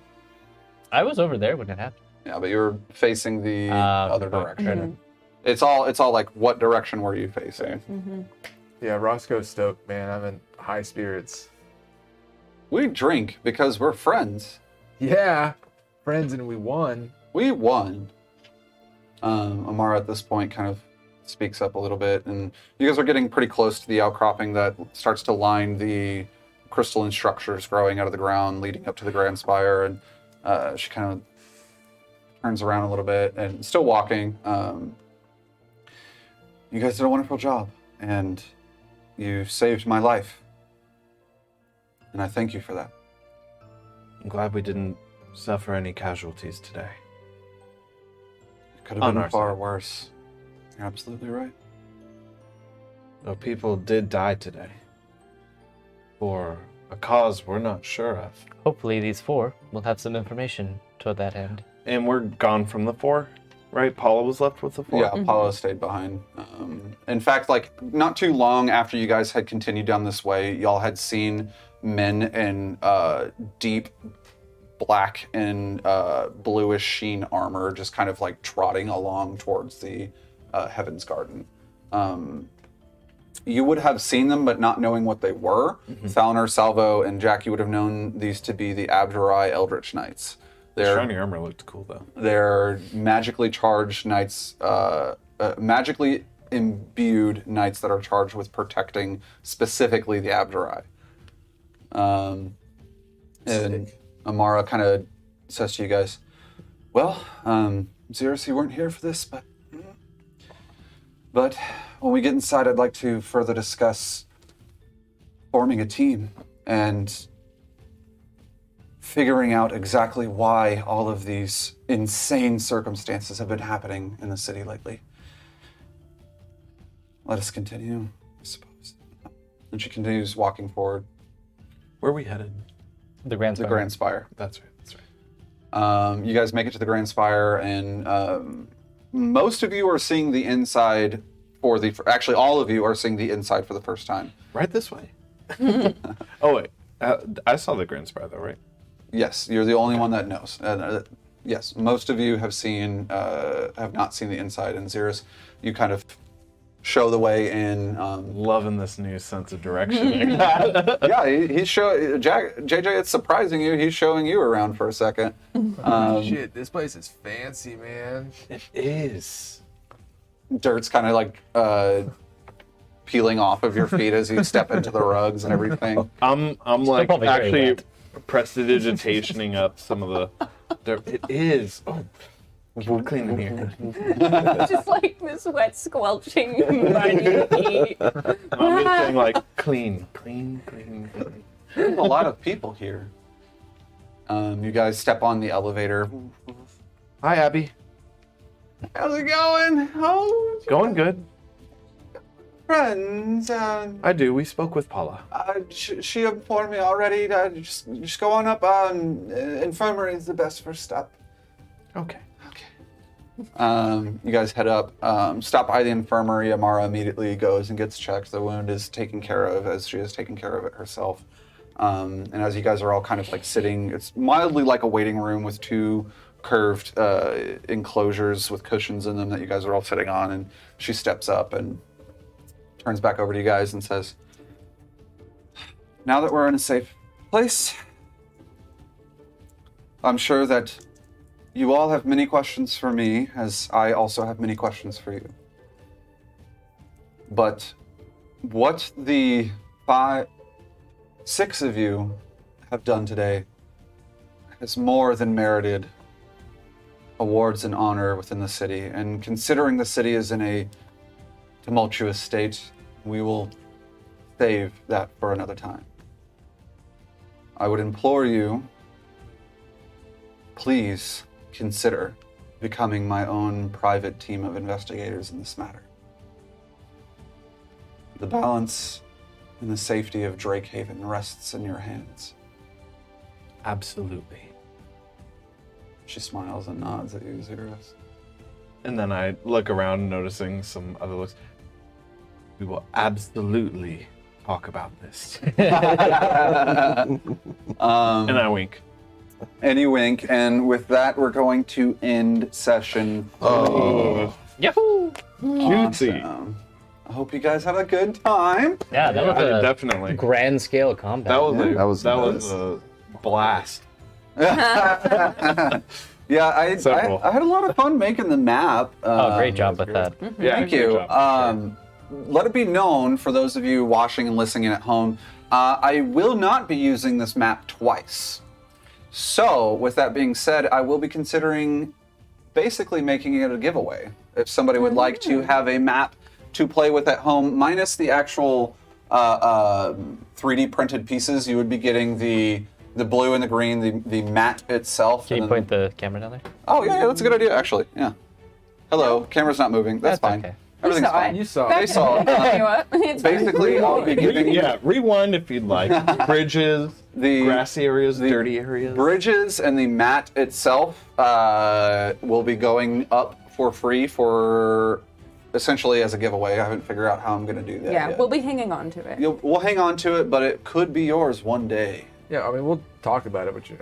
Speaker 4: I was over there when it happened.
Speaker 1: Yeah, but you're facing the other
Speaker 4: okay.
Speaker 1: direction. It's all like, what direction were you facing?
Speaker 5: Yeah, Roscoe's stoked, man. I'm in high spirits.
Speaker 1: We drink because we're friends.
Speaker 5: Yeah, friends, and we won.
Speaker 1: We won. Amara at this point kind of speaks up a little bit, and you guys are getting pretty close to the outcropping that starts to line the crystalline structures growing out of the ground leading up to the Grand Spire, and she kind of turns around a little bit and still walking. You guys did a wonderful job, and you saved my life, and I thank you for that.
Speaker 2: I'm glad we didn't suffer any casualties today.
Speaker 1: It could have
Speaker 2: On
Speaker 1: been
Speaker 2: our
Speaker 1: far
Speaker 2: side.
Speaker 1: worse. You're absolutely right.
Speaker 2: Though people did die today. For a cause we're not sure of.
Speaker 4: Hopefully, these four will have some information toward that end.
Speaker 2: And we're gone from the four, right? Paula was left with the four.
Speaker 1: Yeah, Apollo stayed behind. In fact, like, not too long after you guys had continued down this way, y'all had seen men in deep black and bluish sheen armor just kind of like trotting along towards the Heaven's Garden. You would have seen them, but not knowing what they were. Thalner, Salvo, and Jack, you would have known these to be the Abjurai Eldritch Knights. They're
Speaker 2: Shiny armor looked cool though.
Speaker 1: They're magically charged knights, magically imbued knights that are charged with protecting specifically the Abjurai. And Amara kind of says to you guys, well, Xeris, you weren't here for this, but when we get inside, I'd like to further discuss forming a team and figuring out exactly why all of these insane circumstances have been happening in the city lately. Let us continue, I suppose. And she continues walking forward.
Speaker 2: Where are we headed?
Speaker 4: The Grand
Speaker 1: The
Speaker 4: Spire.
Speaker 1: Grand Spire.
Speaker 2: That's right. That's right.
Speaker 1: You guys make it to the Grand Spire, and most of you are seeing the inside actually, all of you are seeing the inside for the first time.
Speaker 2: Right this way. Oh wait, I saw the Grand Spire though, right?
Speaker 1: Yes, you're the only one that knows. Yes, most of you have not seen the inside, and Xeris, you kind of show the way in.
Speaker 2: Loving this new sense of direction.
Speaker 1: Yeah, he's JJ, it's surprising you. He's showing you around for a second.
Speaker 5: Shit, this place is fancy, man.
Speaker 2: It is.
Speaker 1: Dirt's kind of like peeling off of your feet as you step into the rugs and everything.
Speaker 2: I'm like
Speaker 4: probably very
Speaker 2: actually
Speaker 4: wet.
Speaker 8: prestidigitationing up some of the dirt. It is. Oh, keep it clean in here.
Speaker 7: Just like this wet squelching muddy heat.
Speaker 8: I'm just saying, like, clean.
Speaker 1: There's a lot of people here. You guys step on the elevator.
Speaker 8: Hi, Abby.
Speaker 1: How's it going? Oh,
Speaker 8: Going good.
Speaker 1: friends.
Speaker 8: I do. We spoke with Paula.
Speaker 1: She informed me already. Just go on up. Infirmary is the best first step.
Speaker 8: Okay.
Speaker 1: You guys head up. Stop by the infirmary. Amara immediately goes and gets checked. The wound is taken care of, as she has taken care of it herself. And as you guys are all kind of like sitting, it's mildly like a waiting room with two curved enclosures with cushions in them that you guys are all sitting on. And she steps up and turns back over to you guys and says, "Now that we're in a safe place, I'm sure that you all have many questions for me, as I also have many questions for you. But what the 6 of you have done today has more than merited awards and honor within the city. And considering the city is in a tumultuous state, we will save that for another time. I would implore you, please consider becoming my own private team of investigators in this matter. The balance and the safety of Drake Haven rests in your hands."
Speaker 2: Absolutely.
Speaker 1: She smiles and nods at you, Xeris.
Speaker 8: And then I look around, noticing some other looks. We will absolutely talk about this. And I wink.
Speaker 1: And you wink, and with that, we're going to end session 3.
Speaker 8: Oh,
Speaker 4: Yahoo!
Speaker 8: juicy.
Speaker 1: Awesome. I hope you guys had a good time.
Speaker 4: Yeah, that was a
Speaker 8: Definitely.
Speaker 4: grand scale combat.
Speaker 8: That was
Speaker 6: That
Speaker 8: a,
Speaker 6: was
Speaker 8: that was a blast.
Speaker 1: Yeah, I
Speaker 8: Several.
Speaker 1: had a lot of fun making the map.
Speaker 4: Oh, great job with that.
Speaker 8: Yeah,
Speaker 1: Thank
Speaker 8: great
Speaker 1: you.
Speaker 8: job.
Speaker 1: Let it be known for those of you watching and listening in at home, I will not be using this map twice. So, with that being said, I will be considering basically making it a giveaway. If somebody would like to have a map to play with at home, minus the actual 3D printed pieces, you would be getting the blue and the green, the mat itself.
Speaker 4: Can you
Speaker 1: and then-
Speaker 4: point the camera down there?
Speaker 1: Oh, yeah, that's a good idea, actually. Yeah. Hello, camera's not moving. That's fine.
Speaker 4: okay.
Speaker 1: Everything's
Speaker 7: saw it.
Speaker 1: fine.
Speaker 5: You saw
Speaker 1: They
Speaker 5: it.
Speaker 1: saw it.
Speaker 7: Tell you what, it's fine.
Speaker 1: Basically, I'll be giving you
Speaker 8: Yeah, rewind if you'd like. Bridges,
Speaker 1: the
Speaker 8: grassy areas, dirty areas.
Speaker 1: bridges and the mat itself will be going up for free for essentially as a giveaway. I haven't figured out how I'm going to do that
Speaker 7: Yeah,
Speaker 1: yet.
Speaker 7: we'll be hanging on to it.
Speaker 1: We'll hang on to it, but it could be yours one day.
Speaker 5: Yeah, I mean, we'll talk about it, but you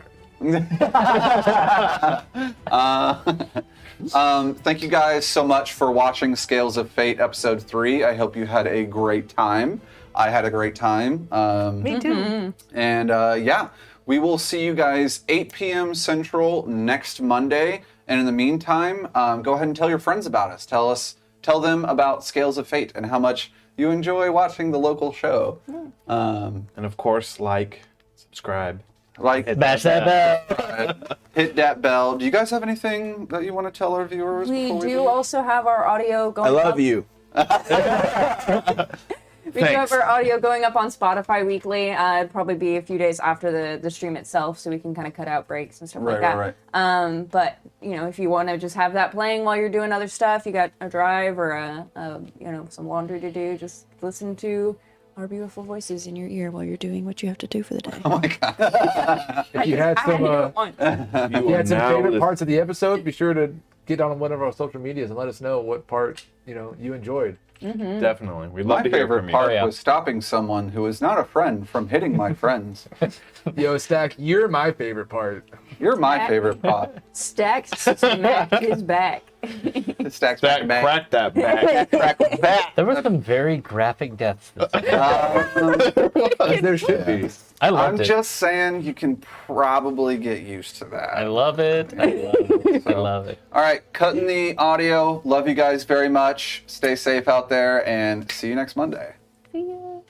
Speaker 1: Thank you guys so much for watching Scales of Fate Episode 3. I hope you had a great time. I had a great time.
Speaker 3: Me too.
Speaker 1: And yeah, we will see you guys 8 p.m. Central next Monday. And in the meantime, go ahead and tell your friends about us. Tell them about Scales of Fate and how much you enjoy watching the local show.
Speaker 8: And of course, subscribe.
Speaker 4: Bash that bell.
Speaker 1: Hit that bell. Do you guys have anything that you want to tell our viewers?
Speaker 7: We
Speaker 1: before
Speaker 7: do also have our audio going
Speaker 6: I love
Speaker 7: up.
Speaker 6: you.
Speaker 7: We do have our audio going up on Spotify weekly. It'd probably be a few days after the stream itself, so we can kind of cut out breaks and stuff like that.
Speaker 1: Right.
Speaker 7: But if you want to just have that playing while you're doing other stuff, you got a drive or some laundry to do, just listen to our beautiful voices in your ear while you're doing what you have to do for the day.
Speaker 1: Oh my god.
Speaker 5: If you had some, if you had some
Speaker 8: now
Speaker 5: favorite
Speaker 8: listen.
Speaker 5: parts of the episode, be sure to get on one of our social medias and let us know what part you enjoyed.
Speaker 8: Definitely. We'd
Speaker 1: My
Speaker 8: love to hear
Speaker 1: favorite
Speaker 8: from you.
Speaker 1: part
Speaker 4: Oh, yeah.
Speaker 1: was stopping someone who is not a friend from hitting my friends.
Speaker 5: Yo, Stack, you're my favorite part.
Speaker 1: You're my favorite part.
Speaker 7: Stack's smacked his back.
Speaker 1: Stacks back
Speaker 8: Back,
Speaker 1: back.
Speaker 8: crack that back.
Speaker 1: Crack back.
Speaker 4: There were some very graphic deaths. This week.
Speaker 5: As there should be.
Speaker 4: I
Speaker 1: I'm
Speaker 4: loved it.
Speaker 1: just saying you can probably get used to that.
Speaker 4: I love it. I love it. I love it.
Speaker 1: All right, cutting the audio. Love you guys very much. Stay safe out there and see you next Monday.
Speaker 7: See ya.